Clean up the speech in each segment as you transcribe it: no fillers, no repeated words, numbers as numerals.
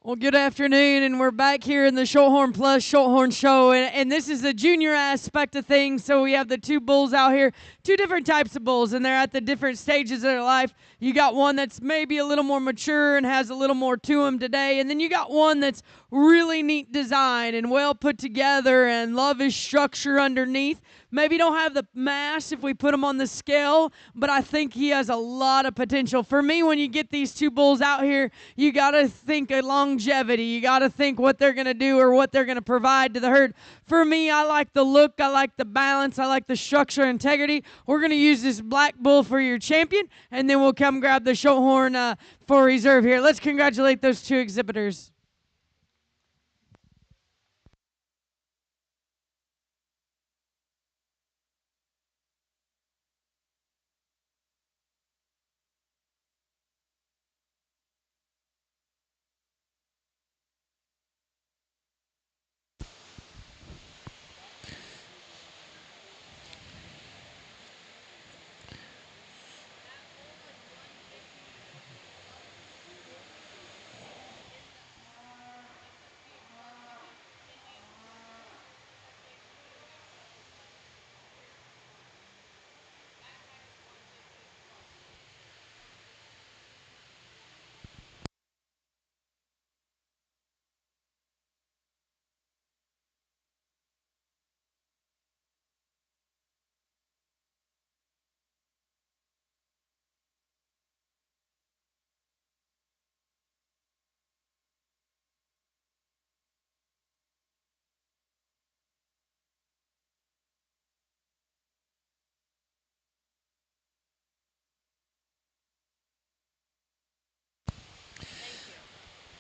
Well, good afternoon, and we're back here in the Shorthorn Plus Shorthorn Show, and this is the junior aspect of things. So we have the two bulls out here, two different types of bulls, and they're at the different stages of their life. You got one that's maybe a little more mature and has a little more to him today, and then you got one that's really neat design and well put together and love his structure underneath. Maybe don't have the mass if we put him on the scale, but I think he has a lot of potential. For me, when you get these two bulls out here, you got to think of longevity. You got to think what they're going to do or what they're going to provide to the herd. For me, I like the look, I like the balance, I like the structure and integrity. We're going to use this black bull for your champion, and then we'll come grab the Shorthorn for reserve here. Let's congratulate those two exhibitors.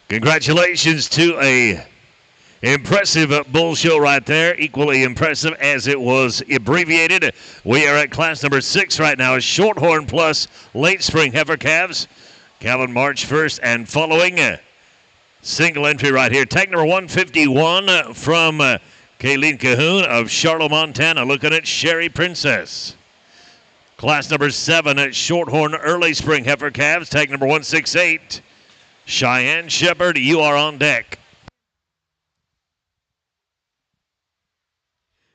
Congratulations to a impressive bull show right there. Equally impressive as it was abbreviated. We are at class number 6 right now. Shorthorn Plus late spring heifer calves. Calvin March first and following. Single entry right here. Tag number 151 from Kayleen Cahoon of Charlotte, Montana. Looking at Sherry Princess. Class number 7 at Shorthorn early spring heifer calves. Tag number 168. Cheyenne Shepherd, you are on deck.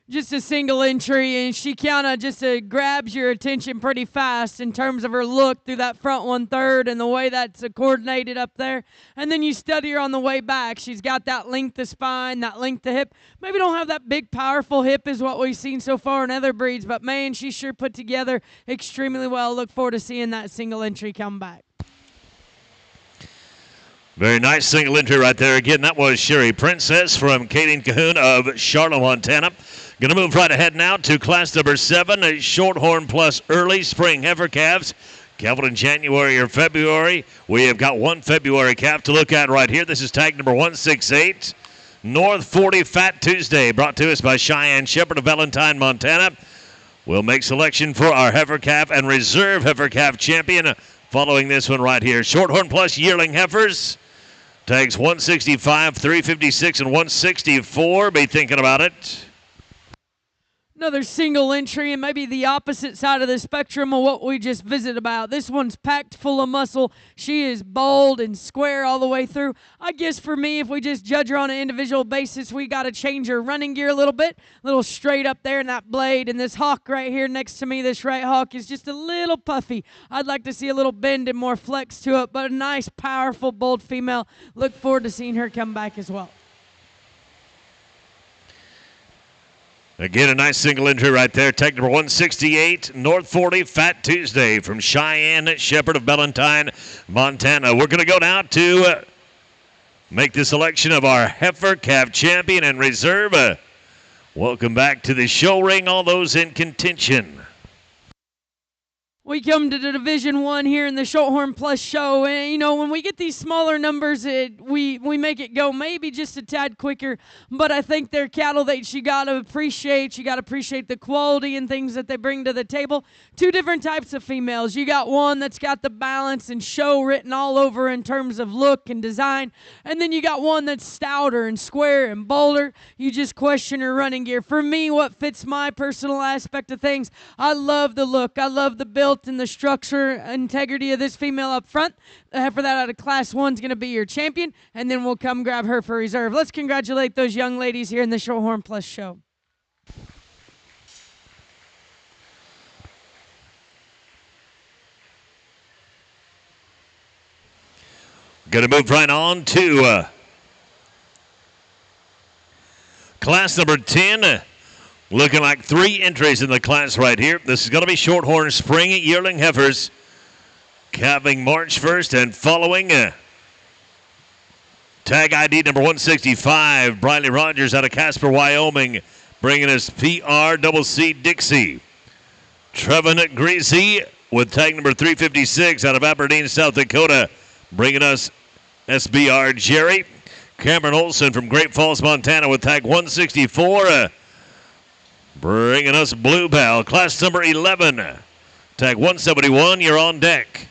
Just a single entry, and she kind of just grabs your attention pretty fast in terms of her look through that front 1/3 and the way that's coordinated up there. And then you study her on the way back. She's got that length of spine, that length of hip. Maybe don't have that big, powerful hip is what we've seen so far in other breeds, but man, she's sure put together extremely well. Look forward to seeing that single entry come back. Very nice single entry right there. Again, that was Sherry Princess from Kayleen Cahoon of Charlotte, Montana. Going to move right ahead now to class number 7, Shorthorn Plus early spring heifer calves. Calved in January or February. We have got one February calf to look at right here. This is tag number 168. North 40 Fat Tuesday, brought to us by Cheyenne Shepherd of Valentine, Montana. We'll make selection for our heifer calf and reserve heifer calf champion following this one right here. Shorthorn Plus yearling heifers. Tags 165, 356, and 164. Be thinking about it. Another single entry and maybe the opposite side of the spectrum of what we just visited about. This one's packed full of muscle. She is bold and square all the way through. I guess for me, if we just judge her on an individual basis, we got to change her running gear a little bit. A little straight up there in that blade. And this hawk right here next to me, this right hawk, is just a little puffy. I'd like to see a little bend and more flex to it, but a nice, powerful, bold female. Look forward to seeing her come back as well. Again, a nice single entry right there. Tag number 168, North 40 Fat Tuesday from Cheyenne Shepherd of Valentine, Montana. We're going to go now to make the selection of our heifer calf champion and reserve. Welcome back to the show ring, all those in contention. We come to the Division 1 here in the Shorthorn Plus show, and, you know, when we get these smaller numbers, we make it go maybe just a tad quicker, but I think they're cattle that you got to appreciate. You got to appreciate the quality and things that they bring to the table. Two different types of females. You got one that's got the balance and show written all over in terms of look and design, and then you got one that's stouter and square and bolder. You just question her running gear. For me, what fits my personal aspect of things, I love the look. I love the build. built and the structure integrity of this female up front. The heifer that out of Class 1 is going to be your champion, and then we'll come grab her for reserve. Let's congratulate those young ladies here in the Shorthorn Plus show. Going to move right on to class number 10. Looking like 3 entries in the class right here. This is going to be Shorthorn Spring Yearling Heifers. Calving March 1st and following. Tag ID number 165, Briley Rogers out of Casper, Wyoming, bringing us PRCC Dixie. Trevin Greasy with tag number 356 out of Aberdeen, South Dakota, bringing us SBR Jerry. Cameron Olson from Great Falls, Montana with tag 164, bringing us Bluebell. Class number 11, tag 171, you're on deck.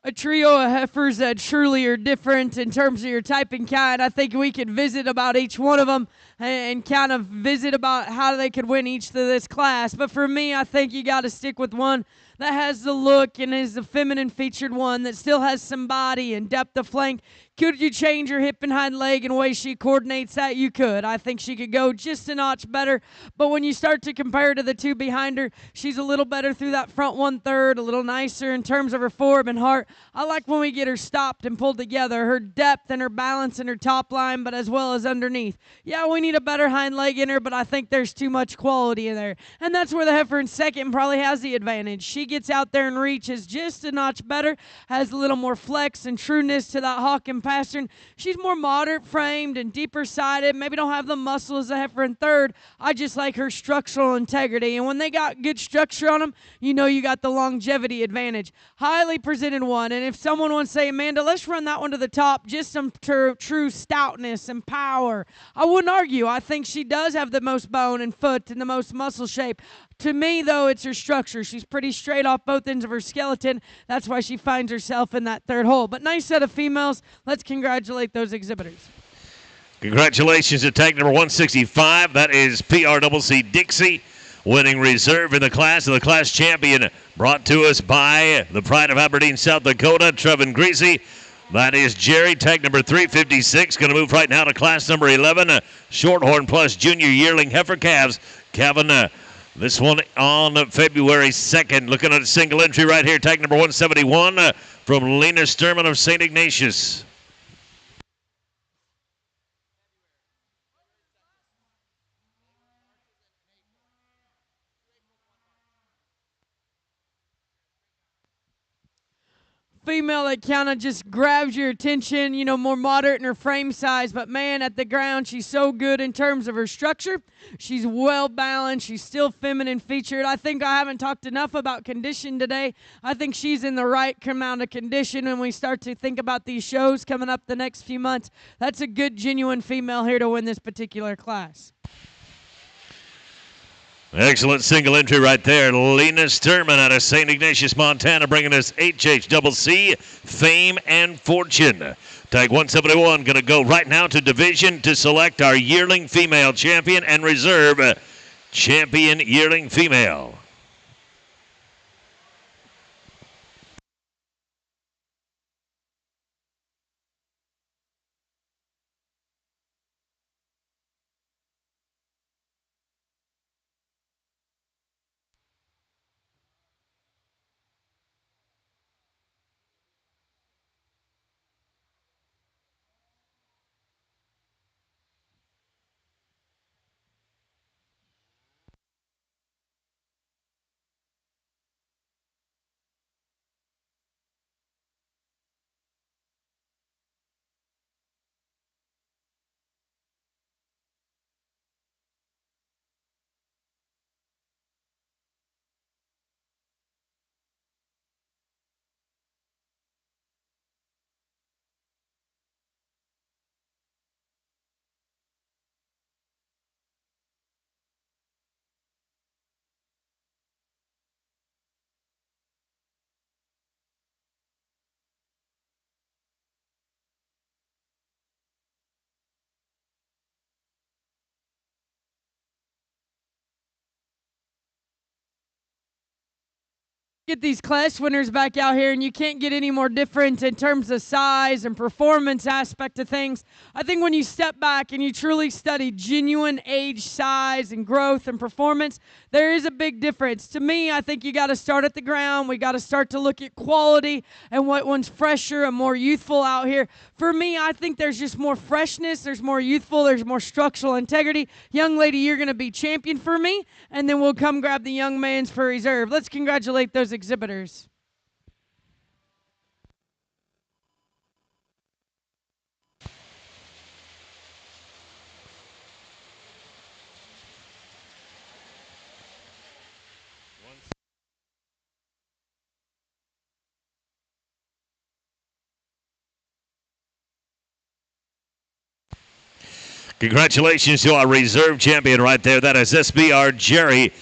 A trio of heifers that surely are different in terms of your type and kind. I think we could visit about each one of them and kind of visit about how they could win each of this class. But for me, I think you got to stick with one that has the look and is the feminine featured one that still has some body and depth of flank. Could you change her hip and hind leg in a way she coordinates that? You could. I think she could go just a notch better. But when you start to compare to the two behind her, she's a little better through that front 1/3, a little nicer in terms of her form and heart. I like when we get her stopped and pulled together, her depth and her balance in her top line, but as well as underneath. Yeah, we need a better hind leg in her, but I think there's too much quality in there. And that's where the heifer in second probably has the advantage. She gets out there and reaches just a notch better, has a little more flex and trueness to that hawk and pastern. She's more moderate framed and deeper sided, maybe don't have the muscle as a heifer in third. I just like her structural integrity. And when they got good structure on them, you know you got the longevity advantage. Highly presented one. And if someone wants to say, Amanda, let's run that one to the top, just some true stoutness and power, I wouldn't argue. I think she does have the most bone and foot and the most muscle shape. To me, though, it's her structure. She's pretty straight off both ends of her skeleton. That's why she finds herself in that third hole. But nice set of females. Let's congratulate those exhibitors. Congratulations to tag number 165. That is PRCC Dixie, winning reserve in the class, and the class champion brought to us by the pride of Aberdeen, South Dakota, Trevin Greasy. That is Jerry, tag number 356. Going to move right now to class number 11, Shorthorn Plus Junior Yearling Heifer Calves. Kevin, this one on February 2nd. Looking at a single entry right here, tag number 171 from Lena Sturman of St. Ignatius. female that kind of just grabs your attention, more moderate in her frame size, but man, at the ground, she's so good in terms of her structure. She's well balanced. She's still feminine featured. I think I haven't talked enough about condition today. I think she's in the right amount of condition when we start to think about these shows coming up the next few months. That's a good, genuine female here to win this particular class. Excellent single entry right there. Lena Sturman out of St. Ignatius, Montana, bringing us HHCC Fame and Fortune. Tag 171 going to go right now to division to select our yearling female champion and reserve champion yearling female. Get these class winners back out here, and you can't get any more different in terms of size and performance aspect of things. I think when you step back and you truly study genuine age, size, and growth and performance, there is a big difference. To me, I think you got to start at the ground. We got to start to look at quality and what one's fresher and more youthful out here. For me, I think there's just more freshness, there's more youthful, there's more structural integrity. Young lady, you're going to be champion for me, and then we'll come grab the young man's for reserve. Let's congratulate those exhibitors. Congratulations to our reserve champion right there. That is SBR Jerry.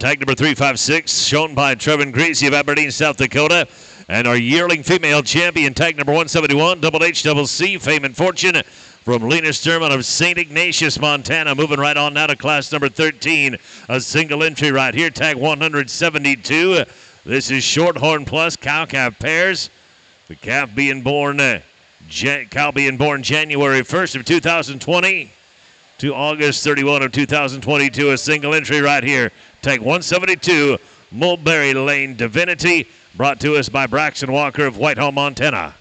Tag number 356, shown by Trevin Greasy of Aberdeen, South Dakota. And our yearling female champion, tag number 171, Double HCC, Fame and Fortune, from Lena Sturman of St. Ignatius, Montana. Moving right on now to class number 13. A single entry right here, tag 172. This is Shorthorn Plus cow-calf pairs. The calf being born, cow being born January 1st of 2020 to August 31 of 2022. A single entry right here. Tag 172, Mulberry Lane Divinity, brought to us by Braxton Walker of Whitehall, Montana.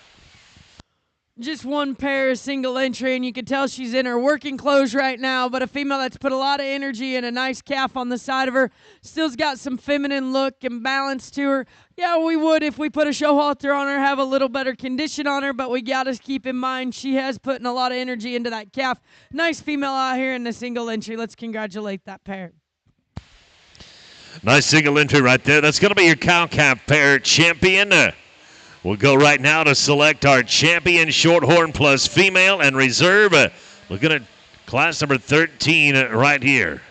Just one pair of single entry, and you can tell she's in her working clothes right now, but a female that's put a lot of energy and a nice calf on the side of her. Still's got some feminine look and balance to her. Yeah, we would, if we put a show halter on her, have a little better condition on her, but we got to keep in mind she has put in a lot of energy into that calf. Nice female out here in the single entry. Let's congratulate that pair. Nice single entry right there. That's going to be your cow-calf pair champion. We'll go right now to select our champion Shorthorn Plus female and reserve. Looking at class number 13 right here.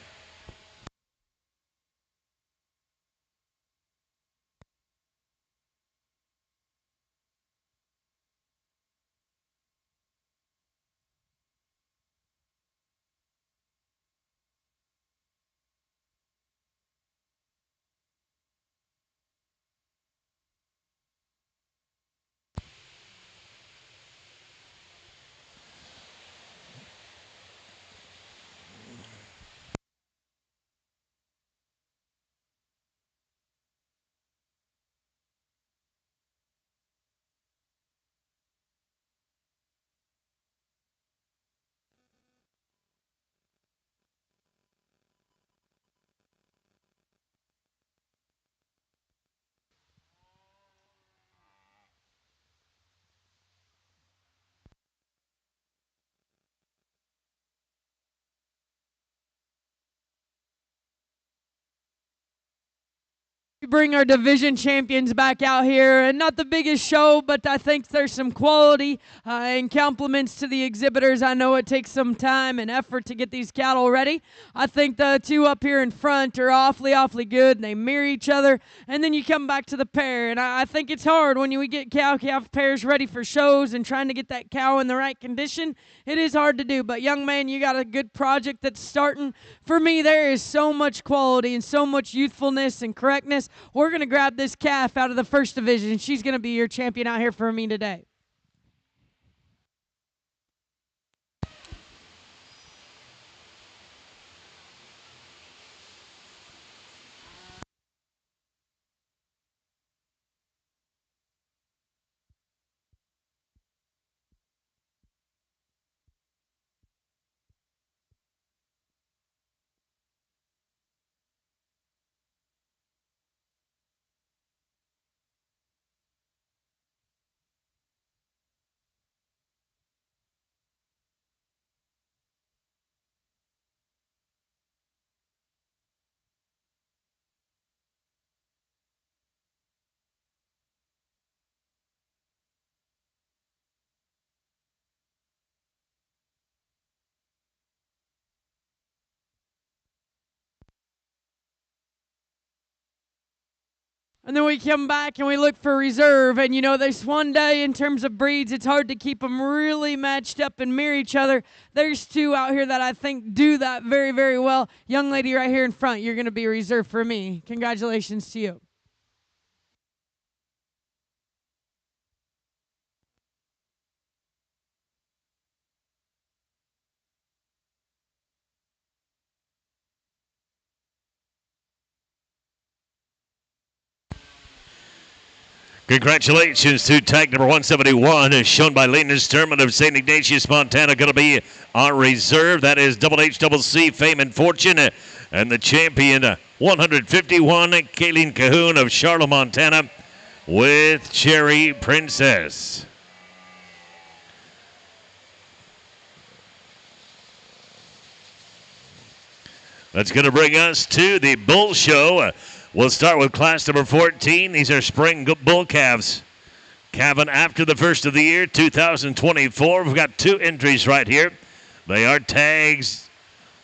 We bring our division champions back out here, and not the biggest show, but I think there's some quality and compliments to the exhibitors. I know it takes some time and effort to get these cattle ready. I think the two up here in front are awfully good, and they mirror each other, and then you come back to the pair, and I think it's hard when we get cow-calf pairs ready for shows and trying to get that cow in the right condition. It is hard to do, but young man, you got a good project that's starting. For me, there is so much quality and so much youthfulness and correctness. We're going to grab this calf out of the first division. She's going to be your champion out here for me today. And then we come back and we look for reserve. And, there's one day in terms of breeds, it's hard to keep them really matched up and mirror each other. There's two out here that I think do that very well. Young lady right here in front, you're going to be reserved for me. Congratulations to you. Congratulations to tag number 171, as shown by Leighton Sturman of St. Ignatius, Montana. Going to be our reserve. That is Double HCC Fame and Fortune. And the champion, 151, Kayleen Cahoon of Charlotte, Montana, with Cherry Princess. That's going to bring us to the Bull Show. We'll start with class number 14. These are spring bull calves. Calving after the first of the year, 2024. We've got two entries right here. They are tags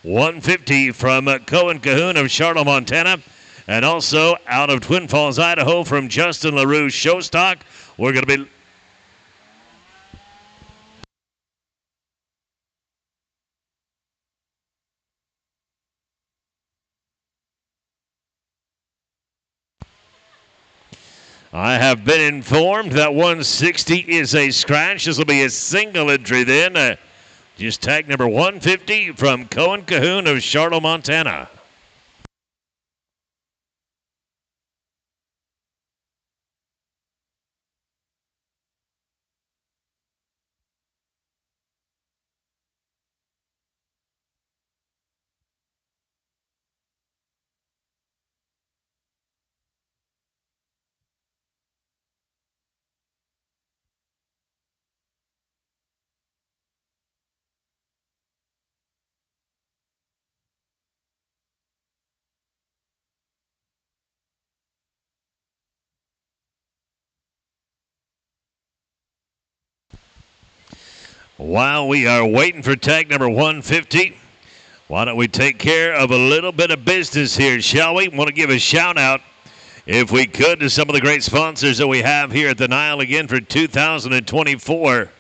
150 from Cohen Cahoon of Charlotte, Montana, and also out of Twin Falls, Idaho, from Justin LaRue Showstock. We're going to be... I have been informed that 160 is a scratch. This will be a single entry then. Just tag number 150 from Cohen Cahoon of Charlotte, Montana. While we are waiting for tag number 150, why don't we take care of a little bit of business here, shall we? Want to give a shout out, if we could, to some of the great sponsors that we have here at the NILE again for 2024.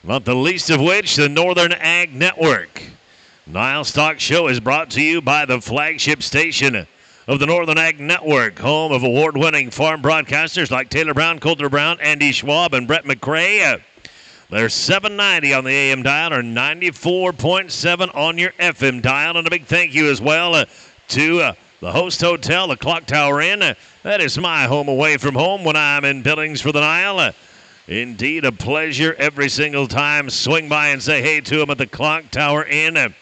Not the least of which, the Northern Ag Network. NILE Stock Show is brought to you by the flagship station of the Northern Ag Network, home of award-winning farm broadcasters like Taylor Brown, Coulter Brown, Andy Schwab, and Brett McRae. They're 790 on the AM dial or 94.7 on your FM dial. And a big thank you as well to the Host Hotel, the Clock Tower Inn. That is my home away from home when I'm in Billings for the NILE. Indeed, a pleasure every single time. Swing by and say hey to them at the Clock Tower Inn.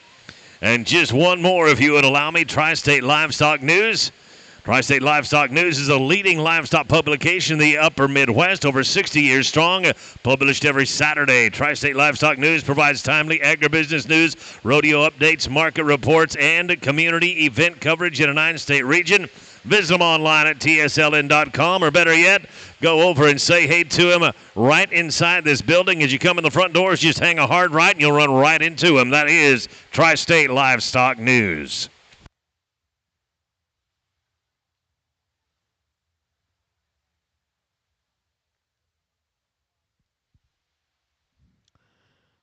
And just one more, if you would allow me, Tri-State Livestock News. Tri-State Livestock News is a leading livestock publication in the upper Midwest, over 60 years strong, published every Saturday. Tri-State Livestock News provides timely agribusiness news, rodeo updates, market reports, and community event coverage in a 9-state region. Visit them online at tsln.com, or better yet, go over and say hey to them right inside this building. As you come in the front doors, just hang a hard right and you'll run right into them. That is Tri-State Livestock News.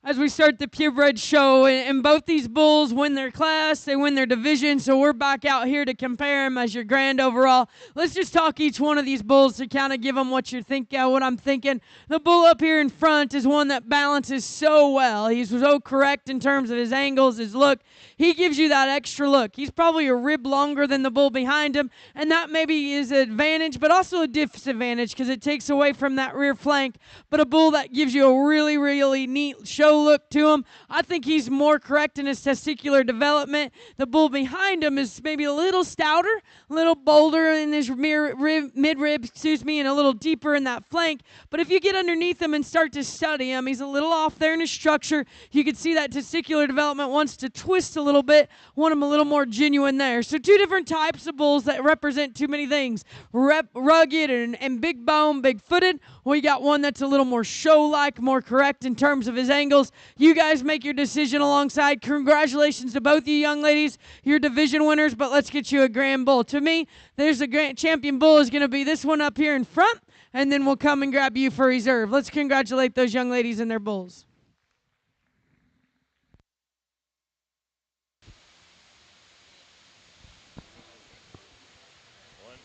As we start the purebred show, and both these bulls win their class, they win their division, so we're back out here to compare them as your grand overall. Let's just talk each one of these bulls to kind of give them what what I'm thinking. The bull up here in front is one that balances so well. He's so correct in terms of his angles, his look. He gives you that extra look. He's probably a rib longer than the bull behind him, and that maybe is an advantage, but also a disadvantage because it takes away from that rear flank. But a bull that gives you a really, really neat show look to him. I think he's more correct in his testicular development. The bull behind him is maybe a little stouter, a little bolder in his mid-rib, and a little deeper in that flank. But if you get underneath him and start to study him, he's a little off there in his structure. You can see that testicular development wants to twist a little bit, want him a little more genuine there. So two different types of bulls that represent too many things. Rugged and big bone, big-footed. We got one that's a little more show-like, more correct in terms of his angles. You guys make your decision alongside. Congratulations to both you young ladies. You're division winners, but let's get you a grand bull. To me, there's a grand champion bull is going to be this one up here in front, and then we'll come and grab you for reserve. Let's congratulate those young ladies and their bulls.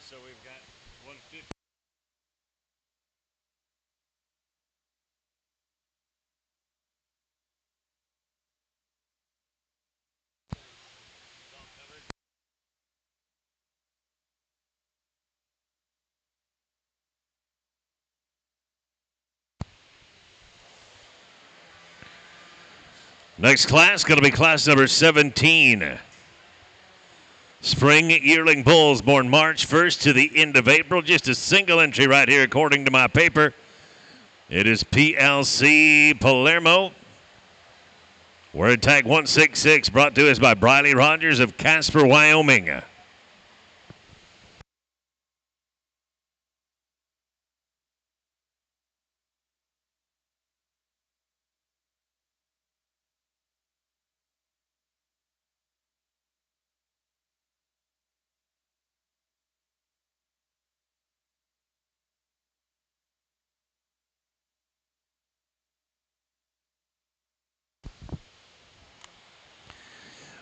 So we've got 150. Next class going to be class number 17. Spring Yearling bulls born March 1st to the end of April. Just a single entry right here according to my paper. It is PLC Palermo. Word tag 166 brought to us by Briley Rogers of Casper, Wyoming.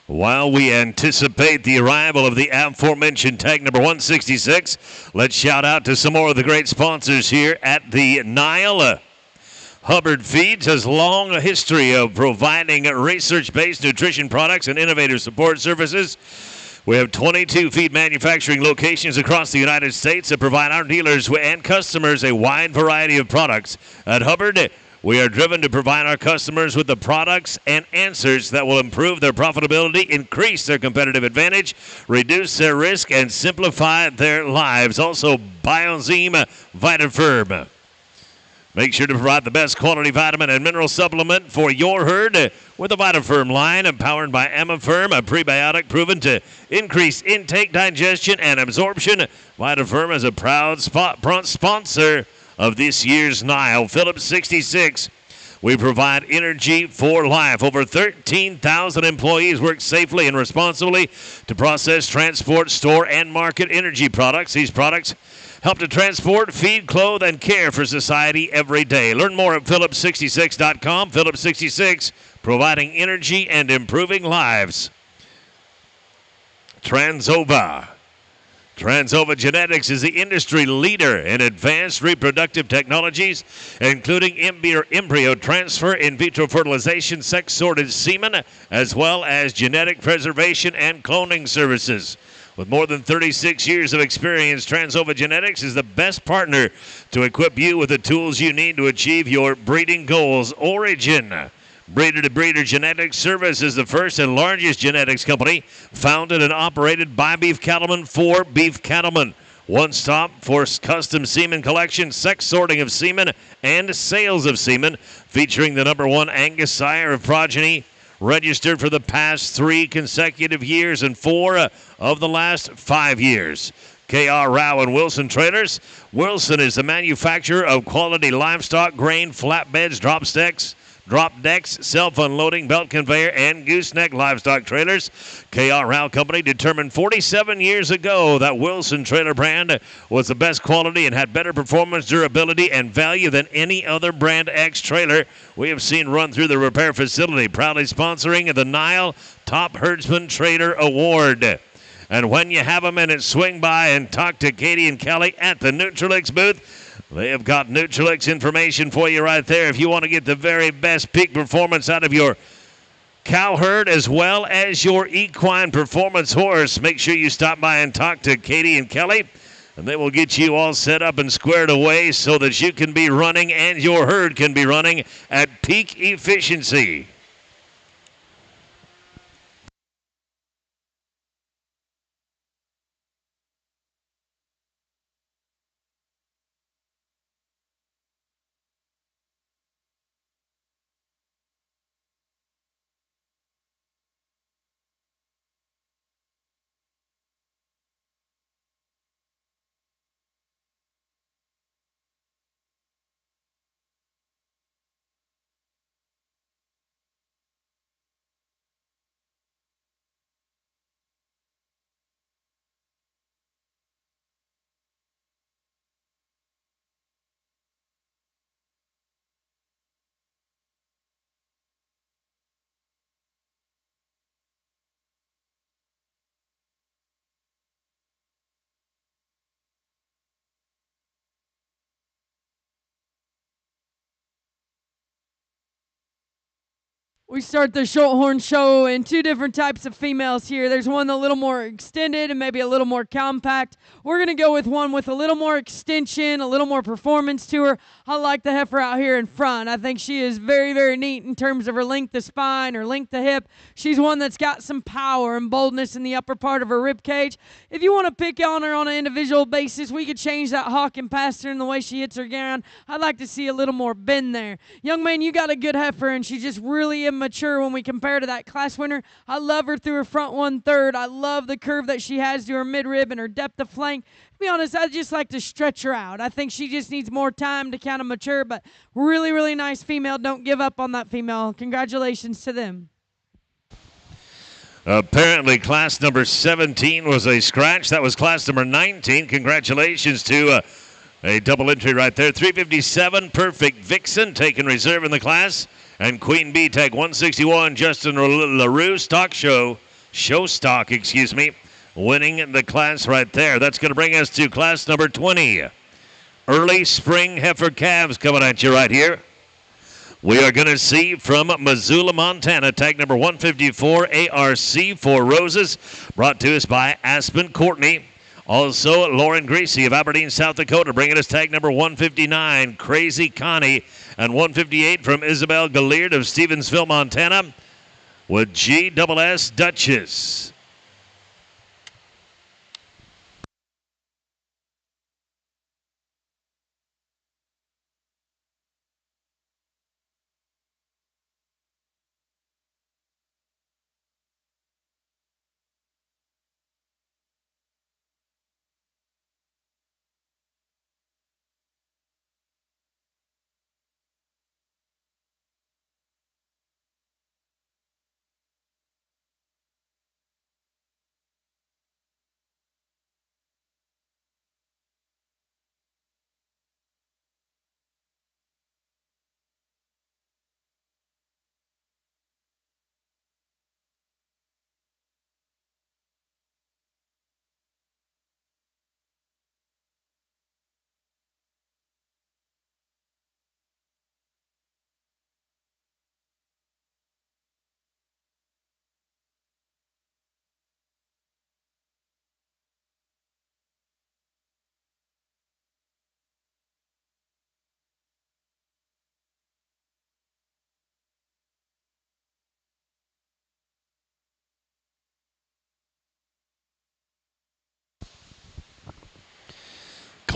While we anticipate the arrival of the aforementioned tag number 166, let's shout out to some more of the great sponsors here at the NILE. Hubbard Feeds has long a history of providing research-based nutrition products and innovative support services. We have 22 feed manufacturing locations across the United States that provide our dealers and customers a wide variety of products. At Hubbard, we are driven to provide our customers with the products and answers that will improve their profitability, increase their competitive advantage, reduce their risk, and simplify their lives. Also, Bioenzyme VitaFirm. Make sure to provide the best quality vitamin and mineral supplement for your herd with the VitaFirm line, powered by Amifirm, a prebiotic proven to increase intake, digestion, and absorption. VitaFirm is a proud sponsor of this year's NILE. Phillips 66. We provide energy for life. Over 13,000 employees work safely and responsibly to process, transport, store, and market energy products. These products help to transport, feed, clothe, and care for society every day. Learn more at Phillips66.com. Phillips 66, providing energy and improving lives. Transova. Transova Genetics is the industry leader in advanced reproductive technologies, including embryo transfer, in vitro fertilization, sex-sorted semen, as well as genetic preservation and cloning services. With more than 36 years of experience, Transova Genetics is the best partner to equip you with the tools you need to achieve your breeding goals. Origin. Breeder to Breeder Genetics Service is the first and largest genetics company founded and operated by beef cattlemen for beef cattlemen. One stop for custom semen collection, sex sorting of semen, and sales of semen, featuring the #1 Angus sire of progeny, registered for the past 3 consecutive years and 4 of the last 5 years. K.R. Rao and Wilson Trailers. Wilson is the manufacturer of quality livestock, grain, flatbeds, drop decks, self-unloading, belt conveyor, and gooseneck livestock trailers. K.R. Rao Company determined 47 years ago that Wilson Trailer brand was the best quality and had better performance, durability, and value than any other brand X trailer we have seen run through the repair facility. Proudly sponsoring the NILE Top Herdsman Trader Award. And when you have a minute, swing by and talk to Katie and Kelly at the Nutrilix booth. They have got Nutrilix information for you right there if you want to get the very best peak performance out of your cow herd as well as your equine performance horse. Make sure you stop by and talk to Katie and Kelly, and they will get you all set up and squared away so that you can be running and your herd can be running at peak efficiency. We start the Shorthorn show in 2 different types of females here. There's one a little more extended and maybe a little more compact. We're going to go with one with a little more extension, a little more performance to her. I like the heifer out here in front. I think she is very, very neat in terms of her length of spine, her length of hip. She's one that's got some power and boldness in the upper part of her rib cage. If you want to pick on her on an individual basis, we could change that hawk and paster in the way she hits her ground. I'd like to see a little more bend there. Young man, you got a good heifer, and she's just really immature when we compare to that class winner. I love her through her front 1/3. I love the curve that she has to her midrib and her depth of flank. To be honest, I'd just like to stretch her out. I think she just needs more time to kind of mature, but really, really nice female. Don't give up on that female. Congratulations to them. Apparently, class number 17 was a scratch. That was class number 19. Congratulations to a double entry right there. 357, Perfect Vixen, taken reserve in the class. And Queen Bee, tag 161, Justin LaRue, show stock, winning the class right there. That's going to bring us to class number 20. Early spring heifer calves coming at you right here. We are going to see from Missoula, Montana, tag number 154, ARC 4 Roses, brought to us by Aspen Courtney. Also, Lauren Greasy of Aberdeen, South Dakota, bringing us tag number 159, Crazy Connie, and 158 from Isabel Galliard of Stevensville, Montana, with GSS Duchess.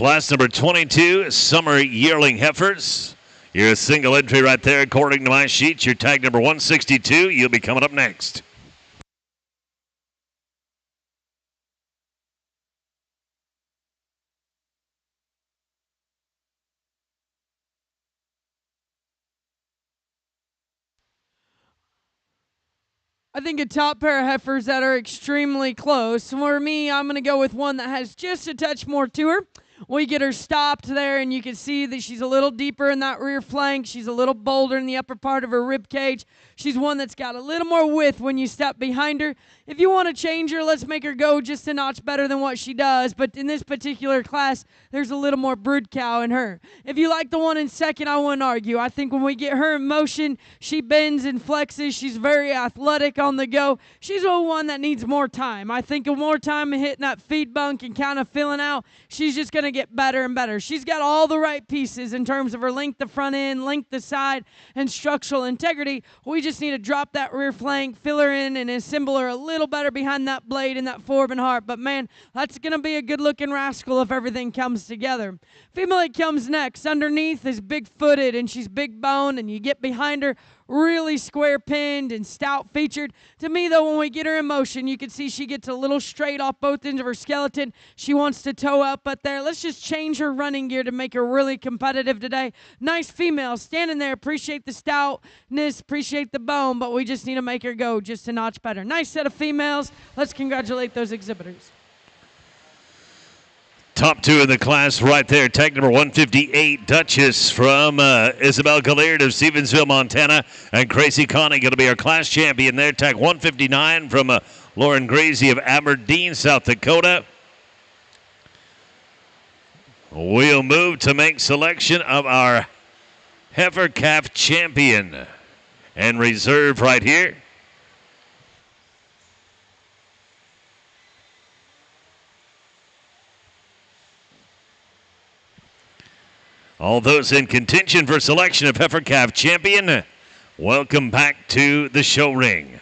Class number 22, Summer Yearling Heifers. Your single entry right there, according to my sheet. Your tag number 162. You'll be coming up next. I think a top pair of heifers that are extremely close. For me, I'm going to go with one that has just a touch more to her. We get her stopped there, and you can see that she's a little deeper in that rear flank. She's a little bolder in the upper part of her rib cage. She's one that's got a little more width when you step behind her. If you want to change her, let's make her go just a notch better than what she does. But in this particular class, there's a little more brood cow in her. If you like the one in second, I wouldn't argue. I think when we get her in motion, she bends and flexes. She's very athletic on the go. She's the one that needs more time. I think more time hitting that feed bunk and kind of filling out, she's just going to get better and better. She's got all the right pieces in terms of her length of front end, length of side, and structural integrity. We just need to drop that rear flank, fill her in, and assemble her a little better behind that blade and that forb and heart. But man, that's going to be a good-looking rascal if everything comes together. Female that comes next, underneath is big-footed, and she's big-boned, and you get behind her, really square-pinned and stout-featured. To me, though, when we get her in motion, you can see she gets a little straight off both ends of her skeleton. She wants to toe up up there. Let's just change her running gear to make her really competitive today. Nice female, standing there. Appreciate the stoutness, appreciate the bone, but we just need to make her go just a notch better. Nice set of females. Let's congratulate those exhibitors. Top two in the class right there. Tag number 158, Duchess from Isabel Gallard of Stevensville, Montana. And Crazy Connie going to be our class champion there. Tag 159 from Lauren Gracie of Aberdeen, South Dakota. We'll move to make selection of our heifer calf champion and reserve right here. All those in contention for selection of heifer calf champion, welcome back to the show ring.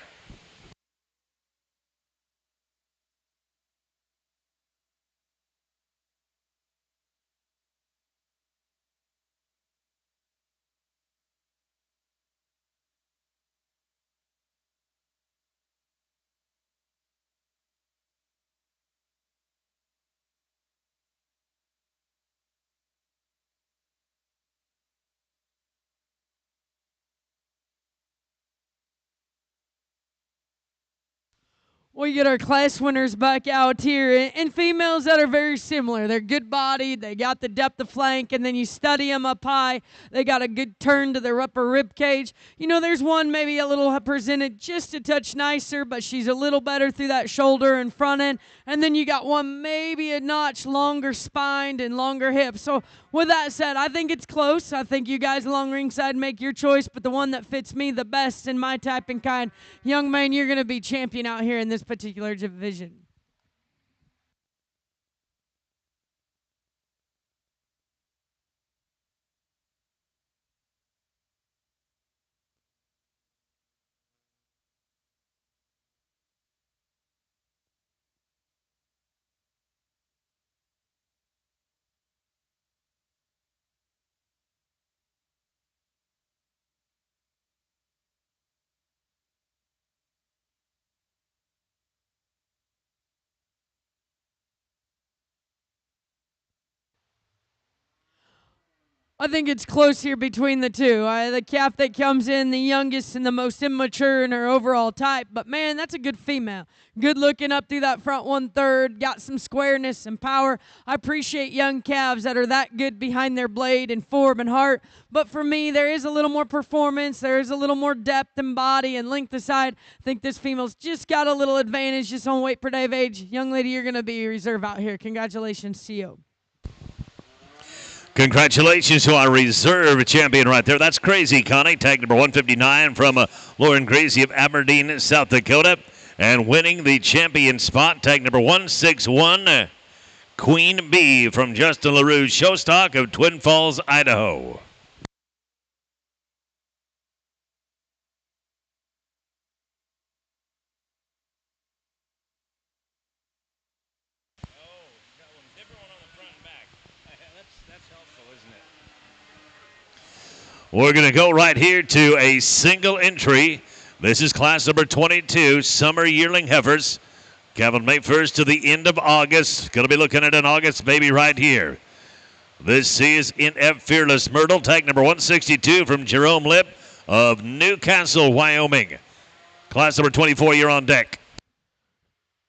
We get our class winners back out here, and females that are very similar. They're good-bodied, they got the depth of flank, and then you study them up high. They got a good turn to their upper rib cage. You know, there's one maybe a little presented just a touch nicer, but she's a little better through that shoulder and front end. And then you got one maybe a notch longer spined and longer hips. So with that said, I think it's close. I think you guys along ringside make your choice, but the one that fits me the best in my type and kind, young man, you're going to be champion out here in this particular division. I think it's close here between the two. The calf that comes in, the youngest and the most immature in her overall type. But, man, that's a good female. Good looking up through that front 1/3. Got some squareness and power. I appreciate young calves that are that good behind their blade and form and heart. But for me, there is a little more performance. There is a little more depth and body and length aside. I think this female's just got a little advantage just on weight per day of age. Young lady, you're going to be reserve out here. Congratulations to you. Congratulations to our reserve champion right there. That's Crazy Connie, tag number 159 from Lauren Gracie of Aberdeen, South Dakota. And winning the champion spot, tag number 161, Queen Bee from Justin LaRue Showstock of Twin Falls, Idaho. We're going to go right here to a single entry. This is class number 22, Summer Yearling Heifers. Calvin May first to the end of August. Going to be looking at an August baby right here. This is NF Fearless Myrtle, tag number 162 from Jerome Lip of Newcastle, Wyoming. Class number 24, you're on deck.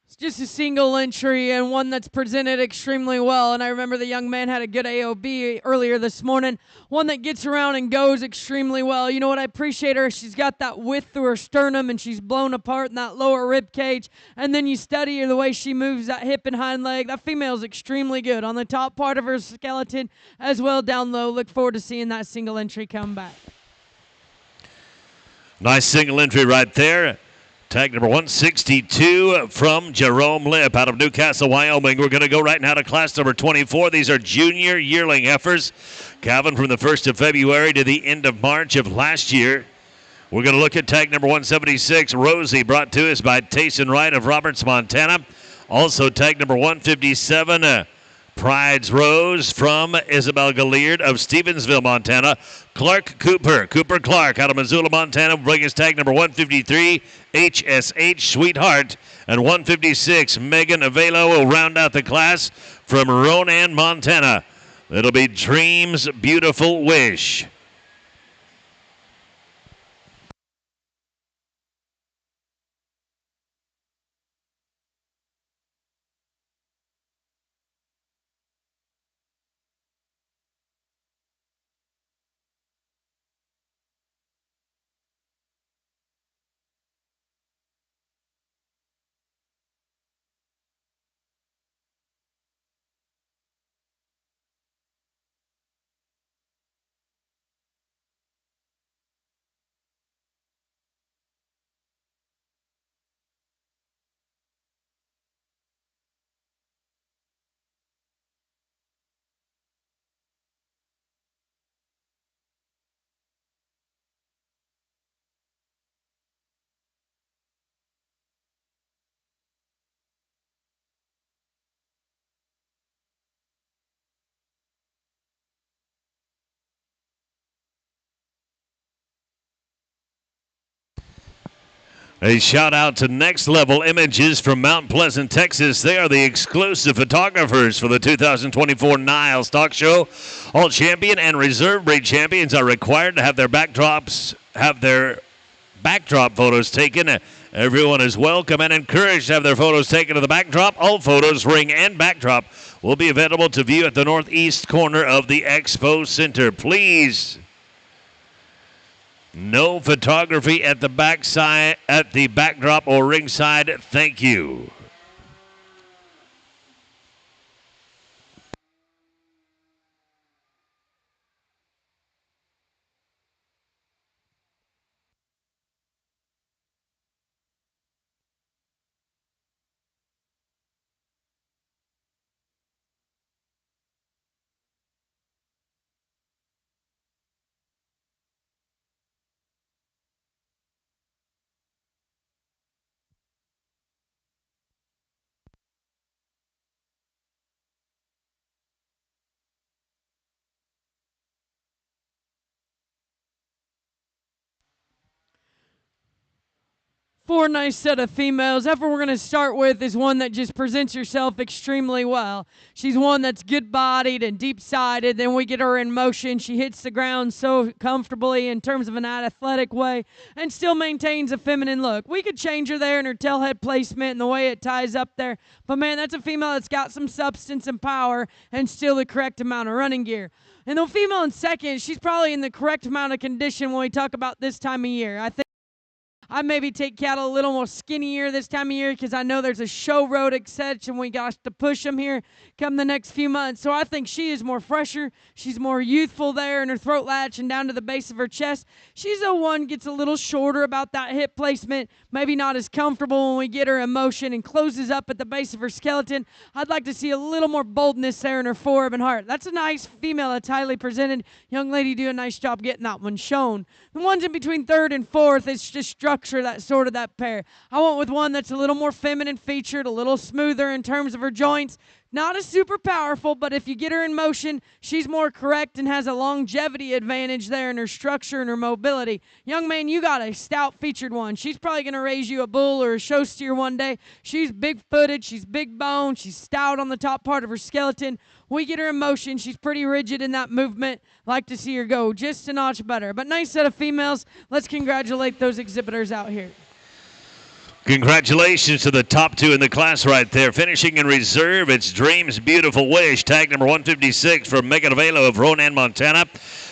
It's just a single entry and one that's presented extremely well. And I remember the young man had a good AOB earlier this morning. One that gets around and goes extremely well. You know what I appreciate her? She's got that width through her sternum and she's blown apart in that lower rib cage. And then you study her the way she moves that hip and hind leg. That female's extremely good on the top part of her skeleton as well down low. Look forward to seeing that single entry come back. Nice single entry right there. Tag number 162 from Jerome Lip out of Newcastle, Wyoming. We're going to go right now to class number 24. These are junior yearling heifers. Calvin from the 1st of February to the end of March of last year. We're going to look at tag number 176, Rosie, brought to us by Tayson Wright of Roberts, Montana. Also tag number 157, Pride's Rose from Isabel Galliard of Stevensville, Montana. Cooper Clark out of Missoula, Montana, bring us tag number 153, HSH Sweetheart. And 156, Megan Avelo will round out the class from Ronan, Montana. It'll be Dreams Beautiful Wish. A shout out to Next Level Images from Mount Pleasant, Texas. They are the exclusive photographers for the 2024 NILE Stock Show. All champion and reserve breed champions are required to have their backdrop photos taken. Everyone is welcome and encouraged to have their photos taken to the backdrop. All photos, ring and backdrop, will be available to view at the northeast corner of the Expo Center. Please, no photography at the backside, at the backdrop or ringside. Thank you. Four nice set of females. Heifer we're going to start with is one that just presents herself extremely well. She's one that's good-bodied and deep-sided. Then we get her in motion. She hits the ground so comfortably in terms of an athletic way and still maintains a feminine look. We could change her there in her tail head placement and the way it ties up there. But, man, that's a female that's got some substance and power and still the correct amount of running gear. And the female in second, she's probably in the correct amount of condition when we talk about this time of year. I think I maybe take cattle a little more skinnier this time of year because I know there's a show road extension. We got to push them here come the next few months. So I think she is more fresher. She's more youthful there in her throat latch and down to the base of her chest. She's the one gets a little shorter about that hip placement, maybe not as comfortable when we get her in motion and closes up at the base of her skeleton. I'd like to see a little more boldness there in her forerib and heart. That's a nice female that's highly presented. Young lady do a nice job getting that one shown. The ones in between third and fourth, it's just structure that sort of that pair. I went with one that's a little more feminine featured, a little smoother in terms of her joints, Not as super powerful, but if you get her in motion, she's more correct and has a longevity advantage there in her structure and her mobility. Young man, you got a stout featured one. She's probably going to raise you a bull or a show steer one day. She's big-footed, she's big boned, she's stout on the top part of her skeleton. We get her in motion. She's pretty rigid in that movement. Like to see her go just a notch better. But nice set of females. Let's congratulate those exhibitors out here. Congratulations to the top two in the class right there. Finishing in reserve, it's Dreams Beautiful Wish, tag number 156 from Megan Avelo of Ronan, Montana.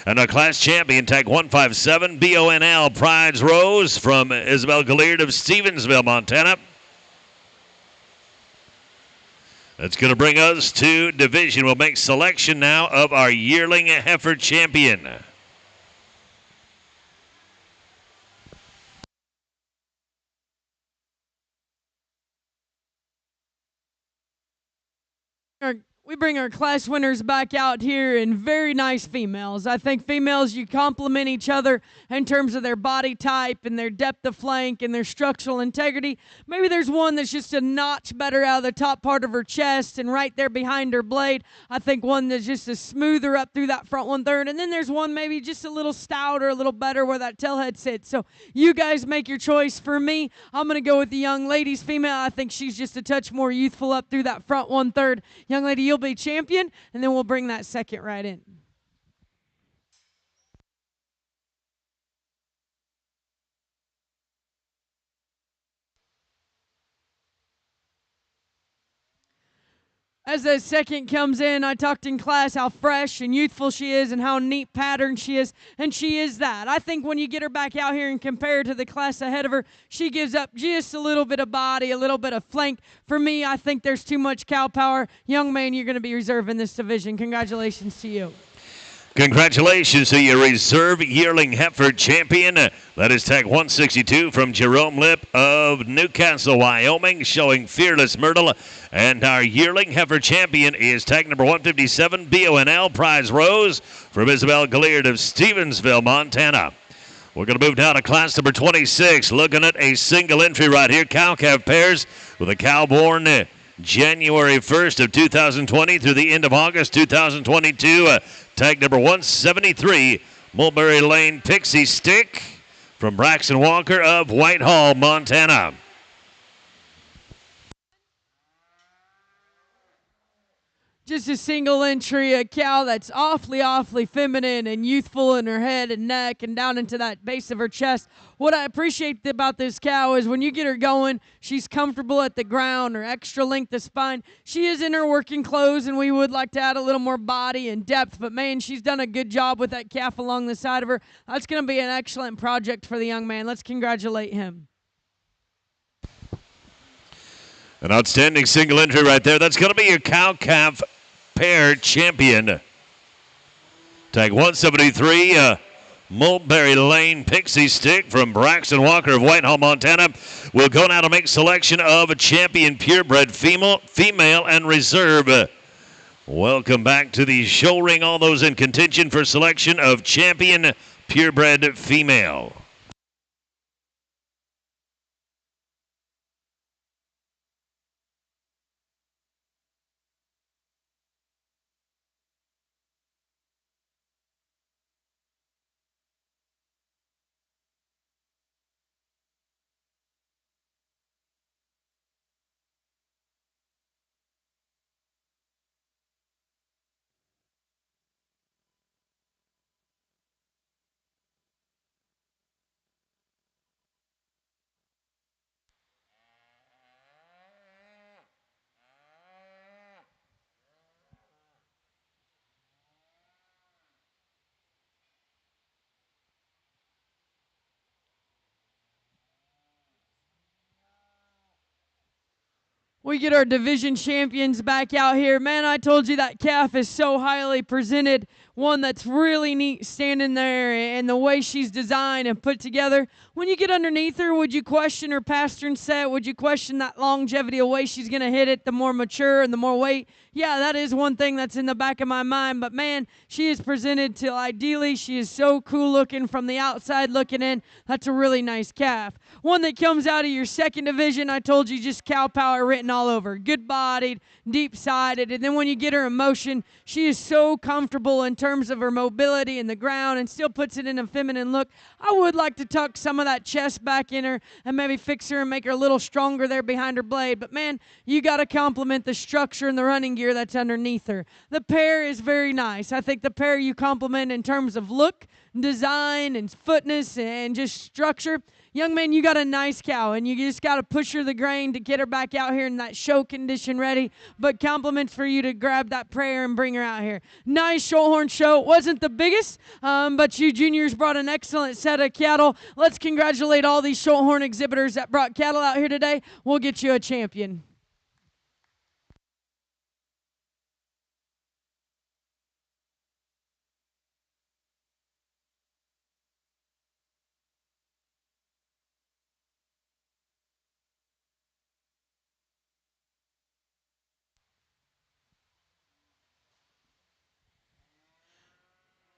And our class champion, tag 157, BONL Pride's Rose from Isabel Galliard of Stevensville, Montana. That's going to bring us to division. We'll make selection now of our yearling heifer champion. We bring our class winners back out here in very nice females. I think females, you complement each other in terms of their body type and their depth of flank and their structural integrity. Maybe there's one that's just a notch better out of the top part of her chest and right there behind her blade. I think one that's just a smoother up through that front 1/3. And then there's one maybe just a little stouter, a little better where that tail head sits. So you guys make your choice. For me, I'm going to go with the young lady's female. I think she's just a touch more youthful up through that front 1/3. Young lady, you'll be champion, and then we'll bring that second right in. As that second comes in, I talked in class how fresh and youthful she is and how neat pattern she is, and she is that. I think when you get her back out here and compare her to the class ahead of her, she gives up just a little bit of body, a little bit of flank. For me, I think there's too much cow power. Young man, you're going to be reserving this division. Congratulations to you. Congratulations to your reserve yearling heifer champion. That is tag 162 from Jerome Lip of Newcastle, Wyoming, showing Fearless Myrtle. And our yearling heifer champion is tag number 157, BONL Prize Rose from Isabel Galliard of Stevensville, Montana. We're going to move now to class number 26. Looking at a single entry right here. Cow-calf pairs with a cow born January 1st of 2020 through the end of August 2022. Tag number 173, Mulberry Lane Pixie Stick from Braxton Walker of Whitehall, Montana. Just a single entry, a cow that's awfully feminine and youthful in her head and neck and down into that base of her chest. What I appreciate about this cow is when you get her going, she's comfortable at the ground, her extra length of spine. She is in her working clothes, and we would like to add a little more body and depth, but man, she's done a good job with that calf along the side of her. That's going to be an excellent project for the young man. Let's congratulate him. An outstanding single entry right there. That's going to be your cow-calf pair champion. Tag 173, Mulberry Lane Pixie Stick from Braxton Walker of Whitehall, Montana. We'll go now to make selection of a champion purebred female and reserve. Welcome back to the show ring. All those in contention for selection of champion purebred female. We get our division champions back out here. Man, I told you that calf is so highly presented. One that's really neat standing there, and the way she's designed and put together. When you get underneath her, would you question her pastern set? Would you question that longevity of way she's going to hit it, the more mature and the more weight? Yeah, that is one thing that's in the back of my mind. But, man, she is presented to ideally. She is so cool looking from the outside looking in. That's a really nice calf. One that comes out of your second division, I told you, just cow power written squatting all over. Good bodied, deep sided. And then when you get her in motion, she is so comfortable in terms of her mobility in the ground and still puts it in a feminine look. I would like to tuck some of that chest back in her and maybe fix her and make her a little stronger there behind her blade. But man, you got to compliment the structure and the running gear that's underneath her. The pair is very nice. I think the pair you compliment in terms of look, design, and footness, and just structure. Young man, you got a nice cow, and you just got to push her the grain to get her back out here in that show condition ready. But compliments for you to grab that prayer and bring her out here. Nice Shorthorn show. It wasn't the biggest, but you juniors brought an excellent set of cattle. Let's congratulate all these Shorthorn exhibitors that brought cattle out here today. We'll get you a champion.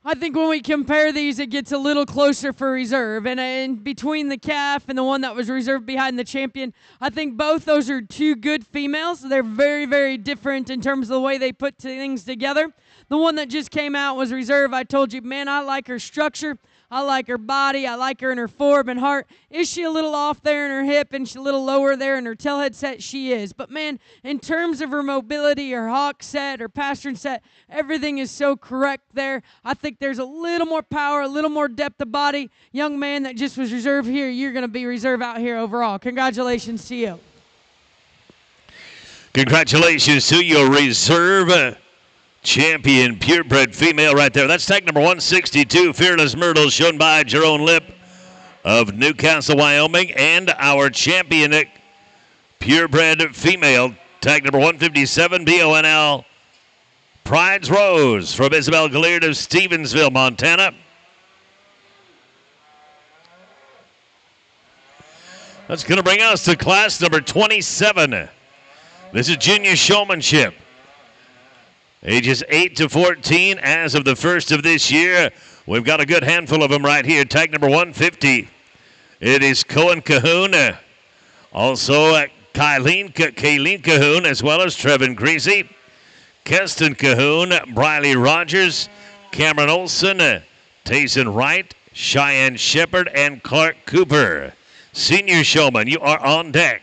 I think when we compare these, it gets a little closer for reserve. And between the calf and the one that was reserved behind the champion, I think both those are two good females. They're very, very different in terms of the way they put things together. The one that just came out was reserve. I told you, man, I like her structure. I like her body. I like her in her forb and heart. Is she a little off there in her hip and she's a little lower there in her tailhead set? She is. But, man, in terms of her mobility, her hawk set, her pastern set, everything is so correct there. I think there's a little more power, a little more depth of body. Young man that just was reserved here, you're going to be reserve out here overall. Congratulations to you. Congratulations to your reserve champion purebred female right there. That's tag number 162, Fearless Myrtle, shown by Jerome Lip of Newcastle, Wyoming, and our champion purebred female, tag number 157, BONL, Pride's Rose from Isabel Galliard of Stevensville, Montana. That's going to bring us to class number 27. This is junior showmanship. Ages 8 to 14 as of the first of this year. We've got a good handful of them right here. Tag number 150. It is Cohen Cahoon. Also Kayleen Cahoon, as well as Trevin Greasy. Keston Cahoon, Briley Rogers, Cameron Olson, Tayson Wright, Cheyenne Shepard, and Clark Cooper. Senior showman, you are on deck.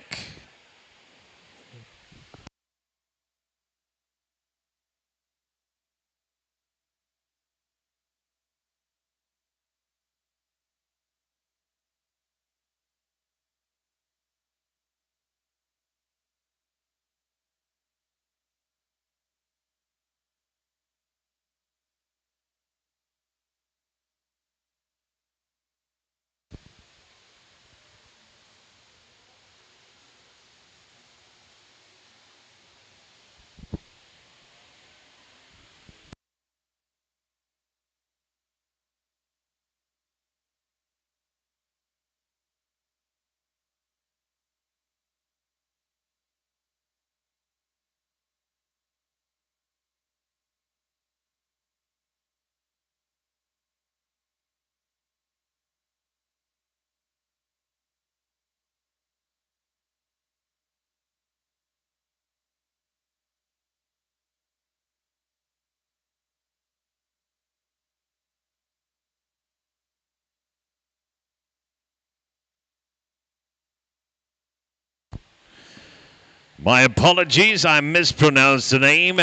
My apologies, I mispronounced the name.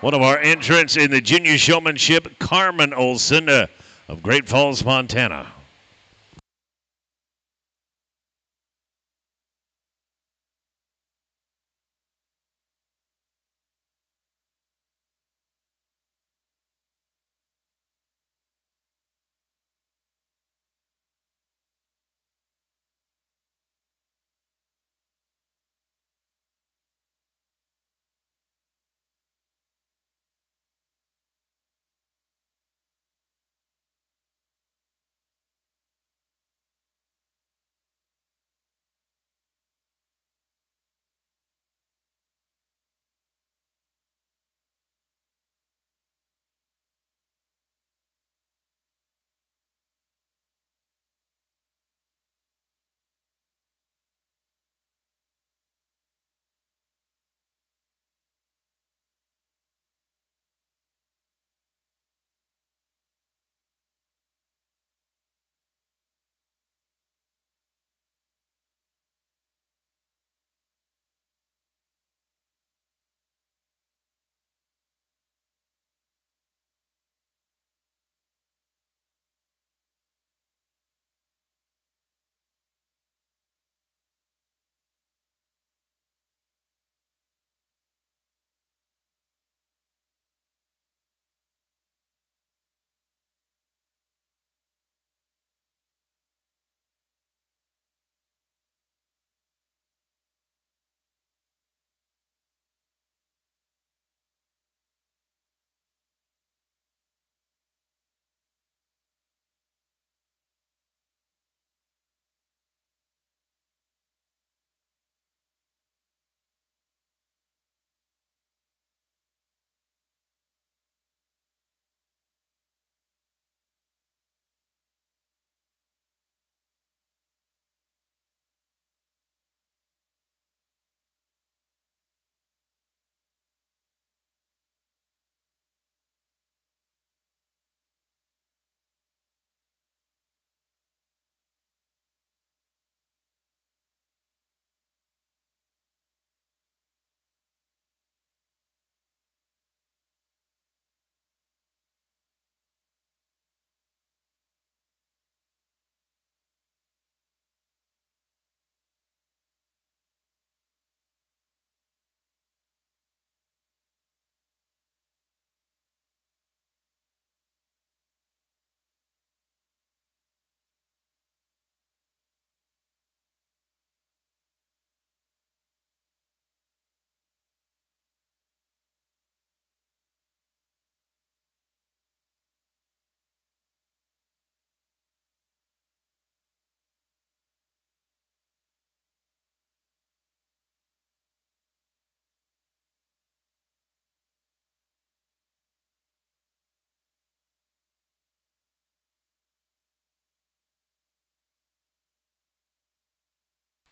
One of our entrants in the junior showmanship, Carmen Olson of Great Falls, Montana.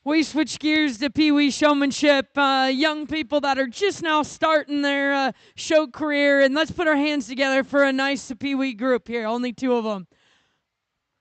We switch gears to Pee Wee showmanship. Young people that are just now starting their show career, and let's put our hands together for a nice Pee Wee group here. Only two of them.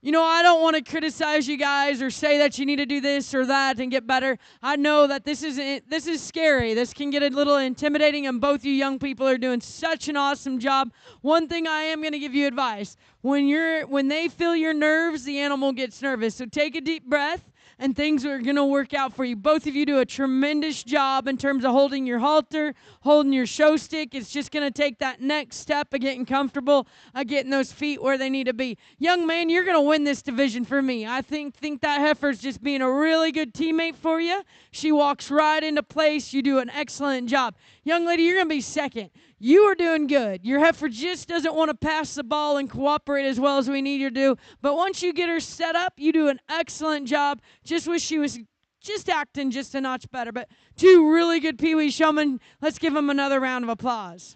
You know, I don't want to criticize you guys or say that you need to do this or that and get better. I know that this is scary. This can get a little intimidating, and both you young people are doing such an awesome job. One thing I am going to give you advice: when they feel your nerves, the animal gets nervous. So take a deep breath, and things are going to work out for you. Both of you do a tremendous job in terms of holding your halter, holding your show stick. It's just going to take that next step of getting comfortable, of getting those feet where they need to be. Young man, you're going to win this division for me. I think that heifer's just being a really good teammate for you. She walks right into place. You do an excellent job. Young lady, you're going to be second. You are doing good. Your heifer just doesn't want to pass the ball and cooperate as well as we need her to do. But once you get her set up, you do an excellent job. Just wish she was just acting just a notch better. But two really good Pee Wee showmen. Let's give them another round of applause.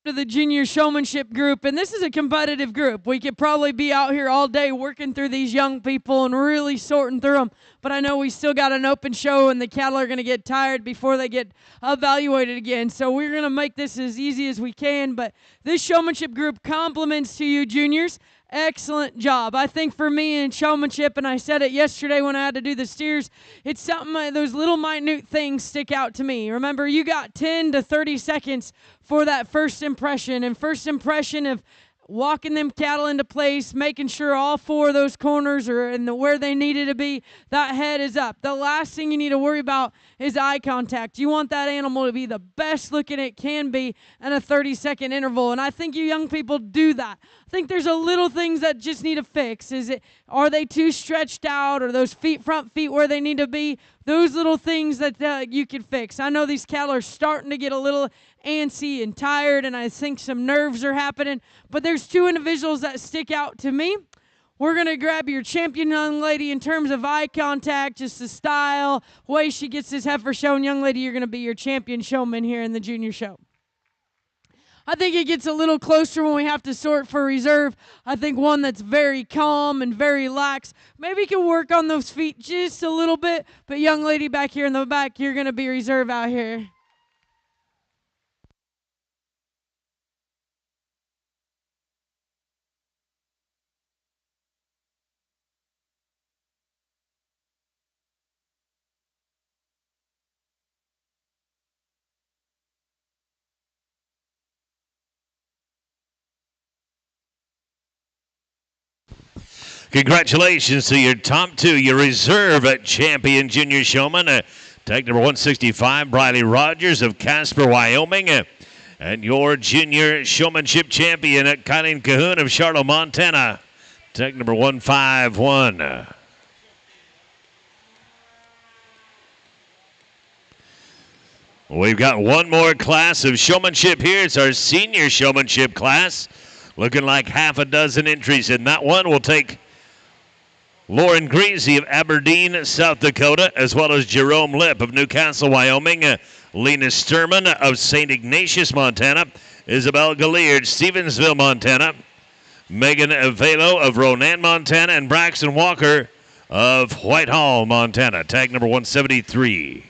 to the junior showmanship group, and this is a competitive group. We could probably be out here all day working through these young people and really sorting through them, but I know we still got an open show and the cattle are going to get tired before they get evaluated again, so we're going to make this as easy as we can. But this showmanship group compliments to you juniors. Excellent job. I think for me in showmanship, and I said it yesterday when I had to do the steers, it's something, those little minute things stick out to me. Remember, you got 10 to 30 seconds for that first impression, and first impression of walking them cattle into place, making sure all four of those corners are in where they needed to be. That head is up. The last thing you need to worry about is eye contact. You want that animal to be the best looking it can be in a 30-second interval, and I think you young people do that. I think there's a little things that just need to fix. Are they too stretched out? Or those front feet where they need to be? Those little things that you can fix. I know these cattle are starting to get a little antsy and tired, and I think some nerves are happening, but there's two individuals that stick out to me. We're going to grab your champion young lady in terms of eye contact, just the style, way she gets this heifer shown. Young lady, you're going to be your champion showman here in the junior show. I think it gets a little closer when we have to sort for reserve. I think one that's very calm and very lax. Maybe can work on those feet just a little bit, but young lady back here in the back, you're going to be reserve out here. Congratulations to your top two, your reserve champion junior showman. Tag number 165, Briley Rogers of Casper, Wyoming. And your junior showmanship champion at Yearling Cahoon of Charlotte, Montana. Tag number 151. We've got one more class of showmanship here. It's our senior showmanship class. Looking like half a dozen entries in that one. We'll take Lauren Greasy of Aberdeen, South Dakota, as well as Jerome Lipp of Newcastle, Wyoming. Lena Sturman of St. Ignatius, Montana. Isabel Galliard, Stevensville, Montana. Megan Avelo of Ronan, Montana. And Braxton Walker of Whitehall, Montana. Tag number 173.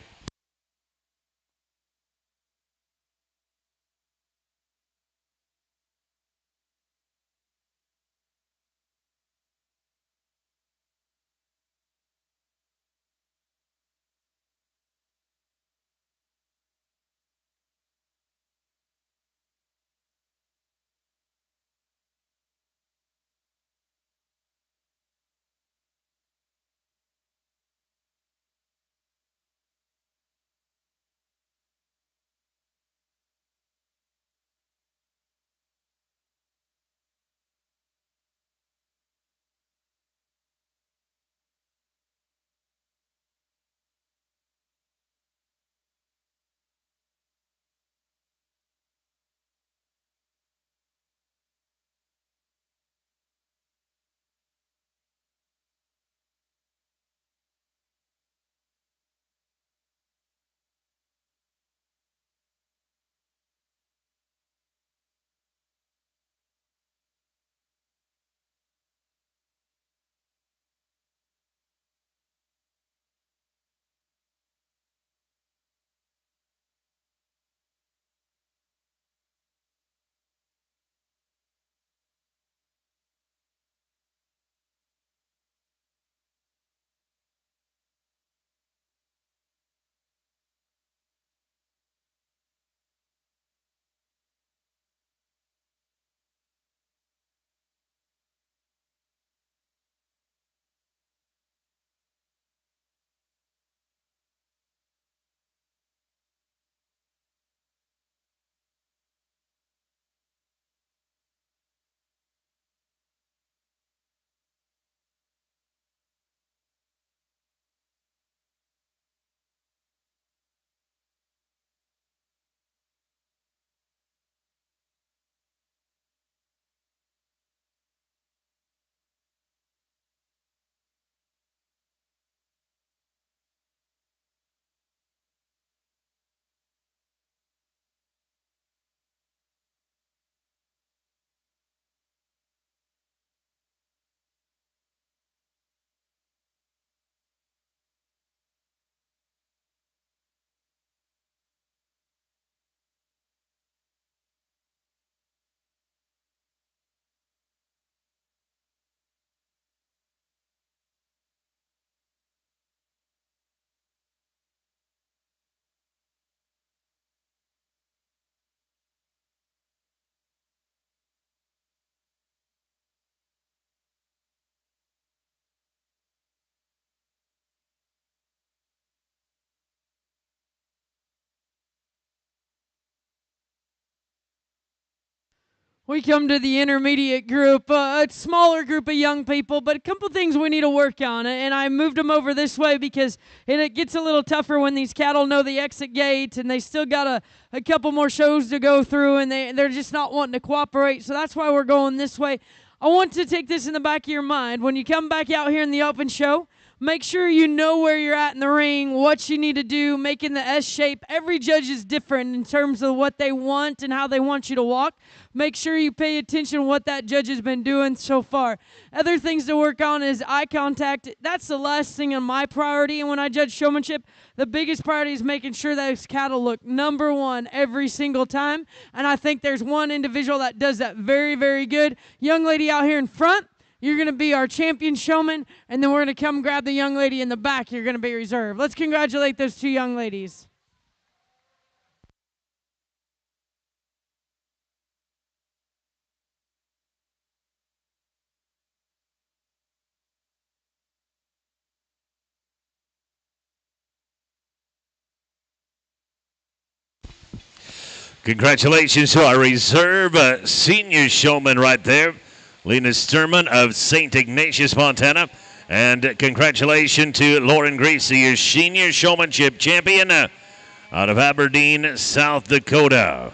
We come to the intermediate group, a smaller group of young people, but a couple things we need to work on. And I moved them over this way because it gets a little tougher when these cattle know the exit gate and they still got a couple more shows to go through and they're just not wanting to cooperate. So that's why we're going this way. I want to take this in the back of your mind. When you come back out here in the open show, make sure you know where you're at in the ring, what you need to do, making the S shape. Every judge is different in terms of what they want and how they want you to walk. Make sure you pay attention to what that judge has been doing so far. Other things to work on is eye contact. That's the last thing on my priority. And when I judge showmanship, the biggest priority is making sure those cattle look number one every single time. And I think there's one individual that does that very, very good. Young lady out here in front, you're going to be our champion showman, and then we're going to come grab the young lady in the back. You're going to be reserved. Let's congratulate those two young ladies. Congratulations to our reserve senior showman right there, Lena Sturman of St. Ignatius, Montana. And congratulations to Lauren Greasy, your senior showmanship champion out of Aberdeen, South Dakota.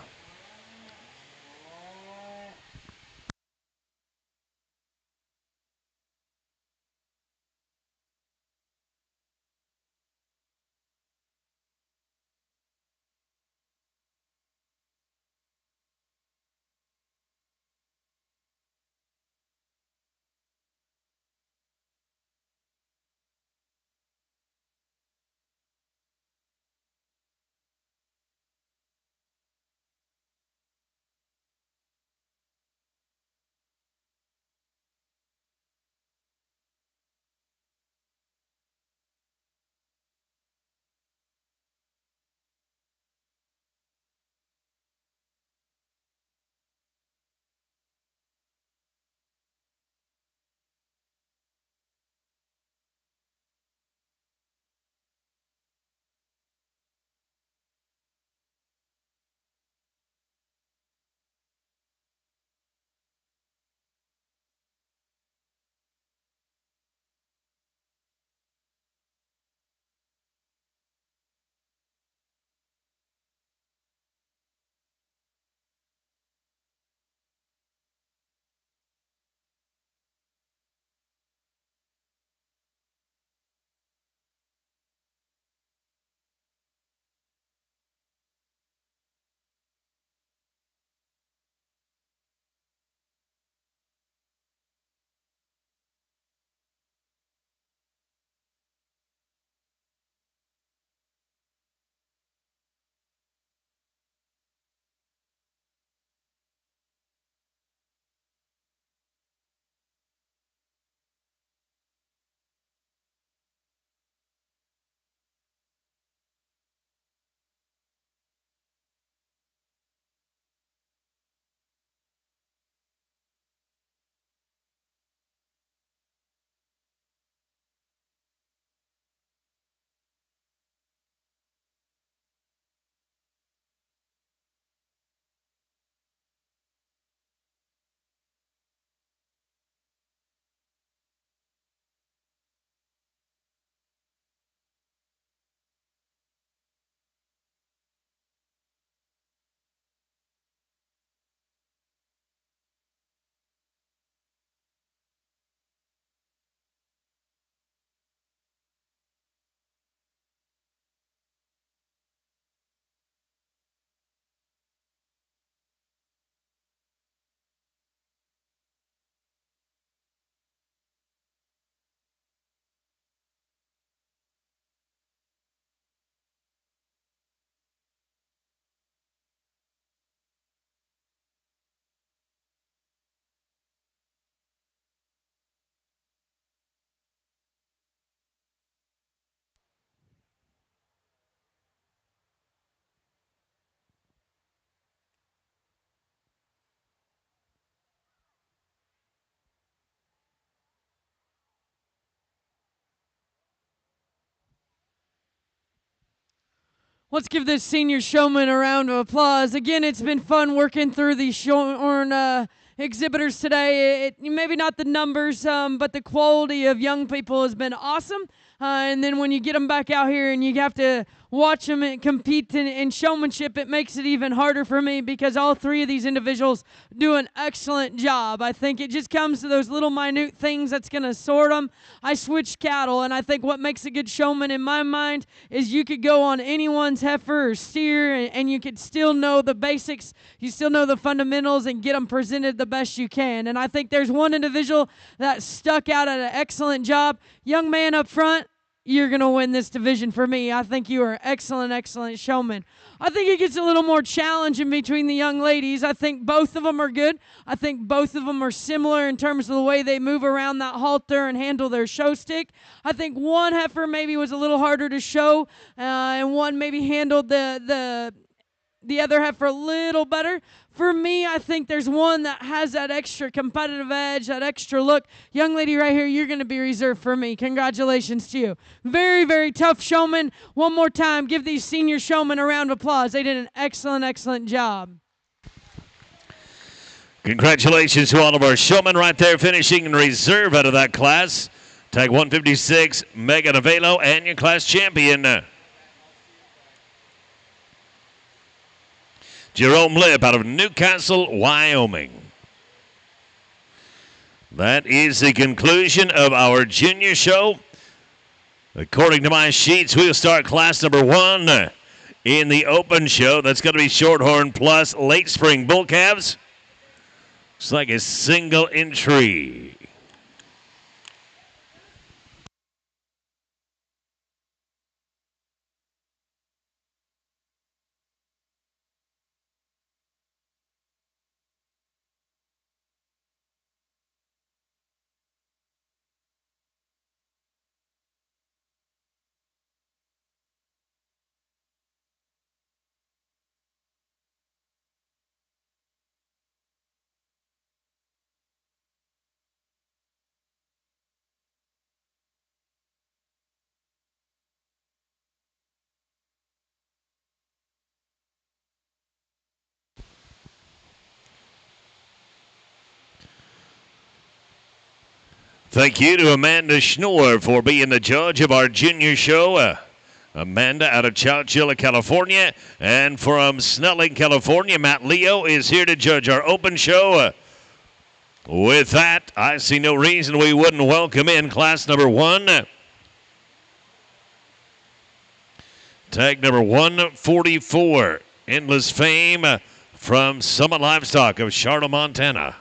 Let's give this senior showman a round of applause. Again, it's been fun working through these Shorthorn exhibitors today. Maybe not the numbers, but the quality of young people has been awesome. And then when you get them back out here and you have to watch them compete in showmanship, it makes it even harder for me because all three of these individuals do an excellent job. I think it just comes to those little minute things that's going to sort them. I switched cattle, and I think what makes a good showman in my mind is you could go on anyone's heifer or steer, and you could still know the basics. You still know the fundamentals and get them presented the best you can. And I think there's one individual that stuck out at an excellent job. Young man up front, you're going to win this division for me. I think you are excellent showman. I think it gets a little more challenging between the young ladies. I think both of them are good. I think both of them are similar in terms of the way they move around that halter and handle their show stick. I think one heifer maybe was a little harder to show, and one maybe handled the other heifer a little better. For me, I think there's one that has that extra competitive edge, that extra look. Young lady right here, you're going to be reserved for me. Congratulations to you. Very tough showman. One more time, give these senior showmen a round of applause. They did an excellent job. Congratulations to all of our showmen right there finishing in reserve out of that class. Tag 156, Megan Avelo, and your class champion, Jerome Lip out of Newcastle, Wyoming. That is the conclusion of our junior show. According to my sheets, we'll start class number 1 in the open show. That's going to be Shorthorn plus late spring bull calves. Looks like a single entry. Thank you to Amanda Schnorr for being the judge of our junior show. Amanda out of Chowchilla, California. And from Snelling, California, Matt Leo is here to judge our open show. With that, I see no reason we wouldn't welcome in class number 1. Tag number 144, Endless Fame from Summit Livestock of Charlotte, Montana.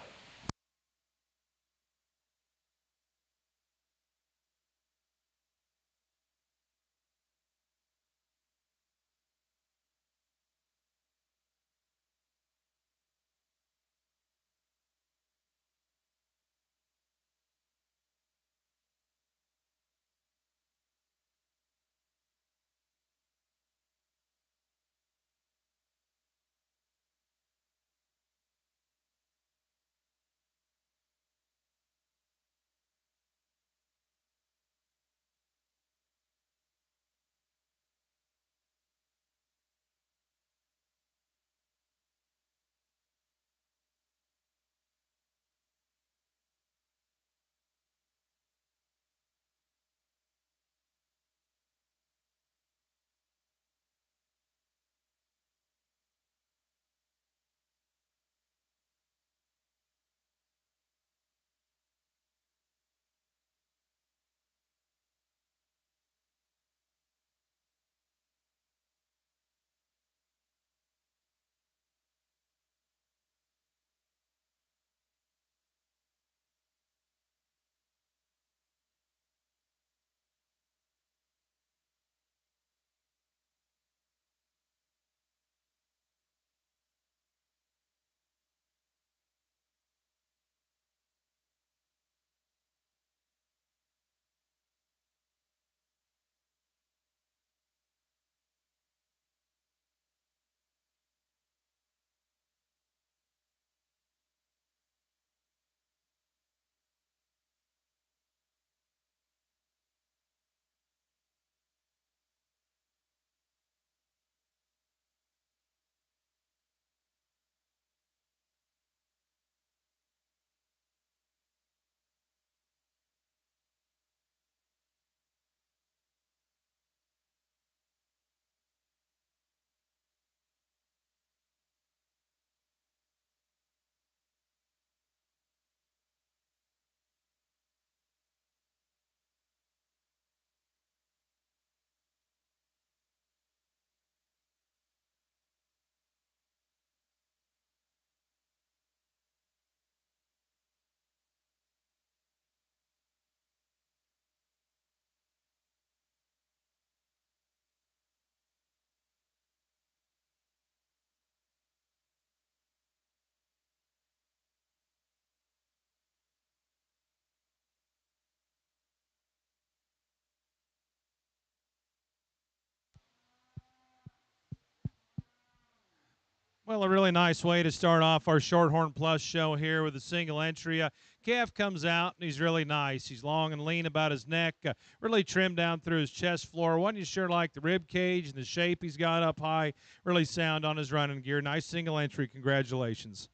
Well, a really nice way to start off our Shorthorn Plus show here with a single entry. Calf comes out, and he's really nice. He's long and lean about his neck, really trimmed down through his chest floor. One you sure like the rib cage and the shape he's got up high. Really sound on his running gear. Nice single entry. Congratulations.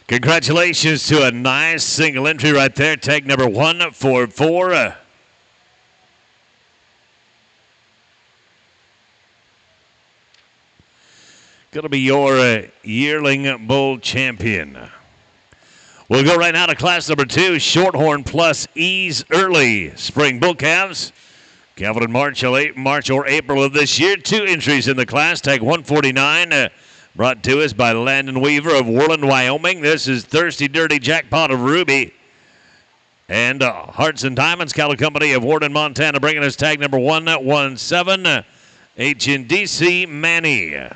Congratulations to a nice single entry right there. Tag number 144. Going to be your yearling bull champion. We'll go right now to class number 2, Shorthorn Plus Ease Early Spring Bull Calves. Calved in March or April of this year. 2 entries in the class. Tag 149. Brought to us by Landon Weaver of Worland, Wyoming. This is Thirsty Dirty Jackpot of Ruby. And Hearts and Diamonds Cattle Company of Warden, Montana, bringing us tag number 117, HNDC Manny.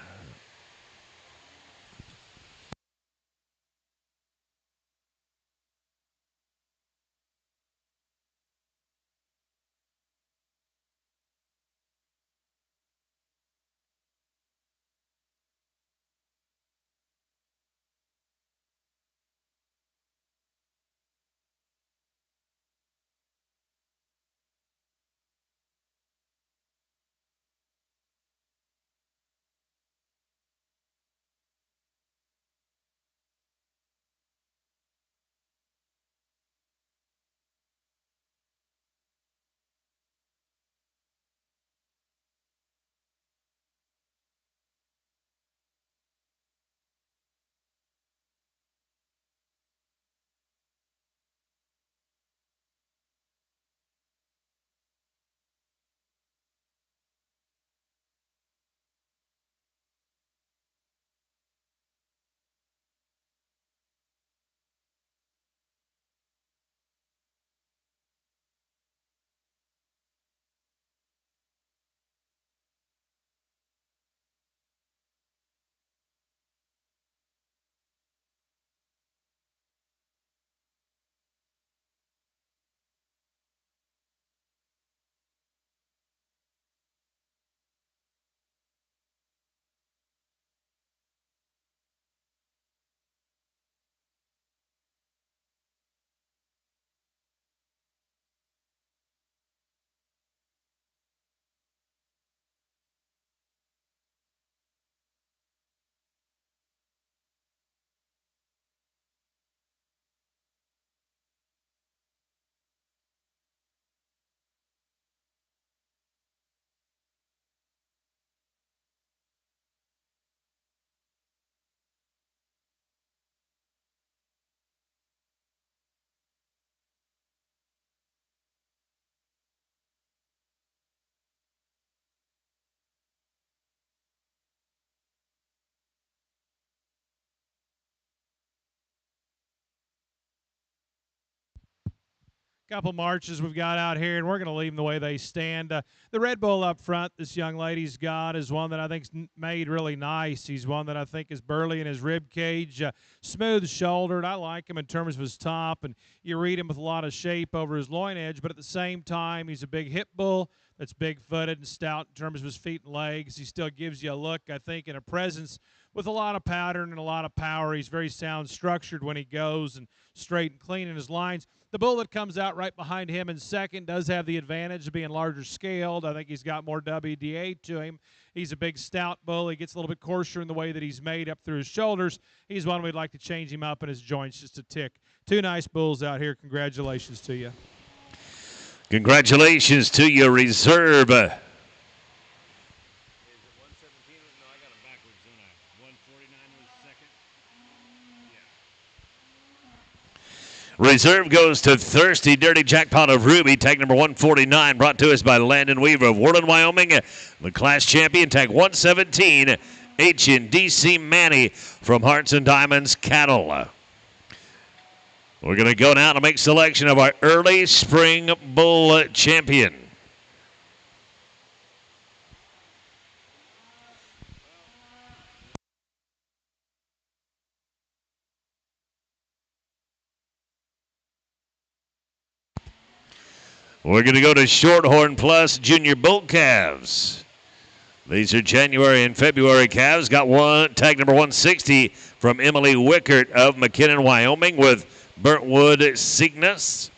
Couple marches we've got out here, and we're going to leave them the way they stand. The Red Bull up front this young lady's got is one that I think's made really nice. He's one that I think is burly in his rib cage, smooth shouldered. I like him in terms of his top, and you read him with a lot of shape over his loin edge, but at the same time, he's a big hip bull that's big-footed and stout in terms of his feet and legs. He still gives you a look, I think, and a presence with a lot of pattern and a lot of power. He's very sound structured when he goes and straight and clean in his lines. The bull that comes out right behind him in second does have the advantage of being larger scaled. I think he's got more WDA to him. He's a big, stout bull. He gets a little bit coarser in the way that he's made up through his shoulders. He's one we'd like to change him up in his joints just a tick. 2 nice bulls out here. Congratulations to you. Congratulations to your reserve. Reserve goes to Thirsty Dirty Jackpot of Ruby, tag number 149, brought to us by Landon Weaver of Worland, Wyoming. The class champion, tag 117, HNDC Manny from Hearts and Diamonds Cattle. We're going to go now to make selection of our early spring bull champion. We're going to go to Shorthorn Plus Junior Bull Calves. These are January and February calves. Got one tag number 160 from Emily Wickert of McKinnon, Wyoming, with Burntwood Cygnus.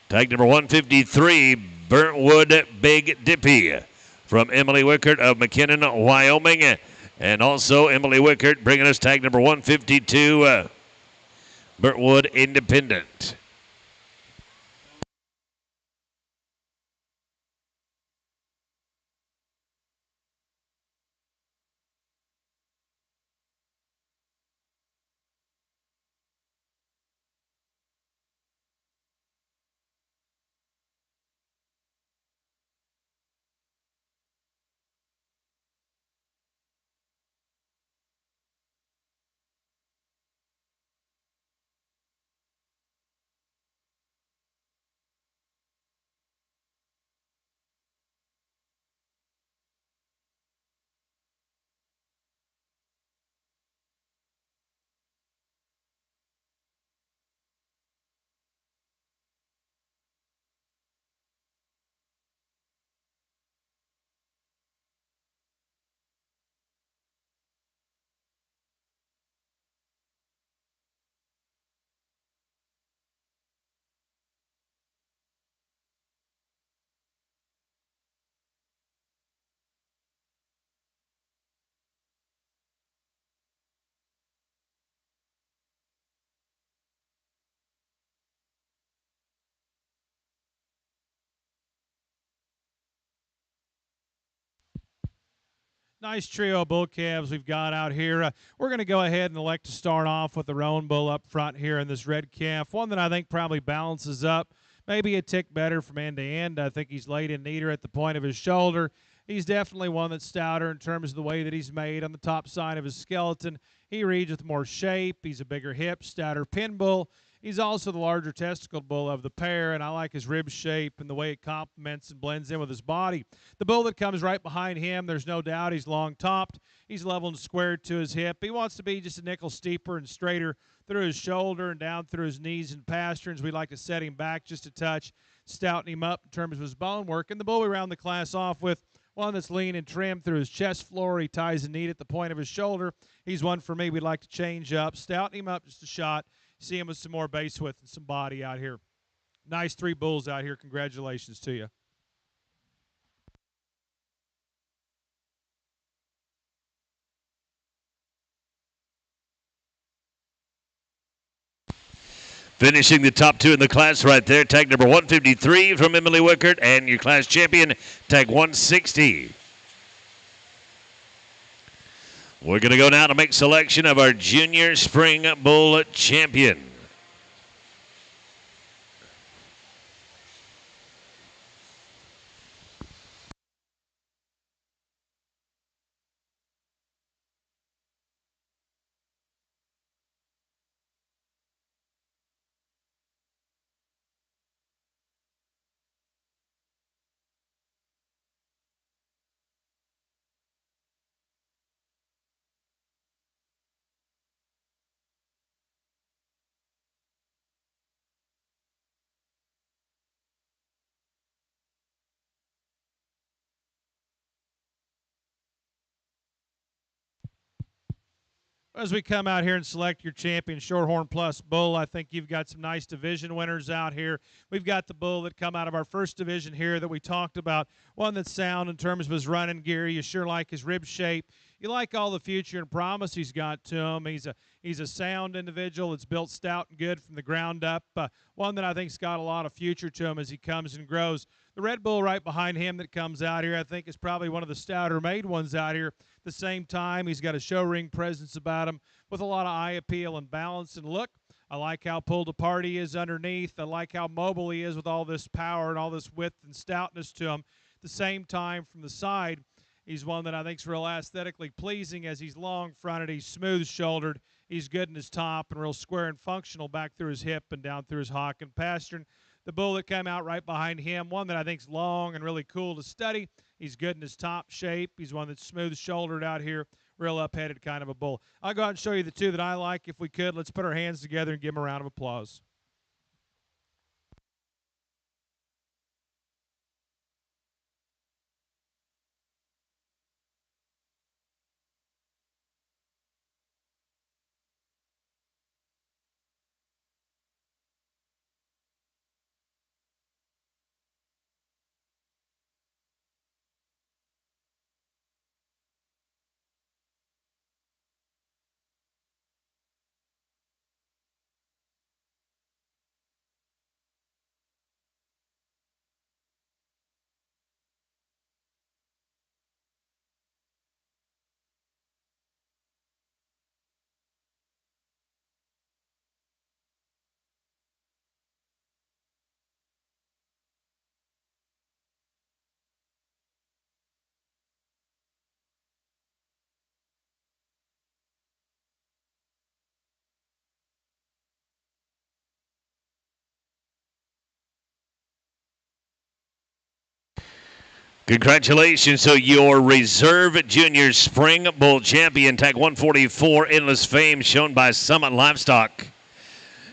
Tag number 153, Burntwood Big Dippy from Emily Wickert of McKinnon, Wyoming. And also Emily Wickert bringing us tag number 152, Burntwood Independent. Nice trio of bull calves we've got out here. We're going to go ahead and elect to start off with the roan bull up front here in this red calf. One that I think probably balances up maybe a tick better from end to end. I think he's laid in neater at the point of his shoulder. He's definitely one that's stouter in terms of the way that he's made on the top side of his skeleton. He reads with more shape. He's a bigger hip, stouter pin bull. He's also the larger testicle bull of the pair, and I like his rib shape and the way it complements and blends in with his body. The bull that comes right behind him, there's no doubt he's long-topped. He's level and squared to his hip. He wants to be just a nickel steeper and straighter through his shoulder and down through his knees and pasterns. We like to set him back just a touch, stouten him up in terms of his bone work. And the bull we round the class off with, one that's lean and trim through his chest floor. He ties a knee at the point of his shoulder. He's one for me we'd like to change up, stouten him up just a shot, see him with some more base width and some body out here. Nice three bulls out here. Congratulations to you. Finishing the top two in the class right there, tag number 153 from Emily Wickert, and your class champion, tag 160. We're going to go now to make selection of our junior spring bull champion. As we come out here and select your champion Shorthorn Plus bull, I think you've got some nice division winners out here. We've got the bull that come out of our first division here that we talked about, one that's sound in terms of his running gear. You sure like his rib shape. You like all the future and promise he's got to him. He's a sound individual that's built stout and good from the ground up. One that I think's got a lot of future to him as he comes and grows. The Red Bull right behind him that comes out here, I think, is probably one of the stouter made ones out here. At the same time, he's got a show ring presence about him with a lot of eye appeal and balance and look. I like how pulled apart he is underneath. I like how mobile he is with all this power and all this width and stoutness to him. At the same time, from the side, he's one that I think is real aesthetically pleasing as he's long-fronted, he's smooth-shouldered, he's good in his top and real square and functional back through his hip and down through his hock and pastern. The bull that came out right behind him, one that I think is long and really cool to study. He's good in his top shape. He's one that's smooth-shouldered out here, real up-headed kind of a bull. I'll go out and show you the two that I like if we could. Let's put our hands together and give them a round of applause. Congratulations to your reserve junior spring bull champion, tag 144, Endless Fame, shown by Summit Livestock.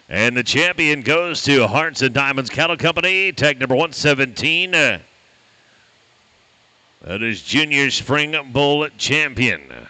And the champion goes to Hearts and Diamonds Cattle Company, tag number 117. That is junior spring bull champion.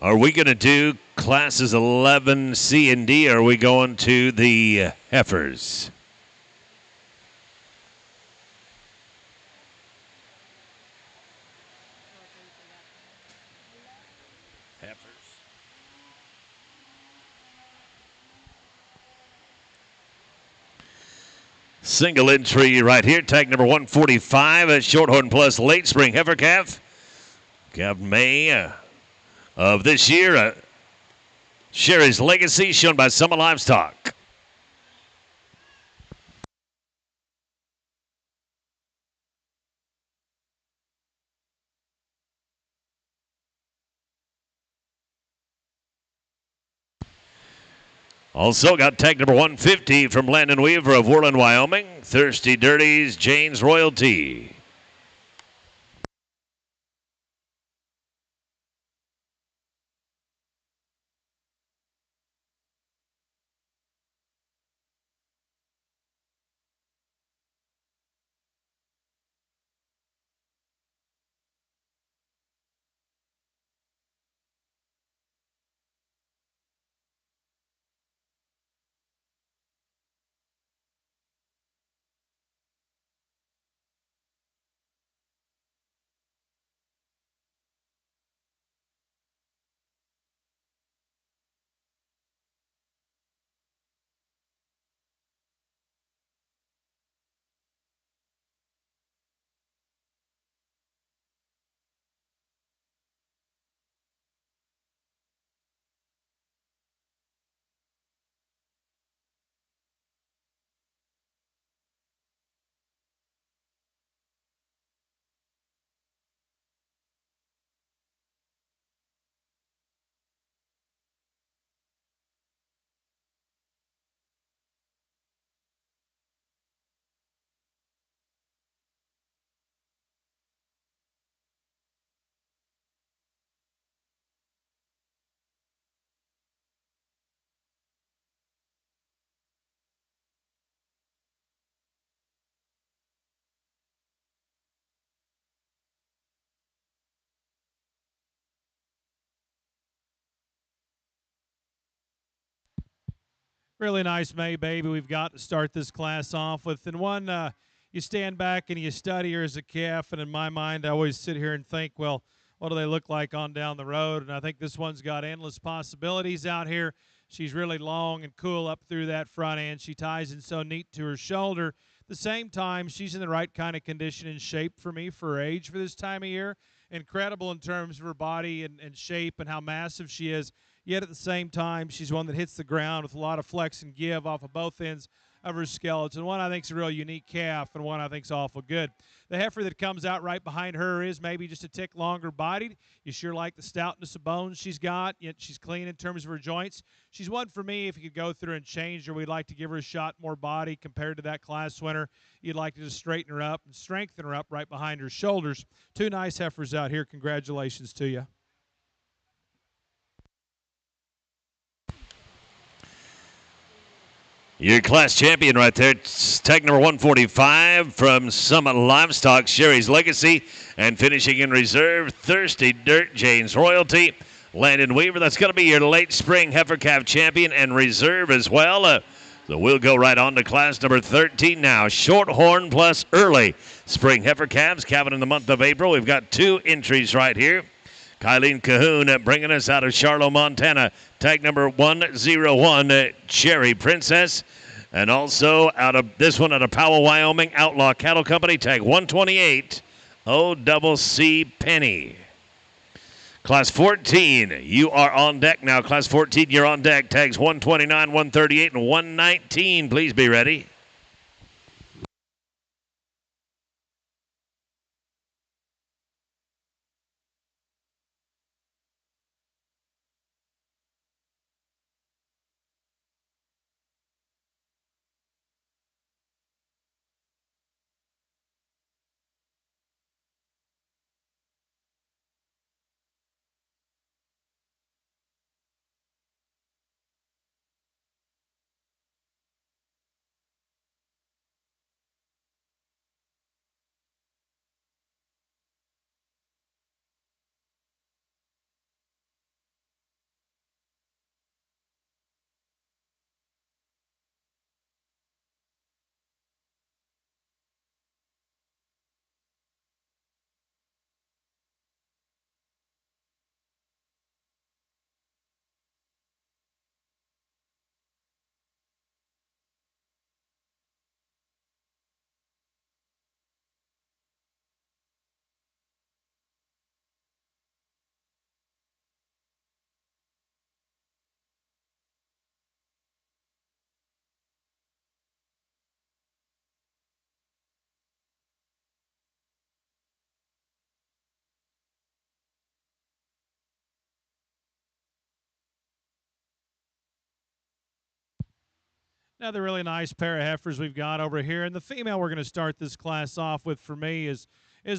Are we going to do classes 11 C and D, or are we going to the heifers? Single entry right here, tag number 145 at Shorthorn Plus Late Spring Heifer Calf. Calf May of this year. Sherry's Legacy, shown by Summit Livestock. Also got tag number 150 from Landon Weaver of Worland, Wyoming. Thirsty Dirties, Jane's Royalty. Really nice May baby we've got to start this class off with. And one, you stand back and you study her as a calf, and in my mind, I always sit here and think, well, what do they look like on down the road? And I think this one's got endless possibilities out here. She's really long and cool up through that front end. She ties in so neat to her shoulder. At the same time, she's in the right kind of condition and shape for me for her age for this time of year. Incredible in terms of her body and shape and how massive she is. Yet at the same time, she's one that hits the ground with a lot of flex and give off of both ends of her skeleton. One I think is a real unique calf, and one I think is awful good. The heifer that comes out right behind her is maybe just a tick longer bodied. You sure like the stoutness of bones she's got, yet she's clean in terms of her joints. She's one for me. If you could go through and change her, we'd like to give her a shot more body compared to that class winner. You'd like to just straighten her up and strengthen her up right behind her shoulders. Two nice heifers out here. Congratulations to you. Your class champion right there, tag number 145 from Summit Livestock, Sherry's Legacy. And finishing in reserve, Thirsty Dirt, Jane's Royalty. Landon Weaver, that's going to be your late spring heifer calf champion and reserve as well. So we'll go right on to class number 13 now. Shorthorn plus early spring heifer calves, calving in the month of April. We've got 2 entries right here. Kylene Cahoon bringing us out of Charlotte, Montana. Tag number 101, Cherry Princess. And also out of this one out of Powell, Wyoming, Outlaw Cattle Company. Tag 128, OCC Penny. Class 14, you are on deck now. Class 14, you're on deck. Tags 129, 138, and 119. Please be ready. Another really nice pair of heifers we've got over here. And the female we're going to start this class off with for me is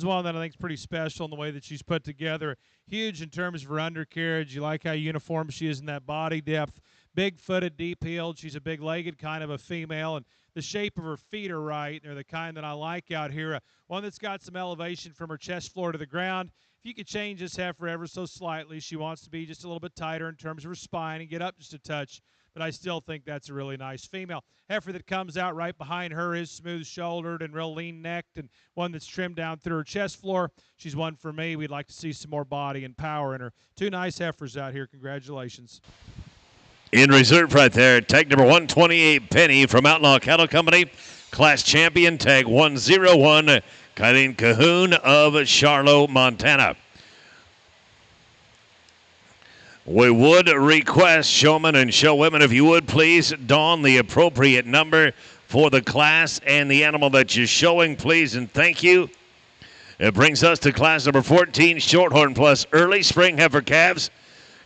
one that I think is pretty special in the way that she's put together. Huge in terms of her undercarriage. You like how uniform she is in that body depth. Big-footed, deep-heeled. She's a big-legged kind of a female. And the shape of her feet are right. They're the kind that I like out here. One that's got some elevation from her chest floor to the ground. If you could change this heifer ever so slightly, she wants to be just a little bit tighter in terms of her spine and get up just a touch. But I still think that's a really nice female. Heifer that comes out right behind her is smooth-shouldered and real lean-necked, and one that's trimmed down through her chest floor. She's one for me. We'd like to see some more body and power in her. 2 nice heifers out here. Congratulations. In reserve right there, tag number 128, Penny from Outlaw Cattle Company. Class champion, tag 101, Kylene Cahoon of Charlotte, Montana. We would request showmen and showwomen, if you would please don the appropriate number for the class and the animal that you're showing, please, and thank you. It brings us to class number 14, Shorthorn plus early spring heifer calves.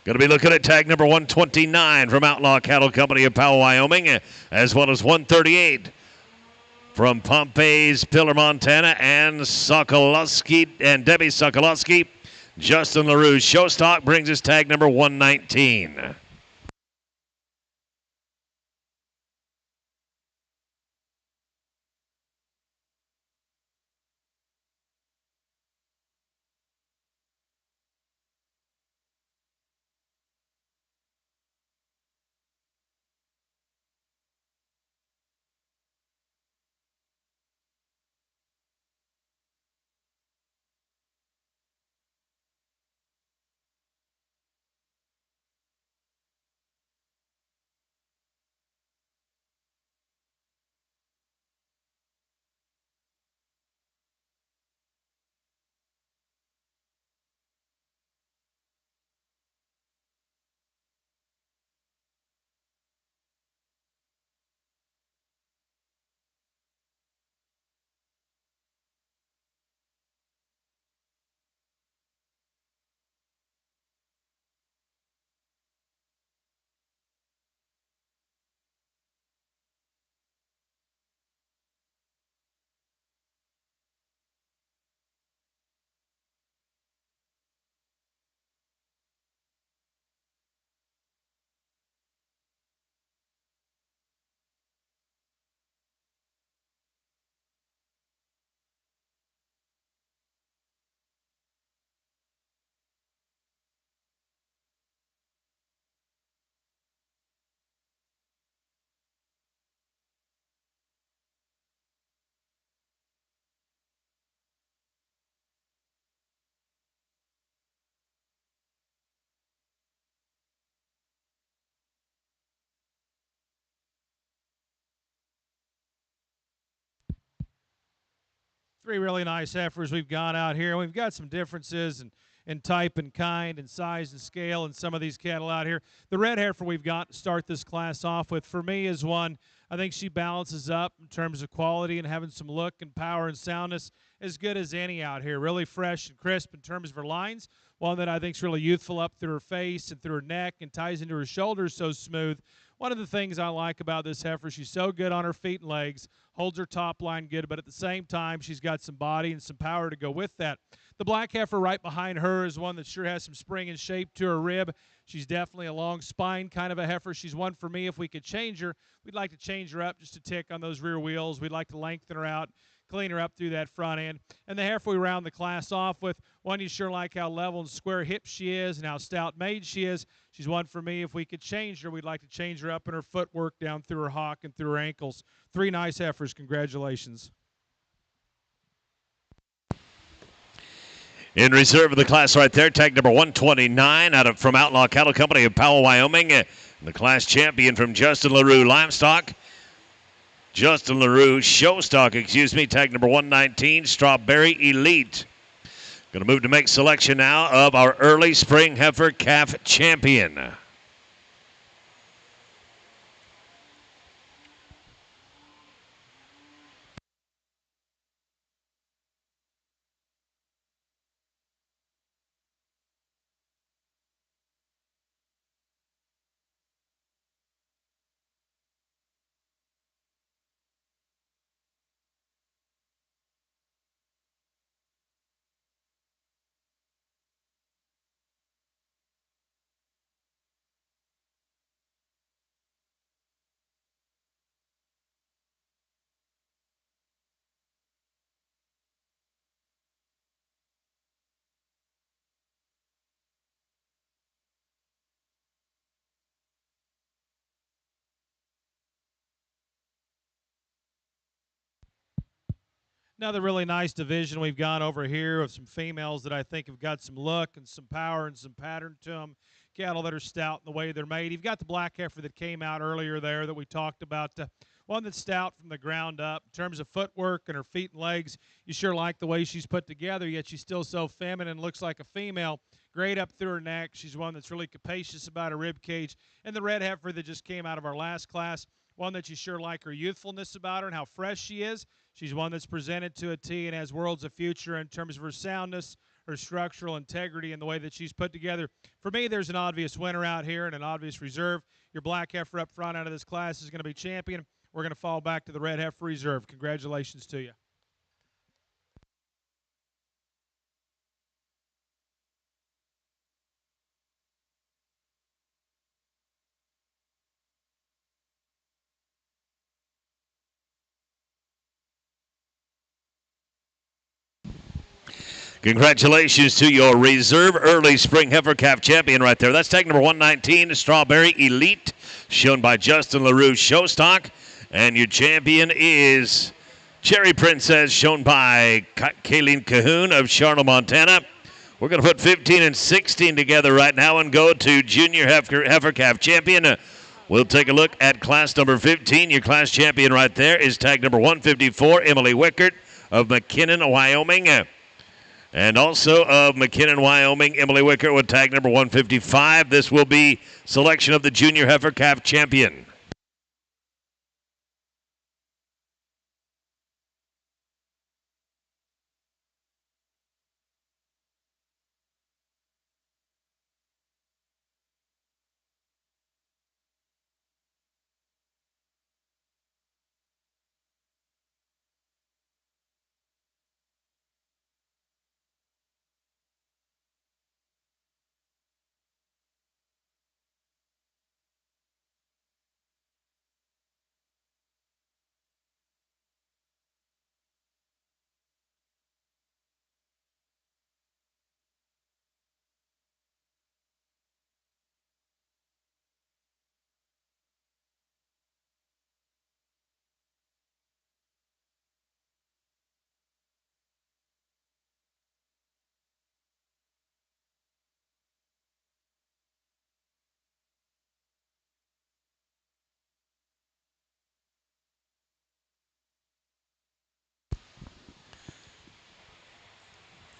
Going to be looking at tag number 129 from Outlaw Cattle Company of Powell, Wyoming, as well as 138 from Pompey's Pillar, Montana, and Sokolowski and Debbie Sokolowski. Justin LaRue's Showstock brings us tag number 119. Three really nice heifers we've got out here. We've got some differences in type and kind and size and scale in some of these cattle out here. The red heifer we've got to start this class off with, for me, is one I think she balances up in terms of quality and having some look and power and soundness as good as any out here. Really fresh and crisp in terms of her lines. One that I think is really youthful up through her face and through her neck and ties into her shoulders so smooth. One of the things I like about this heifer, she's so good on her feet and legs, holds her top line good, but at the same time, she's got some body and some power to go with that. The black heifer right behind her is one that sure has some spring and shape to her rib. She's definitely a long spine kind of a heifer. She's one for me. If we could change her, we'd like to change her up just a tick on those rear wheels. We'd like to lengthen her out, clean her up through that front end. And the heifer we round the class off with, one you sure like how level and square hips she is and how stout made she is. She's one for me. If we could change her, we'd like to change her up in her footwork down through her hock and through her ankles. Three nice heifers. Congratulations. In reserve of the class right there, tag number 129 from Outlaw Cattle Company of Powell, Wyoming. The class champion from Justin LaRue Livestock. Justin LaRue Showstock, tag number 119, Strawberry Elite. Going to move to make selection now of our early spring heifer calf champion. Another really nice division we've got over here of some females that I think have got some look and some power and some pattern to them. Cattle that are stout in the way they're made. You've got the black heifer that came out earlier there that we talked about. One that's stout from the ground up. In terms of footwork and her feet and legs, you sure like the way she's put together, yet she's still so feminine, looks like a female. Great up through her neck. She's one that's really capacious about her rib cage. And the red heifer that just came out of our last class, one that you sure like her youthfulness about her and how fresh she is. She's one that's presented to a T and has worlds of future in terms of her soundness, her structural integrity, and the way that she's put together. For me, there's an obvious winner out here and an obvious reserve. Your black heifer up front out of this class is going to be champion. We're going to fall back to the red heifer reserve. Congratulations to you. Congratulations to your reserve early spring heifer calf champion right there. That's tag number 119, Strawberry Elite, shown by Justin LaRue Showstock. And your champion is Cherry Princess, shown by Kayleen Cahoon of Charlotte, Montana. We're going to put 15 and 16 together right now and go to junior heifer calf champion. We'll take a look at class number 15. Your class champion right there is tag number 154, Emily Wickert of McKinnon, Wyoming. And also of McKinnon, Wyoming, Emily Wickert with tag number 155. This will be selection of the junior heifer calf champion.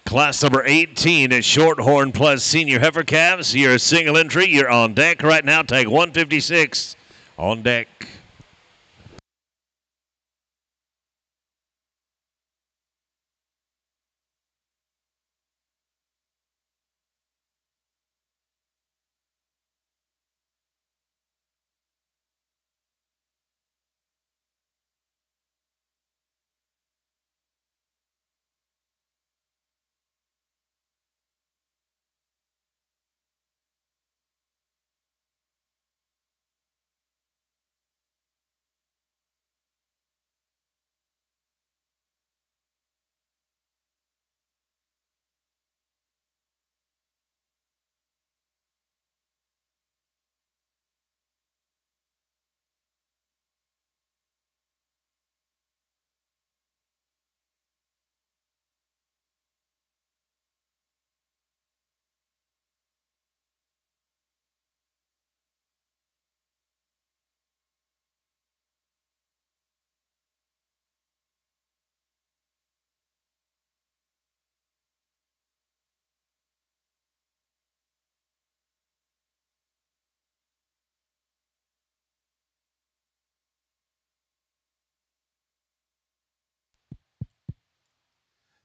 Class number 18 at Shorthorn Plus Senior Heifer Calves. You're a single entry. You're on deck right now. Tag 156 on deck.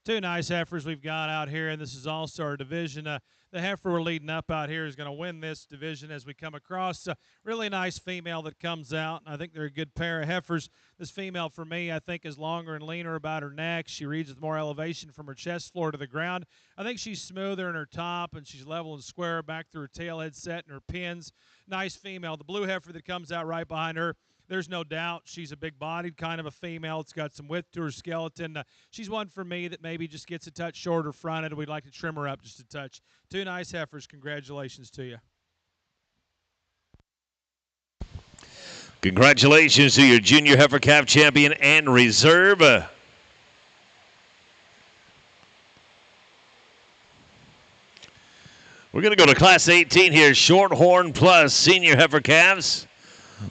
Two nice heifers we've got out here, and this is also our division. The heifer we're leading up out here is going to win this division as we come across a really nice female that comes out, and I think they're a good pair of heifers. This female, for me, I think is longer and leaner about her neck. She reads with more elevation from her chest floor to the ground. I think she's smoother in her top, and she's level and square back through her tail head set and her pins. Nice female. The blue heifer that comes out right behind her, there's no doubt she's a big-bodied kind of a female. It's got some width to her skeleton. She's one for me that maybe just gets a touch shorter fronted. We'd like to trim her up just a touch. Two nice heifers. Congratulations to you. Congratulations to your junior heifer calf champion and reserve. We're going to go to Class 18 here, Shorthorn Plus Senior Heifer Calves.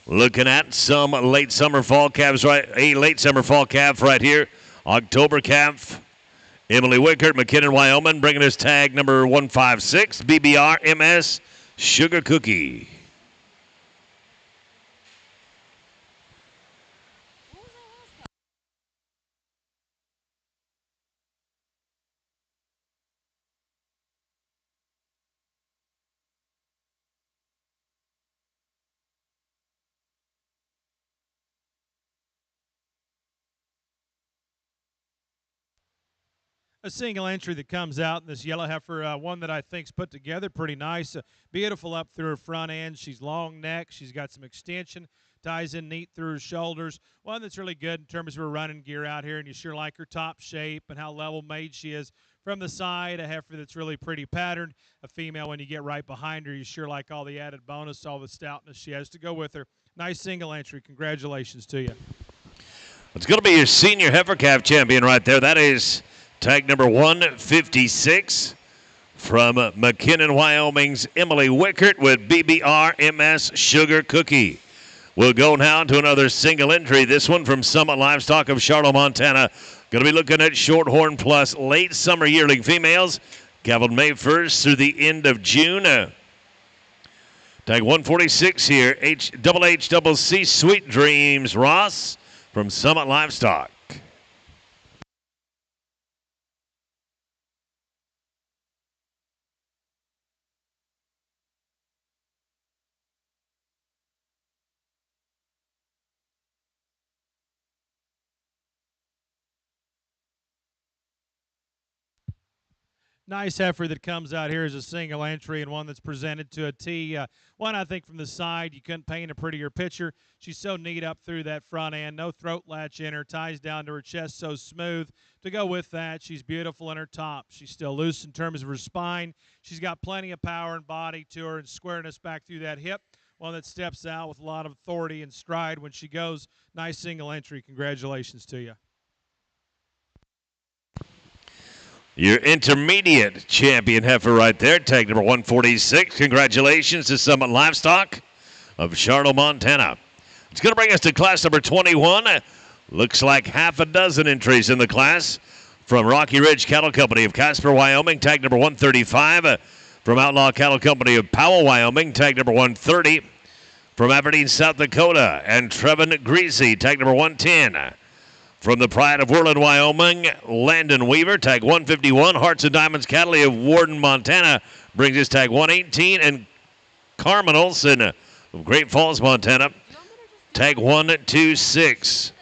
Looking at some late summer fall calves, right? A late summer fall calf right here. October calf. Emily Wickert, McKinnon, Wyoming, bringing us tag number 156, BBR MS Sugar Cookie. A single entry that comes out in this yellow heifer, one that I think's put together pretty nice. Beautiful up through her front end. She's long neck. She's got some extension. Ties in neat through her shoulders. One that's really good in terms of her running gear out here, and you sure like her top shape and how level made she is from the side. A heifer that's really pretty patterned. A female, when you get right behind her, you sure like all the added bonus, all the stoutness she has to go with her. Nice single entry. Congratulations to you. It's going to be your senior heifer calf champion right there. That is tag number 156 from McKinnon, Wyoming's Emily Wickert with BBR MS Sugar Cookie. We'll go now to another single entry. This one from Summit Livestock of Charlotte, Montana. Going to be looking at Shorthorn Plus late summer yearling females. Calved May 1st through the end of June. Tag 146 here. HCC Sweet Dreams Ross from Summit Livestock. Nice heifer that comes out here as a single entry and one that's presented to a T. One, I think, from the side, you couldn't paint a prettier picture. She's so neat up through that front end. No throat latch in her. Ties down to her chest so smooth. To go with that, she's beautiful in her top. She's still loose in terms of her spine. She's got plenty of power and body to her and squareness back through that hip. One that steps out with a lot of authority and stride when she goes. Nice single entry. Congratulations to you. Your intermediate champion heifer right there, tag number 146. Congratulations to Summit Livestock of Charlotte, Montana. It's going to bring us to class number 21. Looks like half a dozen entries in the class. From Rocky Ridge Cattle Company of Casper, Wyoming, tag number 135. From Outlaw Cattle Company of Powell, Wyoming, tag number 130. From Aberdeen, South Dakota, and Trevin Greasy, tag number 110. From the Pride of Worland, Wyoming, Landon Weaver, tag 151. Hearts and Diamonds Cattle of Warden, Montana, brings his tag 118. And Carmen Olson of Great Falls, Montana, tag 126.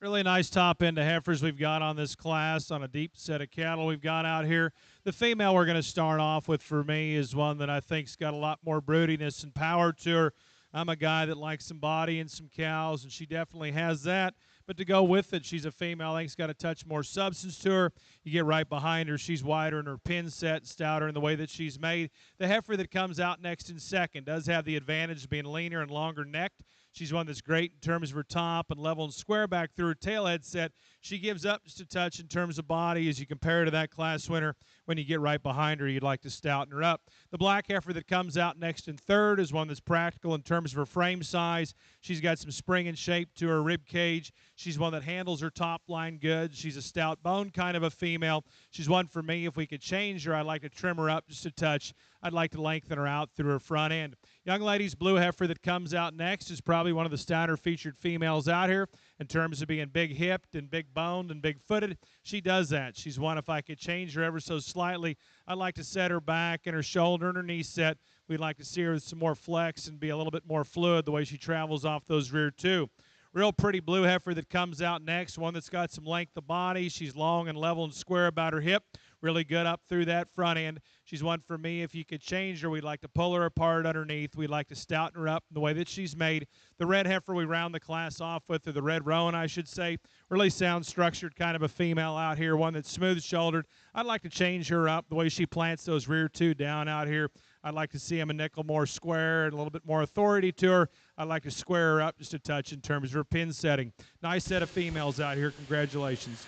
Really nice top end of heifers we've got on this class on a deep set of cattle we've got out here. The female we're going to start off with for me is one that I think's got a lot more broodiness and power to her. I'm a guy that likes some body and some cows, and she definitely has that. But to go with it, she's a female. I think it's got a touch more substance to her. You get right behind her, she's wider in her pin set, stouter in the way that she's made. The heifer that comes out next in second does have the advantage of being leaner and longer necked. She's one that's great in terms of her top and level and square back through her tailhead set. She gives up just a touch in terms of body as you compare her to that class winner. When you get right behind her, you'd like to stouten her up. The black heifer that comes out next in third is one that's practical in terms of her frame size. She's got some spring and shape to her rib cage. She's one that handles her top line good. She's a stout bone kind of a female. She's one for me. If we could change her, I'd like to trim her up just a touch. I'd like to lengthen her out through her front end. Young lady's blue heifer that comes out next is probably one of the stouter featured females out here in terms of being big hipped and big boned and big footed. She does that. She's one, if I could change her ever so slightly, I'd like to set her back and her shoulder and her knee set. We'd like to see her with some more flex and be a little bit more fluid the way she travels off those rear two. Real pretty blue heifer that comes out next, one that's got some length of body. She's long and level and square about her hip. Really good up through that front end. She's one for me. If you could change her, we'd like to pull her apart underneath. We'd like to stouten her up in the way that she's made. The red heifer we round the class off with, or the red roan, I should say. Really sound structured kind of a female out here, one that's smooth-shouldered. I'd like to change her up the way she plants those rear two down out here. I'd like to see him a nickel more square and a little bit more authority to her. I'd like to square her up just a touch in terms of her pin setting. Nice set of females out here. Congratulations.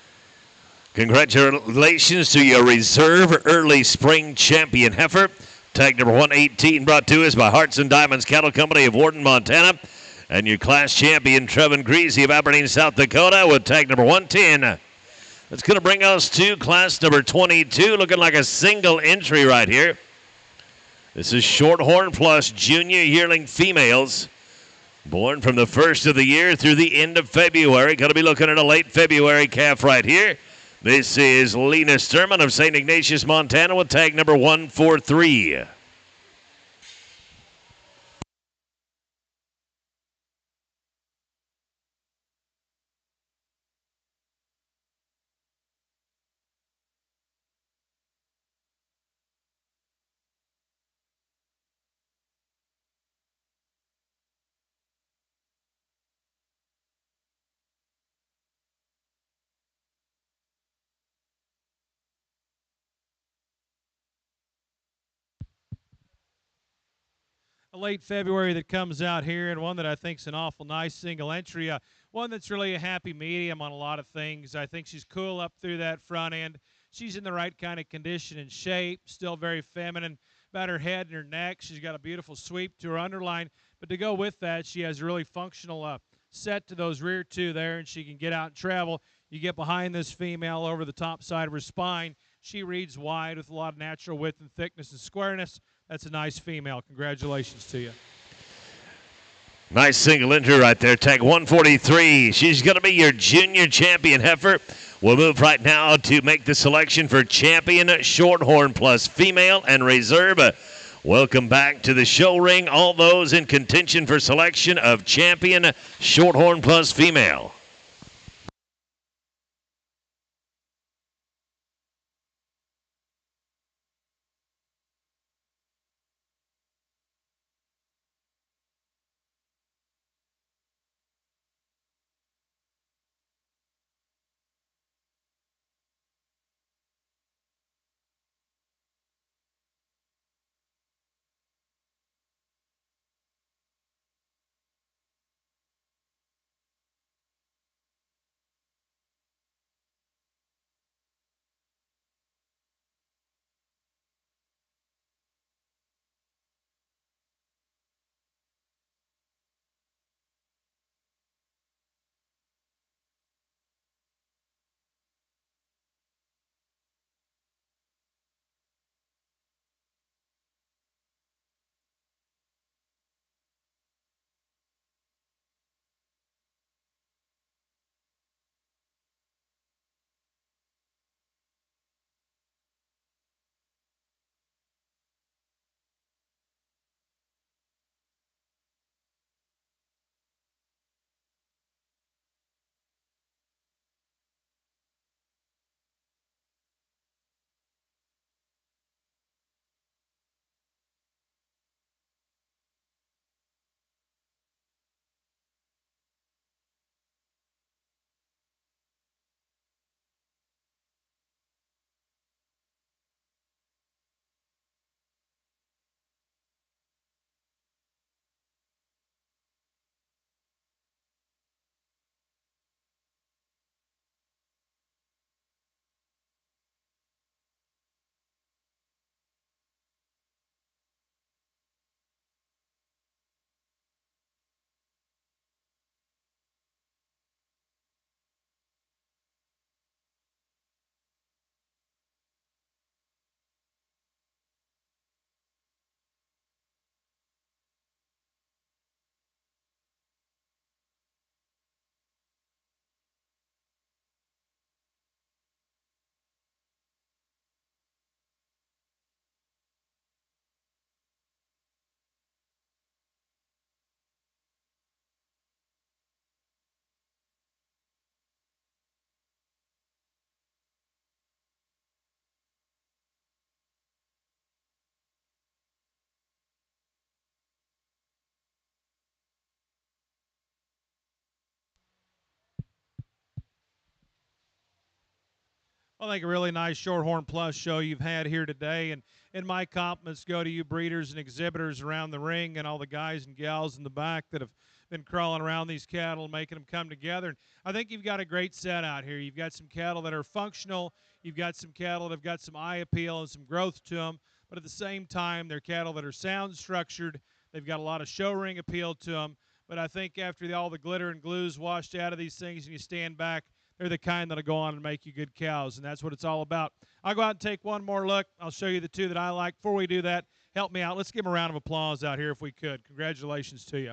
Congratulations to your reserve early spring champion heifer. Tag number 118 brought to us by Hearts and Diamonds Cattle Company of Wharton, Montana. And your class champion, Trevin Greasy of Aberdeen, South Dakota, with tag number 110. That's going to bring us to class number 22, looking like a single entry right here. This is Shorthorn plus junior yearling females, born from the first of the year through the end of February. Going to be looking at a late February calf right here. This is Lena Sturman of St. Ignatius, Montana, with tag number 143. A late February that comes out here, and one that I think is an awful nice single entry. One that's really a happy medium on a lot of things. I think she's cool up through that front end. She's in the right kind of condition and shape, still very feminine about her head and her neck. She's got a beautiful sweep to her underline, but to go with that, she has a really functional set to those rear two there, and she can get out and travel. You get behind this female over the top side of her spine. She reads wide with a lot of natural width and thickness and squareness. That's a nice female. Congratulations to you. Nice single entry right there. Tag 143. She's going to be your junior champion heifer. We'll move right now to make the selection for champion Shorthorn plus female and reserve. Welcome back to the show ring. All those in contention for selection of champion Shorthorn plus female. I think a really nice Shorthorn Plus show you've had here today, and my compliments go to you breeders and exhibitors around the ring and all the guys and gals in the back that have been crawling around these cattle, making them come together. And I think you've got a great set out here. You've got some cattle that are functional. You've got some cattle that have got some eye appeal and some growth to them, but at the same time, they're cattle that are sound structured. They've got a lot of show ring appeal to them. But I think after all the glitter and glue's washed out of these things and you stand back, they're the kind that'll go on and make you good cows, and that's what it's all about. I'll go out and take one more look. I'll show you the two that I like. Before we do that, help me out. Let's give them a round of applause out here if we could. Congratulations to you.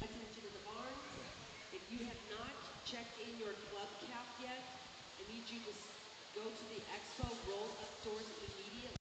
Attention in the barns. If you have not checked in your club cap yet, I need you to go to the expo roll-up doors immediately.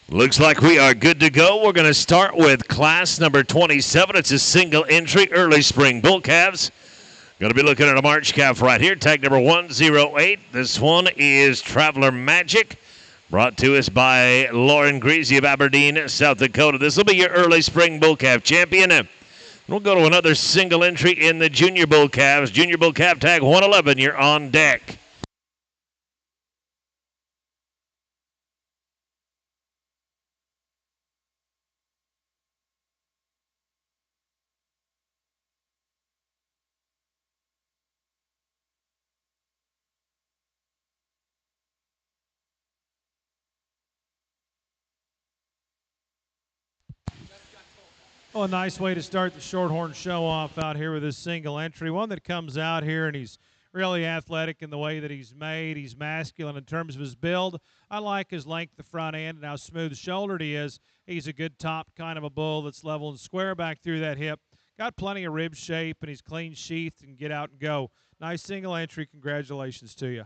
Looks like we are good to go. We're going to start with class number 27. It's a single entry early spring bull calves. Going to be looking at a March calf right here, tag number 108. This one is Traveler Magic, brought to us by Lauren Greasy of Aberdeen, South Dakota. This will be your early spring bull calf champion. We'll go to another single entry in the junior bull calves. Junior bull calf tag 111. You're on deck. Well, a nice way to start the Shorthorn show off out here with this single entry. One that comes out here and he's really athletic in the way that he's made. He's masculine in terms of his build. I like his length, the front end, and how smooth-shouldered he is. He's a good top kind of a bull that's level and square back through that hip. Got plenty of rib shape, and he's clean sheathed and get out and go. Nice single entry. Congratulations to you.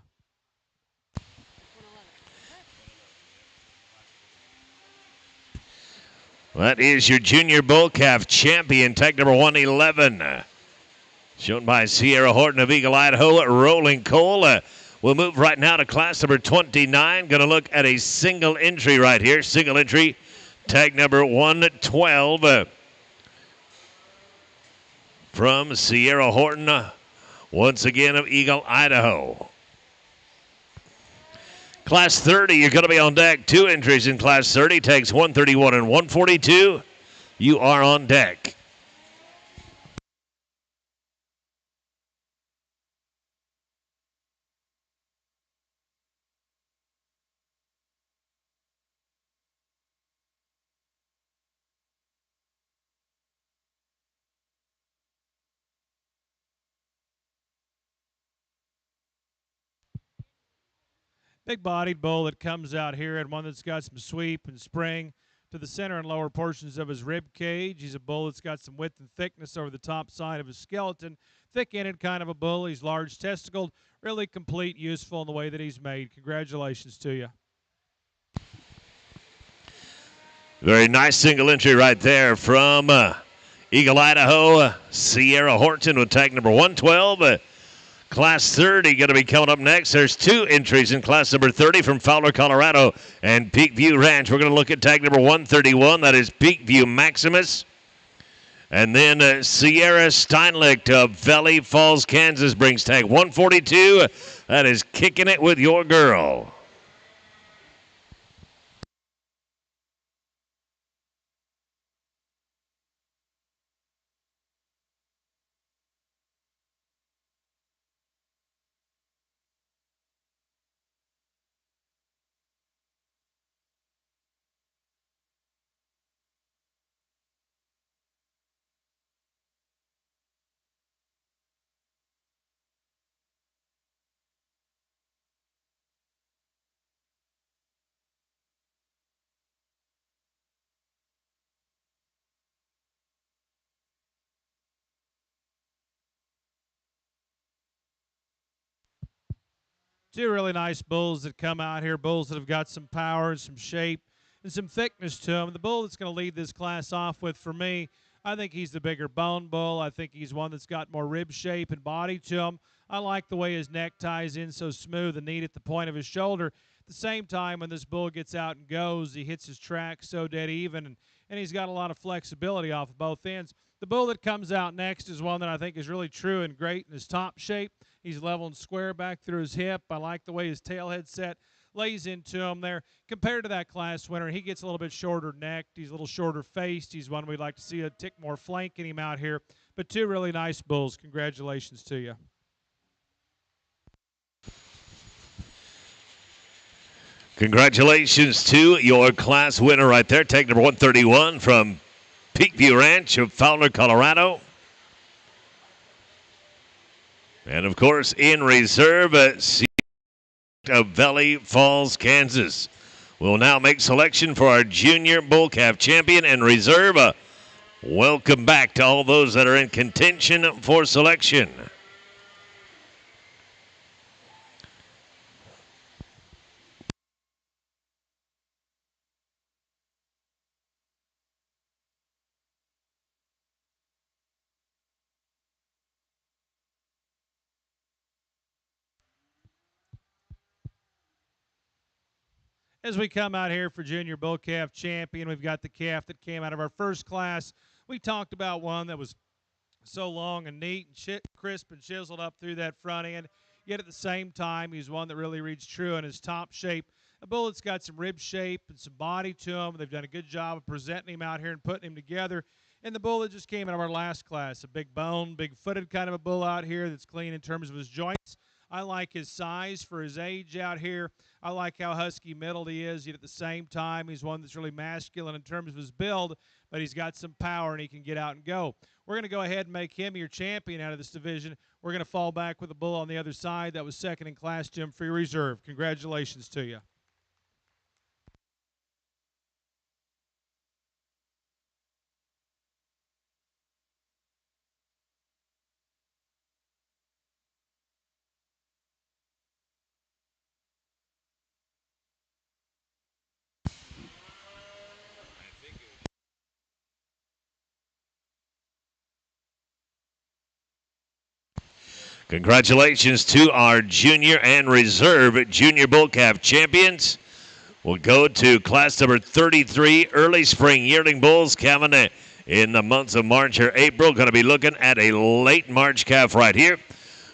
That is your junior bull calf champion, tag number 111. Shown by Sierra Horton of Eagle, Idaho, Rolling Coal. We'll move right now to class number 29. Going to look at a single entry right here. Single entry, tag number 112. From Sierra Horton, once again of Eagle, Idaho. Class 30, you're going to be on deck. 2 entries in Class 30, tags 131 and 142. You are on deck. Big-bodied bull that comes out here, and one that's got some sweep and spring to the center and lower portions of his rib cage. He's a bull that's got some width and thickness over the top side of his skeleton. Thick-ended kind of a bull. He's large testicled, really complete, useful in the way that he's made. Congratulations to you. Very nice single entry right there from Eagle, Idaho. Sierra Horton with tag number 112. Class 30 going to be coming up next. There's 2 entries in class number 30 from Fowler, Colorado, and Peakview Ranch. We're going to look at tag number 131. That is Peakview Maximus. And then Sierra Steinlicht of Valley Falls, Kansas brings tag 142. That is Kicking It With Your Girl. Two really nice bulls that come out here, bulls that have got some power and some shape and some thickness to them. The bull that's going to lead this class off with, for me, I think he's the bigger bone bull. I think he's one that's got more rib shape and body to him. I like the way his neck ties in so smooth and neat at the point of his shoulder. At the same time, when this bull gets out and goes, he hits his track so dead even, and he's got a lot of flexibility off of both ends. The bull that comes out next is one that I think is really true and great in his top shape. He's level and square back through his hip. I like the way his tail head set lays into him there. Compared to that class winner, he gets a little bit shorter necked. He's a little shorter faced. He's one we'd like to see a tick more flank in him out here. But 2 really nice bulls. Congratulations to you. Congratulations to your class winner right there. Tag number 131 from Peakview Ranch of Fowler, Colorado. And, of course, in reserve, of Valley Falls, Kansas. We'll now make selection for our junior bull calf champion and reserve. Welcome back to all those that are in contention for selection. As we come out here for Junior Bull Calf Champion, we've got the calf that came out of our first class. We talked about one that was so long and neat and crisp and chiseled up through that front end. Yet at the same time, he's one that really reads true in his top shape. A bull that's got some rib shape and some body to him. They've done a good job of presenting him out here and putting him together. And the bull that just came out of our last class, a big bone, big-footed kind of a bull out here that's clean in terms of his joints. I like his size for his age out here. I like how husky middled he is, yet at the same time, he's one that's really masculine in terms of his build, but he's got some power and he can get out and go. We're going to go ahead and make him your champion out of this division. We're going to fall back with a bull on the other side that was second in class, Jim, for your reserve. Congratulations to you. Congratulations to our junior and reserve junior bull calf champions. We'll go to class number 33, early spring yearling bulls coming in the months of March or April. Going to be looking at a late March calf right here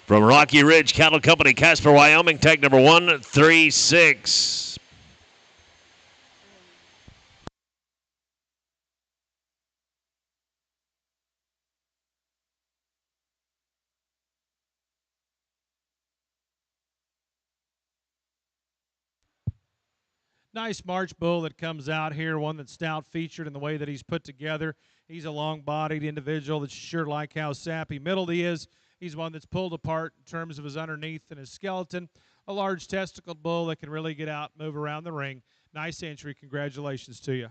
from Rocky Ridge Cattle Company, Casper, Wyoming, tag number 136. Nice March bull that comes out here, one that's stout featured in the way that he's put together. He's a long-bodied individual that you sure like how sappy middled he is. He's one that's pulled apart in terms of his underneath and his skeleton. A large testicled bull that can really get out and move around the ring. Nice entry. Congratulations to you.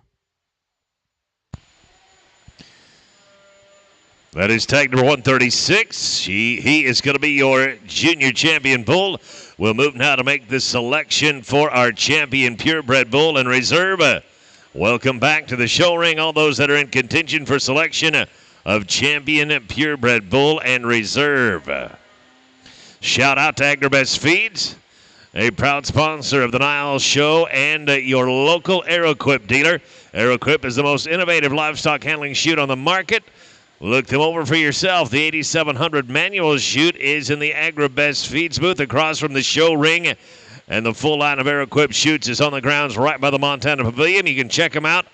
That is tag number 136. He is going to be your junior champion bull. We'll move now to make the selection for our champion purebred bull in reserve. Welcome back to the show ring, all those that are in contention for selection of champion purebred bull and reserve. Shout out to Agribest Feeds, a proud sponsor of the NILE show and your local AeroQuip dealer. AeroQuip is the most innovative livestock handling chute on the market. Look them over for yourself. The 8700 manual chute is in the Agribest Feeds booth across from the show ring. And the full line of AeroQuip chutes is on the grounds right by the Montana Pavilion. You can check them out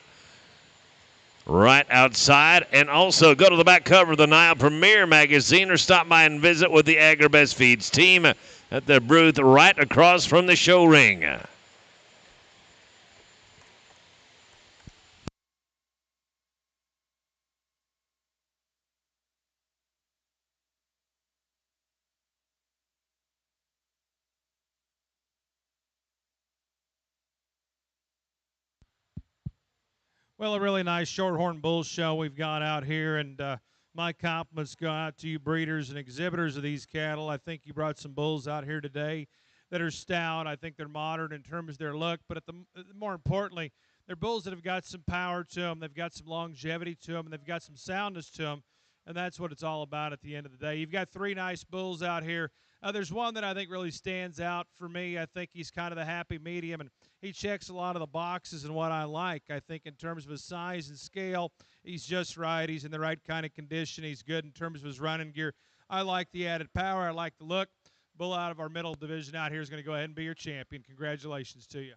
right outside. And also go to the back cover of the NILE Premier magazine or stop by and visit with the Agribest Feeds team at their booth right across from the show ring. Well, a really nice Shorthorn bull show we've got out here, and my compliments go out to you breeders and exhibitors of these cattle. I think you brought some bulls out here today that are stout. I think they're modern in terms of their look, but more importantly, they're bulls that have got some power to them. They've got some longevity to them, and they've got some soundness to them, and that's what it's all about at the end of the day. You've got three nice bulls out here. There's one that I think really stands out for me. I think he's kind of the happy medium, and he checks a lot of the boxes and what I like. I think in terms of his size and scale, he's just right. He's in the right kind of condition. He's good in terms of his running gear. I like the added power. I like the look. Bull out of our middle division out here is going to go ahead and be your champion. Congratulations to you.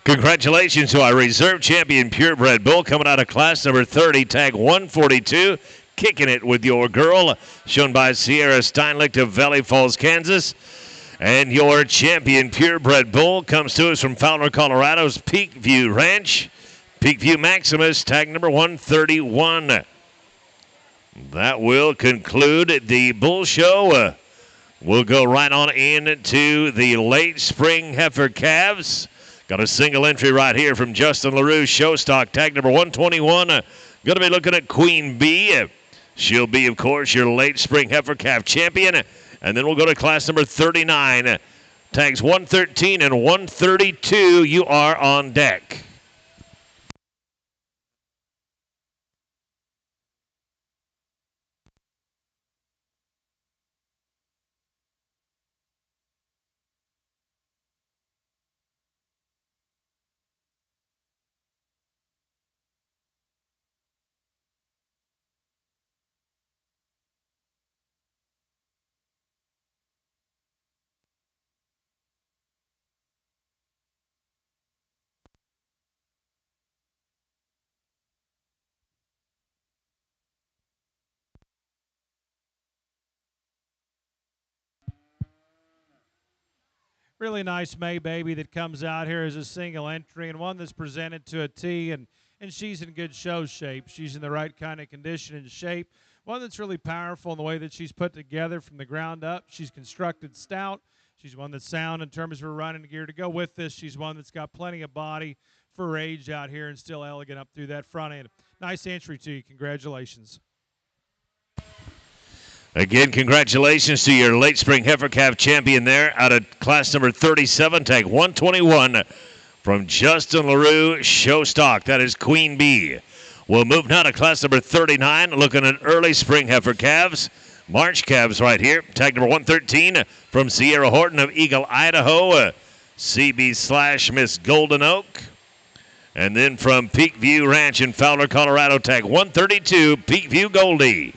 Congratulations to our reserve champion purebred bull coming out of class number 30, tag 142. Kicking it with your girl, shown by Sierra Steinlicht of Valley Falls, Kansas. And your champion purebred bull comes to us from Fowler, Colorado's Peakview Ranch. Peakview Maximus, tag number 131. That will conclude the bull show. We'll go right on into the late spring heifer calves. Got a single entry right here from Justin LaRue, show stock, tag number 121. Going to be looking at Queen Bee. She'll be, of course, your late spring heifer calf champion. And then we'll go to class number 39. Tags 113 and 132. You are on deck. Really nice May baby that comes out here as a single entry, and one that's presented to a T, and she's in good show shape. She's in the right kind of condition and shape. One that's really powerful in the way that she's put together from the ground up. She's constructed stout. She's one that's sound in terms of her running gear to go with this. She's one that's got plenty of body for her age out here and still elegant up through that front end. Nice entry to you. Congratulations. Again, congratulations to your late spring heifer calf champion there out of class number 37, tag 121 from Justin LaRue, show stock. That is Queen Bee. We'll move now to class number 39, looking at early spring heifer calves. March calves right here. Tag number 113 from Sierra Horton of Eagle, Idaho. CB / Miss Golden Oak. And then from Peakview Ranch in Fowler, Colorado, tag 132, Peakview Goldie.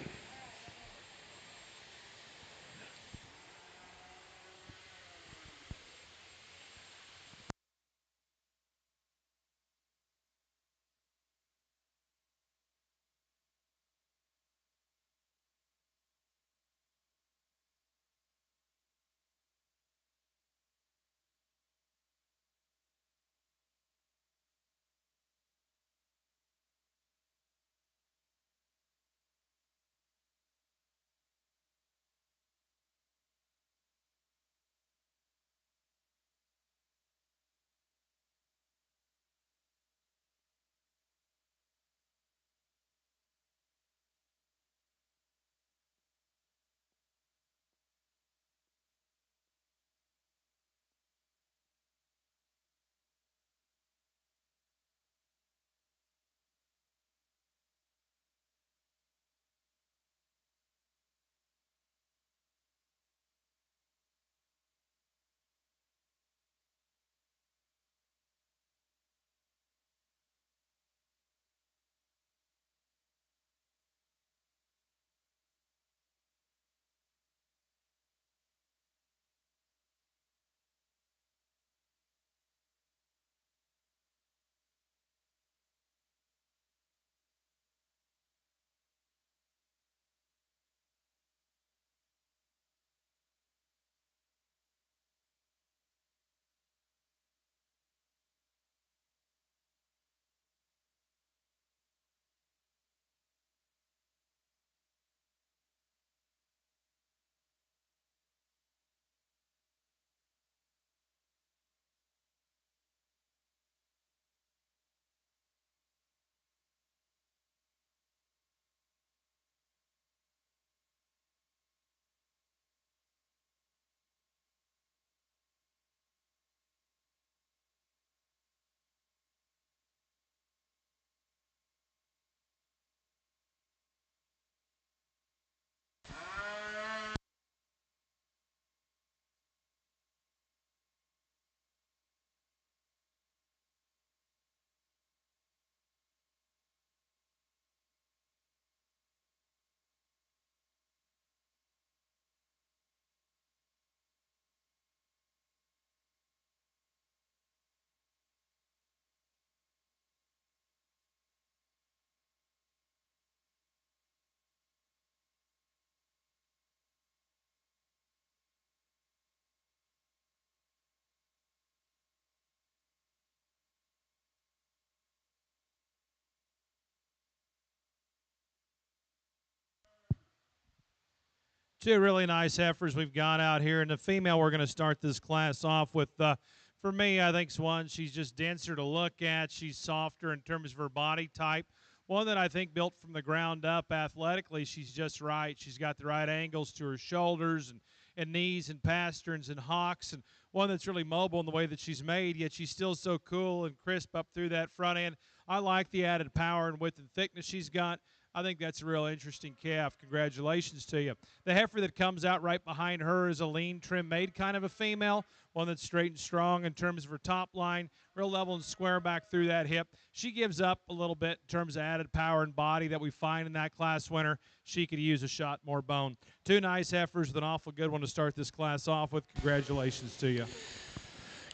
Two really nice heifers we've got out here. And the female we're going to start this class off with, for me, I think one, she's just denser to look at. She's softer in terms of her body type. One that I think built from the ground up athletically, she's just right. She's got the right angles to her shoulders and knees and pasterns and hocks, and one that's really mobile in the way that she's made, yet she's still so cool and crisp up through that front end. I like the added power and width and thickness she's got. I think that's a real interesting calf. Congratulations to you. The heifer that comes out right behind her is a lean, trim-made kind of a female, one that's straight and strong in terms of her top line, real level and square back through that hip. She gives up a little bit in terms of added power and body that we find in that class winner. She could use a shot more bone. Two nice heifers with an awful good one to start this class off with. Congratulations to you.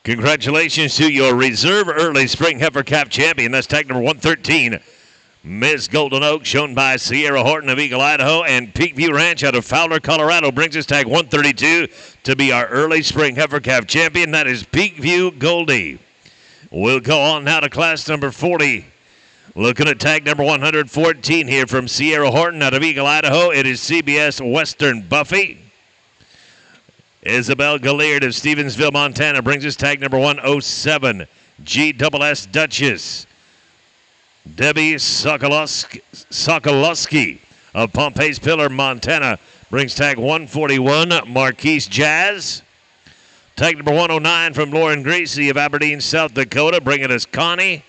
Congratulations to your reserve early spring heifer calf champion. That's tag number 113. Miss Golden Oak, shown by Sierra Horton of Eagle, Idaho, and Peakview Ranch out of Fowler, Colorado, brings us tag 132 to be our early spring heifer calf champion. That is Peakview Goldie. We'll go on now to class number 40. Looking at tag number 114 here from Sierra Horton out of Eagle, Idaho. It is CBS Western Buffy. Isabel Galliard of Stevensville, Montana, brings us tag number 107. GSS Duchess. Debbie Sokolowski of Pompey's Pillar, Montana, brings tag 141. Marquise Jazz. Tag number 109 from Lauren Gracie of Aberdeen, South Dakota, bringing us Connie.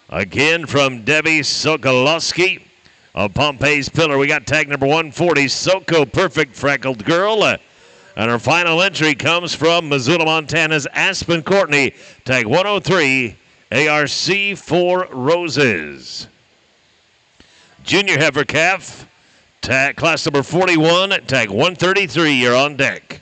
Again from Debbie Sokolowski of Pompey's Pillar. We got tag number 140, Soko Perfect Freckled Girl. And our final entry comes from Missoula, Montana's Aspen Courtney, tag 103. ARC 4 Roses. Junior heifer calf, tag class number 41, tag 133. You're on deck.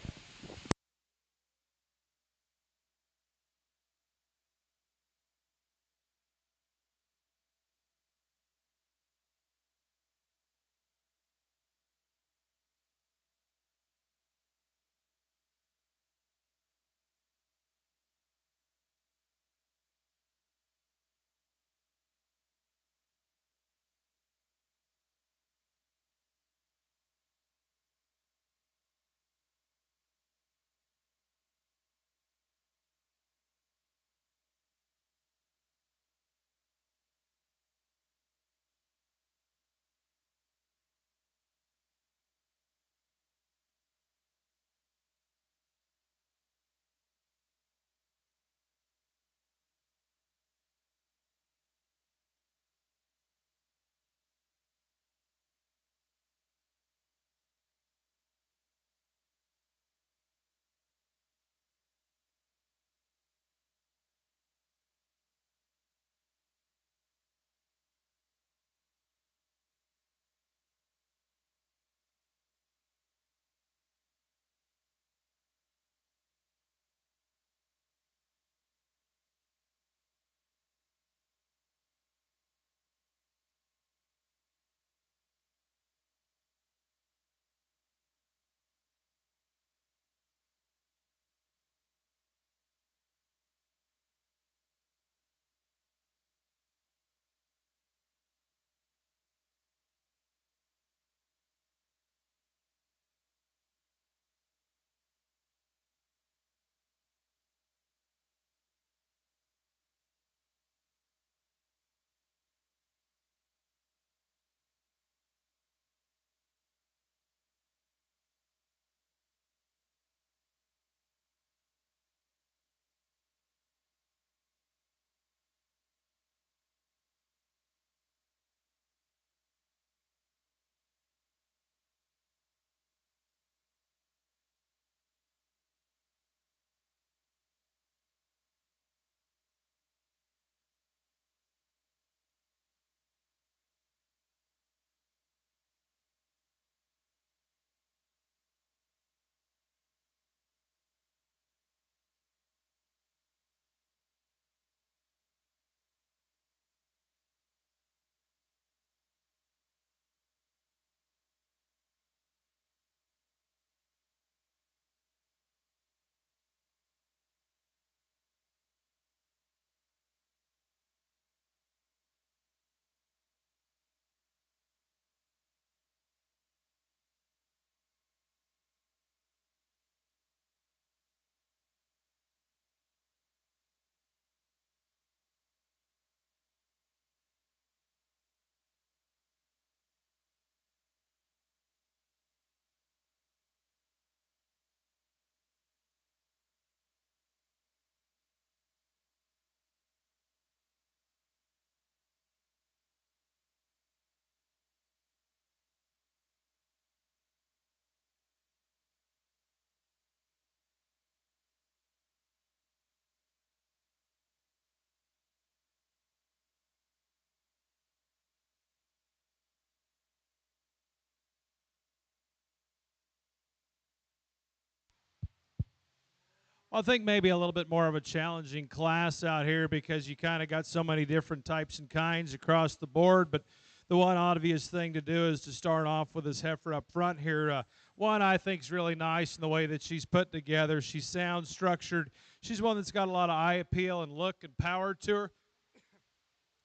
I think maybe a little bit more of a challenging class out here because you kind of got so many different types and kinds across the board. But the one obvious thing to do is to start off with this heifer up front here. One I think is really nice in the way that she's put together. She's sound structured. She's one that's got a lot of eye appeal and look and power to her.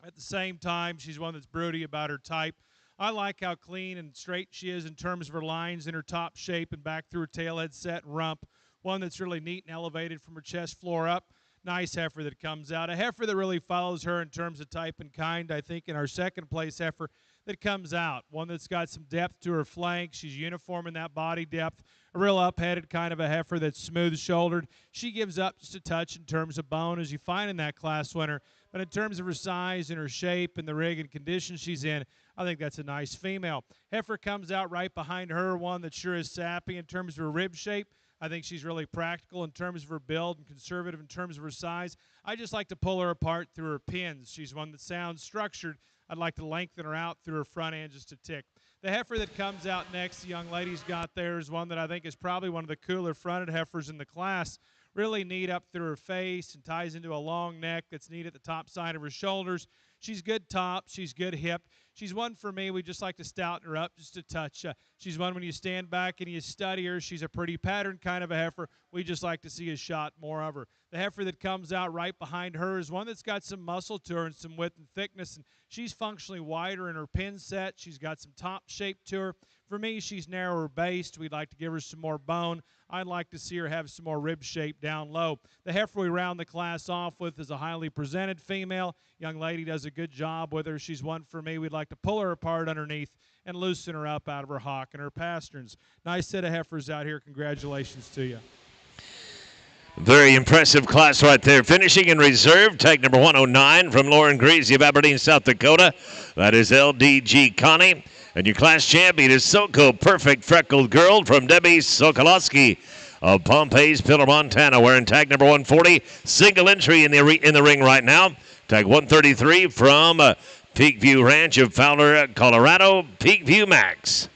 At the same time, she's one that's broody about her type. I like how clean and straight she is in terms of her lines in her top shape and back through her tailhead set and rump. One that's really neat and elevated from her chest floor up. Nice heifer that comes out. A heifer that really follows her in terms of type and kind, I think, in our second place heifer that comes out. One that's got some depth to her flank. She's uniform in that body depth. A real up-headed kind of a heifer that's smooth-shouldered. She gives up just a touch in terms of bone, as you find in that class winner. But in terms of her size and her shape and the rig and condition she's in, I think that's a nice female. Heifer comes out right behind her, one that sure is sappy in terms of her rib shape. I think she's really practical in terms of her build and conservative in terms of her size. I just like to pull her apart through her pins. She's one that sounds structured. I'd like to lengthen her out through her front end just a tick. The heifer that comes out next, the young lady's got there, is one that I think is probably one of the cooler fronted heifers in the class. Really neat up through her face and ties into a long neck that's neat at the top side of her shoulders. She's good top. She's good hip. She's one for me. We just like to stouten her up just a touch. She's one when you stand back and you study her. She's a pretty pattern kind of a heifer. We just like to see a shot more of her. The heifer that comes out right behind her is one that's got some muscle to her and some width and thickness, and she's functionally wider in her pin set. She's got some top shape to her. For me, she's narrower based. We'd like to give her some more bone. I'd like to see her have some more rib shape down low. The heifer we round the class off with is a highly presented female. Young lady does a good job with her. She's one for me. We'd like to pull her apart underneath and loosen her up out of her hock and her pasterns. Nice set of heifers out here. Congratulations to you. Very impressive class right there. Finishing in reserve, tag number 109 from Lauren Greasy of Aberdeen, South Dakota. That is LDG Connie. And your class champion is SoCo Perfect Freckled Girl from Debbie Sokolowski of Pompey's Pillar, Montana, wearing tag number 140. Single entry in the ring right now. Tag 133 from Peakview Ranch of Fowler, Colorado, Peakview Max.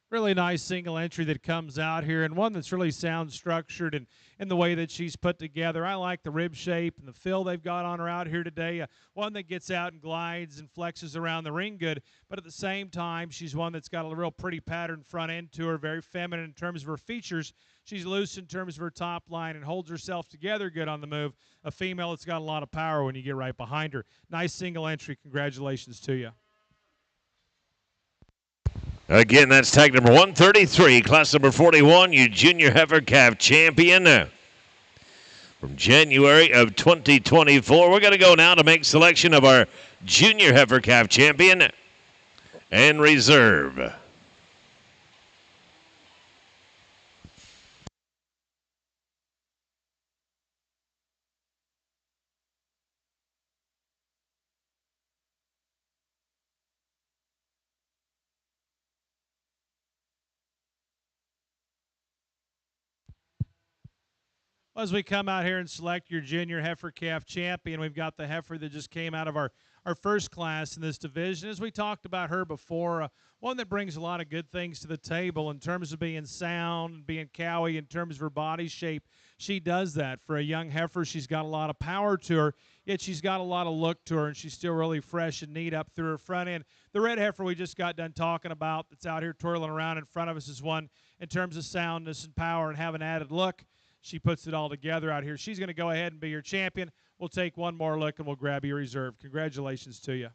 Really nice single entry that comes out here, and one that's really sound structured and in the way that she's put together. I like the rib shape and the fill they've got on her out here today. One that gets out and glides and flexes around the ring good, but at the same time, she's one that's got a real pretty pattern front end to her, very feminine in terms of her features. She's loose in terms of her top line and holds herself together good on the move. A female that's got a lot of power when you get right behind her. Nice single entry. Congratulations to you. Again, that's tag number 133, class number 41, you junior heifer calf champion from January of 2024. We're going to go now to make selection of our junior heifer calf champion and reserve. As we come out here and select your junior heifer calf champion, we've got the heifer that just came out of our first class in this division. As we talked about her before, one that brings a lot of good things to the table in terms of being sound and being cowy in terms of her body shape. She does that. For a young heifer, she's got a lot of power to her, yet she's got a lot of look to her, and she's still really fresh and neat up through her front end. The red heifer we just got done talking about that's out here twirling around in front of us is one in terms of soundness and power and have an added look. She puts it all together out here. She's going to go ahead and be your champion. We'll take one more look, and we'll grab your reserve. Congratulations to you.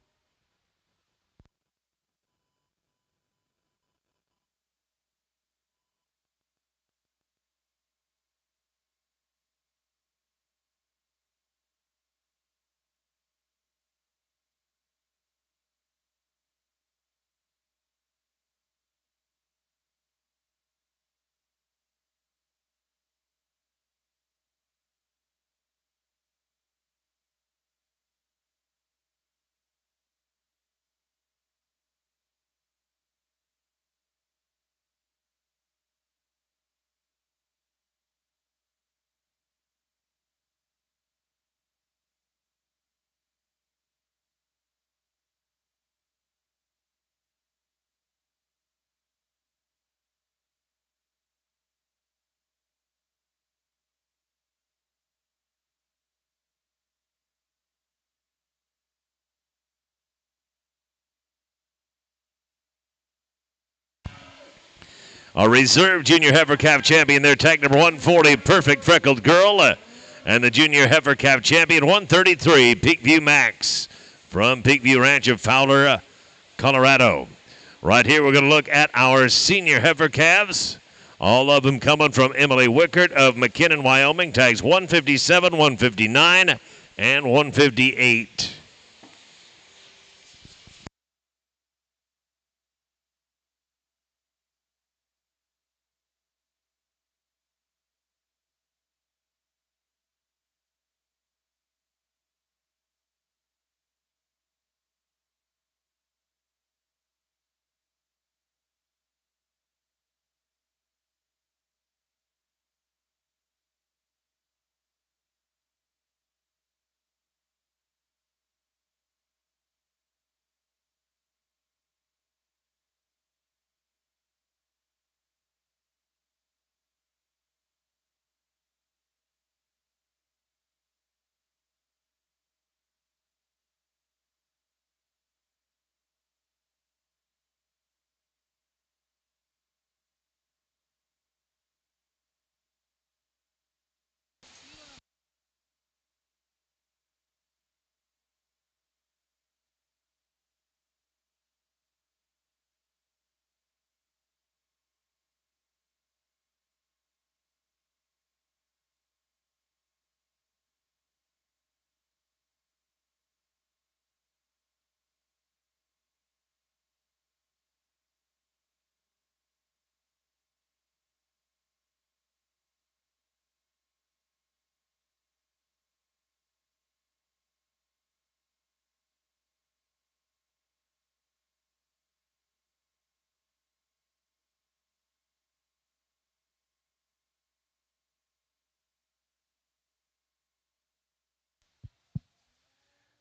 Our reserve junior heifer calf champion there, tag number 140, Perfect Freckled Girl. And the junior heifer calf champion, 133, Peakview Max from Peakview Ranch of Fowler, Colorado. Right here, we're going to look at our senior heifer calves. All of them coming from Emily Wickert of McKinnon, Wyoming. Tags 157, 159, and 158.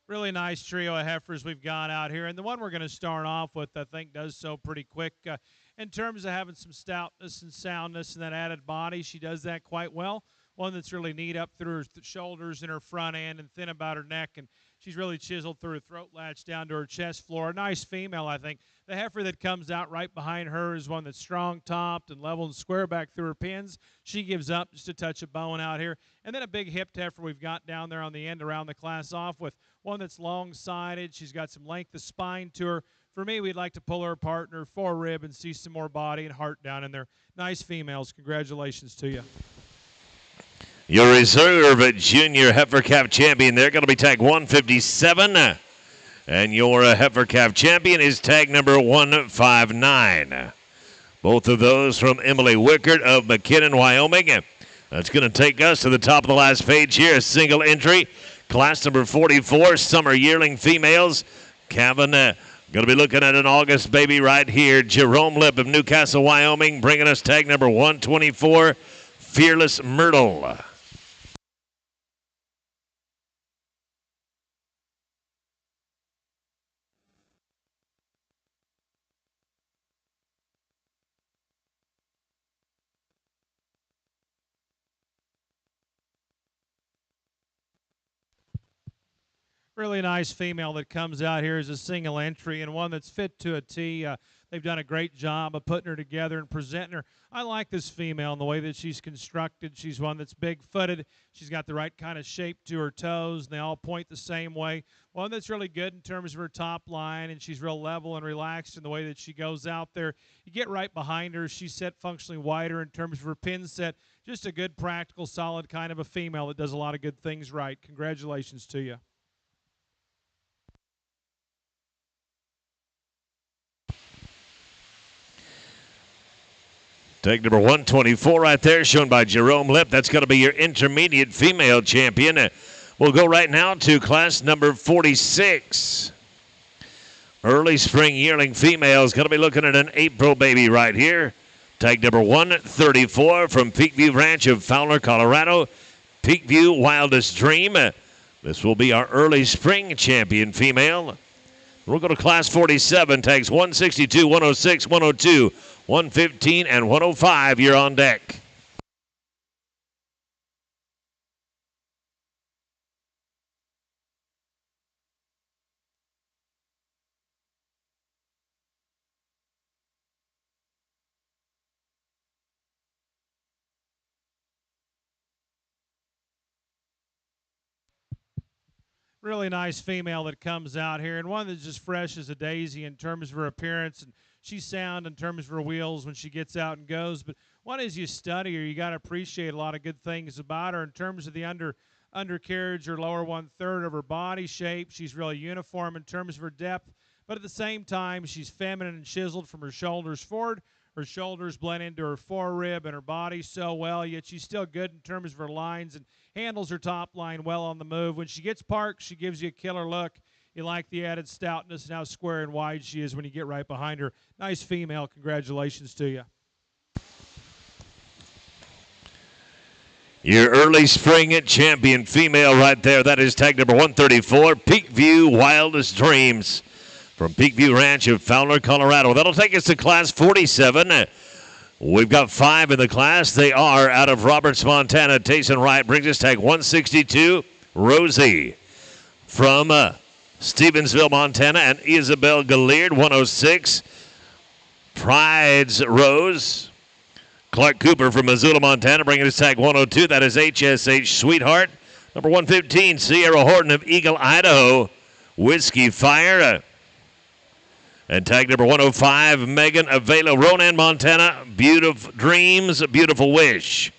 Really nice trio of heifers we've got out here. And the one we're going to start off with, I think, does so pretty quick. In terms of having some stoutness and soundness and that added body, she does that quite well. One that's really neat up through her shoulders and her front end and thin about her neck. And she's really chiseled through her throat latch down to her chest floor. A nice female, I think. The heifer that comes out right behind her is one that's strong-topped and level and square back through her pins. She gives up just a touch of bone out here. And then a big hipped heifer we've got down there on the end around the class off with one that's long-sided. She's got some length of spine to her. For me, we'd like to pull her apart in her forerib and see some more body and heart down in there. Nice females. Congratulations to you. Your reserve junior heifer calf champion, they're going to be tag 157. And your heifer calf champion is tag number 159. Both of those from Emily Wickert of McKinnon, Wyoming. That's going to take us to the top of the last page here. A single entry. Class number 44, summer yearling females. Kevin, going to be looking at an August baby right here. Jerome Lip of Newcastle, Wyoming, bringing us tag number 124, Fearless Myrtle. Really nice female that comes out here as a single entry and one that's fit to a T. They've done a great job of putting her together and presenting her. I like this female in the way that she's constructed. She's one that's big-footed. She's got the right kind of shape to her toes, and they all point the same way. One that's really good in terms of her top line, and she's real level and relaxed in the way that she goes out there. You get right behind her. She's set functionally wider in terms of her pin set. Just a good, practical, solid kind of a female that does a lot of good things right. Congratulations to you. Tag number 124 right there, shown by Jerome Lip. That's going to be your intermediate female champion. We'll go right now to class number 46. Early spring yearling females. Going to be looking at an April baby right here. Tag number 134 from Peakview Ranch of Fowler, Colorado. Peakview Wildest Dream. This will be our early spring champion female. We'll go to class 47, tags 162, 106, 102, 115, and 105. You're on deck. Really nice female that comes out here, and one that's just fresh as a daisy in terms of her appearance, and she's sound in terms of her wheels when she gets out and goes. But one is, you study her, you got to appreciate a lot of good things about her in terms of the undercarriage or lower 1/3 of her body shape. She's really uniform in terms of her depth, but at the same time, she's feminine and chiseled from her shoulders forward. Her shoulders blend into her forerib and her body so well, yet she's still good in terms of her lines and handles her top line well on the move. When she gets parked, she gives you a killer look. You like the added stoutness and how square and wide she is when you get right behind her. Nice female. Congratulations to you. Your early spring champion female right there. That is tag number 134, Peakview Wildest Dreams from Peakview Ranch of Fowler, Colorado. That'll take us to Class 47. We've got 5 in the class. They are out of Roberts, Montana. Tayson Wright brings us tag 162, Rosie. From Stevensville, Montana, and Isabel Galliard, 106, Pride's Rose. Clark Cooper from Missoula, Montana, bringing us tag 102. That is HSH Sweetheart. Number 115, Sierra Horton of Eagle, Idaho. Whiskey Fire. And tag number 105, Megan Avila, Ronan, Montana. Beautiful Dreams, Beautiful Wish.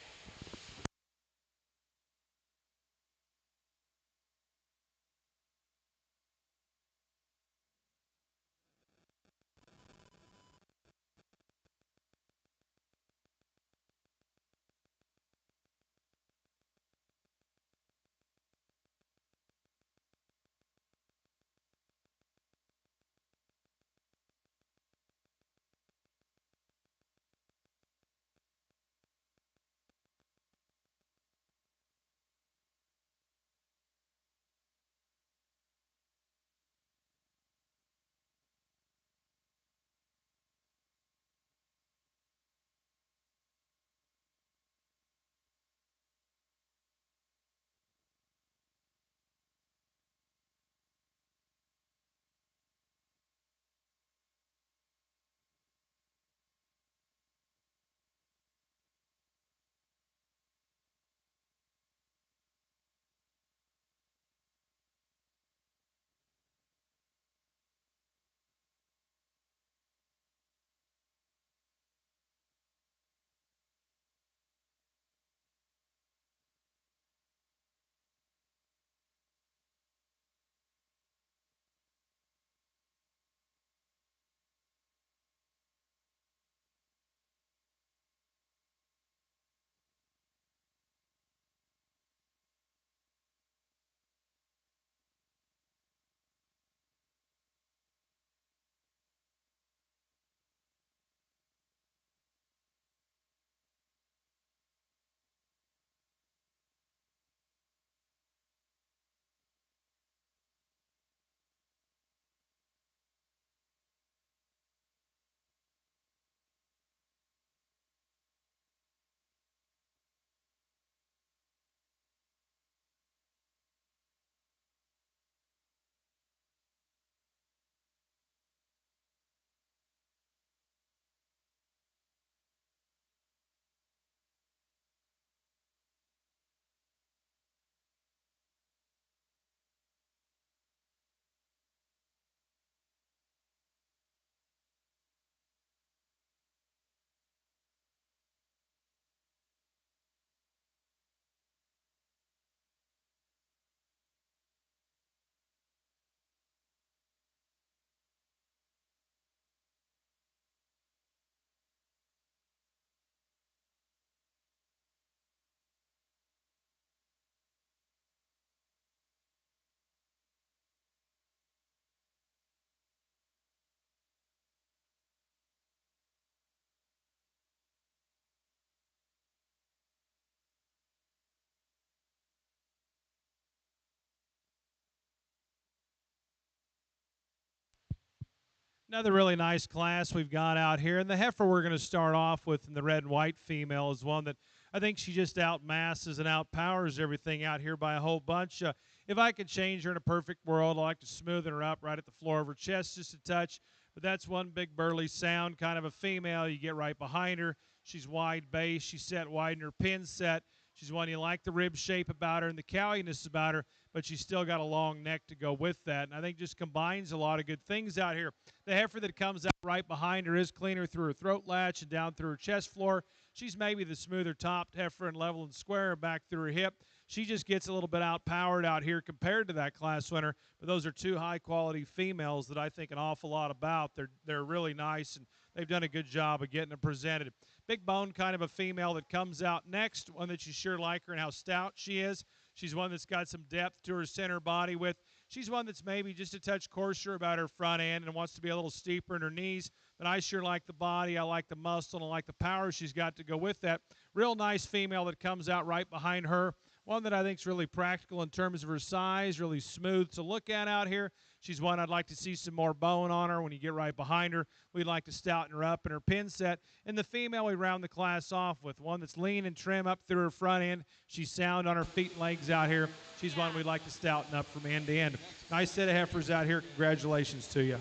Another really nice class we've got out here. And the heifer we're going to start off with in the red and white female is one that I think she just outmasses and outpowers everything out here by a whole bunch. If I could change her in a perfect world, I'd like to smoothen her up right at the floor of her chest just a touch. But that's one big burly sound, kind of a female. You get right behind her. She's wide base. She's set wide in her pin set. She's one you like the rib shape about her and the cowiness about her. but she's still got a long neck to go with that. And I think just combines a lot of good things out here. The heifer that comes out right behind her is cleaner through her throat latch and down through her chest floor. She's maybe the smoother topped heifer and level and square back through her hip. She just gets a little bit outpowered out here compared to that class winner. But those are two high-quality females that I think an awful lot about. They're really nice, and they've done a good job of getting them presented. Big bone kind of a female that comes out next, one that you sure like her and how stout she is. She's one that's got some depth to her center body with. She's one that's maybe just a touch coarser about her front end and wants to be a little steeper in her knees. But I sure like the body. I like the muscle, and I like the power she's got to go with that. Real nice female that comes out right behind her. One that I think is really practical in terms of her size, really smooth to look at out here. She's one I'd like to see some more bone on her when you get right behind her. We'd like to stouten her up in her pin set. And the female we round the class off with, one that's lean and trim up through her front end. She's sound on her feet and legs out here. She's one we'd like to stouten up from end to end. Nice set of heifers out here. Congratulations to you.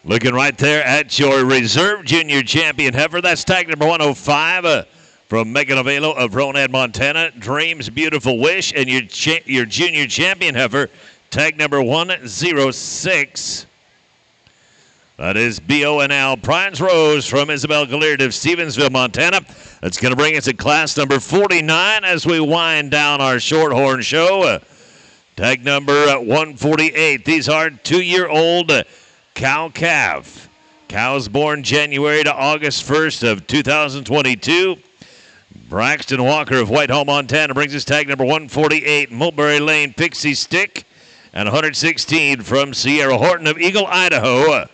Looking right there at your reserve junior champion heifer. That's tag number 105 from Megan Avelo of Ronad, Montana. Dreams Beautiful Wish. And your junior champion heifer, tag number 106. That is BONL Prize Rose from Isabel Gallard of Stevensville, Montana. That's going to bring us to class number 49 as we wind down our Shorthorn show. Tag number 148. These are 2-year-old cow-calf. Cows born January to August 1st of 2022. Braxton Walker of Whitehall, Montana brings us tag number 148. Mulberry Lane Pixie Stick. And 116 from Sierra Horton of Eagle, Idaho.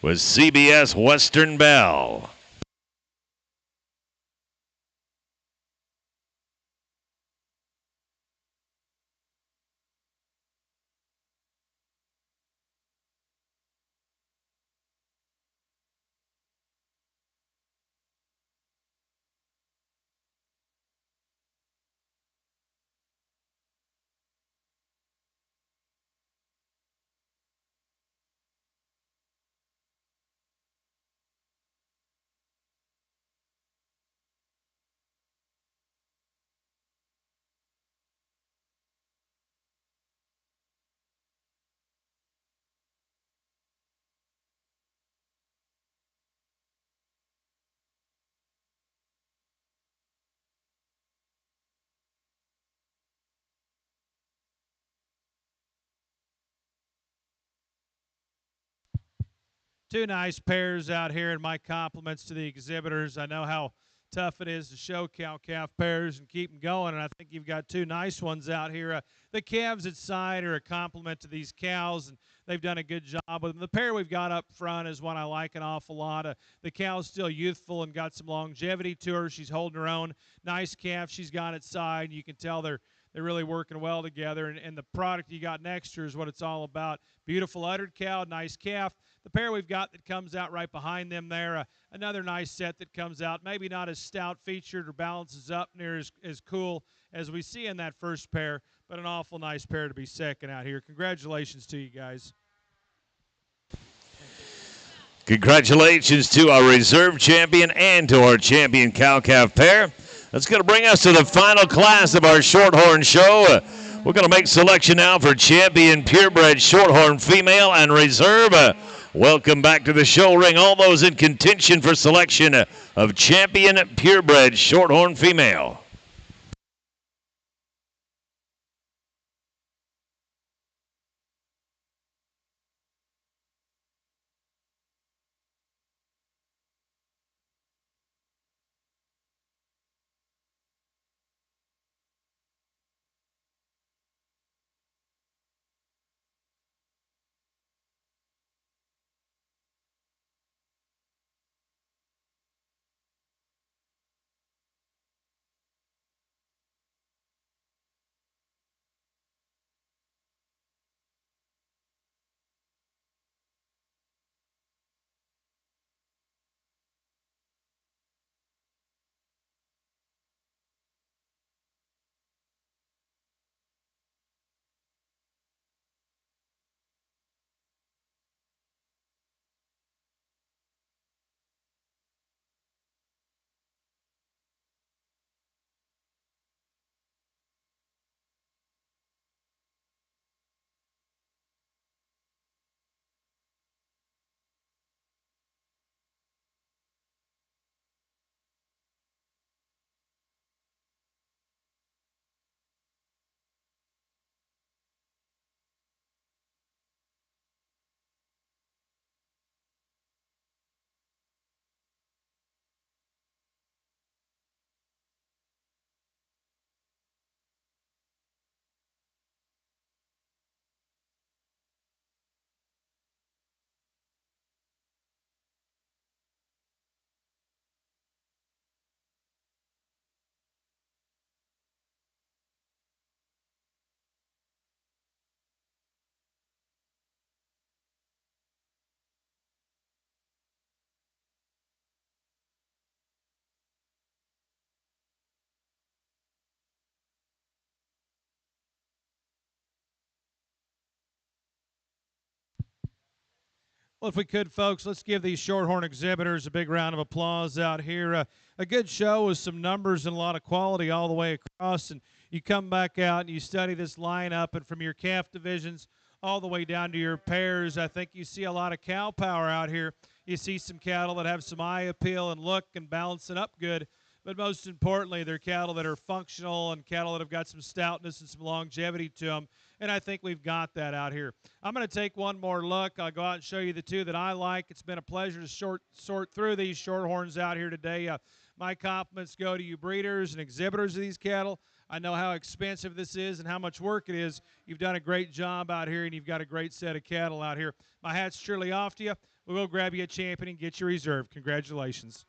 With CBS Western Bell. Two nice pairs out here, and my compliments to the exhibitors. I know how tough it is to show cow-calf pairs and keep them going, and I think you've got two nice ones out here. The calves at side are a compliment to these cows, and they've done a good job with them. The pair we've got up front is one I like an awful lot. The cow's still youthful and got some longevity to her. She's holding her own. Nice calf she's got at side. You can tell they're really working well together, and the product you got next to her is what it's all about. Beautiful uddered cow, nice calf. The pair we've got that comes out right behind them there, another nice set that comes out, maybe not as stout featured or balances up near as cool as we see in that first pair, but an awful nice pair to be second out here. Congratulations to you guys. Congratulations to our reserve champion and to our champion cow-calf pair. That's going to bring us to the final class of our Shorthorn show. We're going to make selection now for champion purebred Shorthorn female and reserve. Welcome back to the show ring. All those in contention for selection of champion purebred Shorthorn female. Well, if we could, folks, let's give these Shorthorn exhibitors a big round of applause out here. A good show with some numbers and a lot of quality all the way across. And you come back out and you study this lineup, and from your calf divisions all the way down to your pairs, I think you see a lot of cow power out here. You see some cattle that have some eye appeal and look and balancing up good. But most importantly, they're cattle that are functional and cattle that have got some stoutness and some longevity to them. And I think we've got that out here. I'm going to take one more look. I'll go out and show you the two that I like. It's been a pleasure to sort through these Shorthorns out here today. My compliments go to you breeders and exhibitors of these cattle. I know how expensive this is and how much work it is. You've done a great job out here, and you've got a great set of cattle out here. My hat's truly off to you. We will grab you a champion and get you reserved. Congratulations.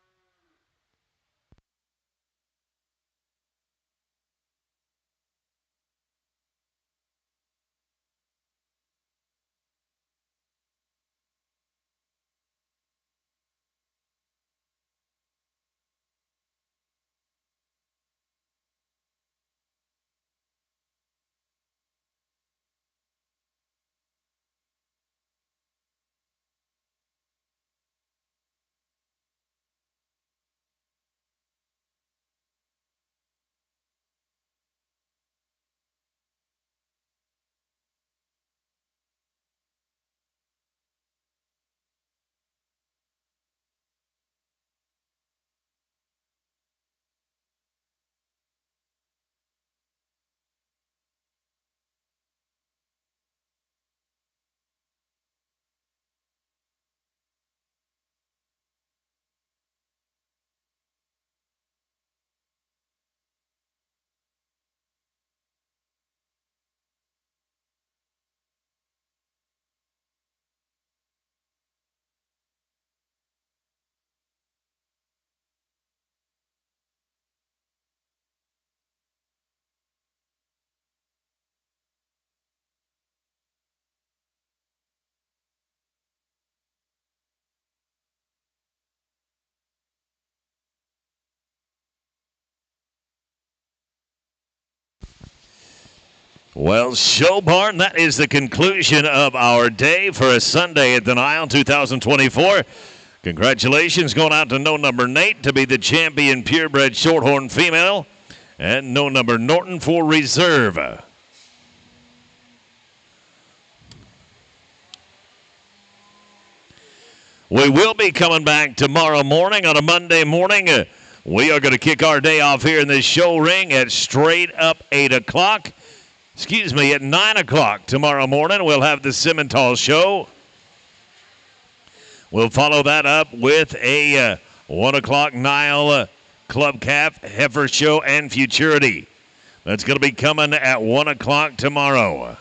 Well, Show Barn, that is the conclusion of our day for a Sunday at the NILE 2024. Congratulations going out to no number Nate to be the champion purebred Shorthorn female, and no number Norton for reserve. We will be coming back tomorrow morning on a Monday morning. We are going to kick our day off here in this show ring at straight up 8 o'clock. At 9 o'clock tomorrow morning, we'll have the Simmental Show. We'll follow that up with a 1 o'clock NILE Club Calf Heifer Show and Futurity. That's going to be coming at 1 o'clock tomorrow.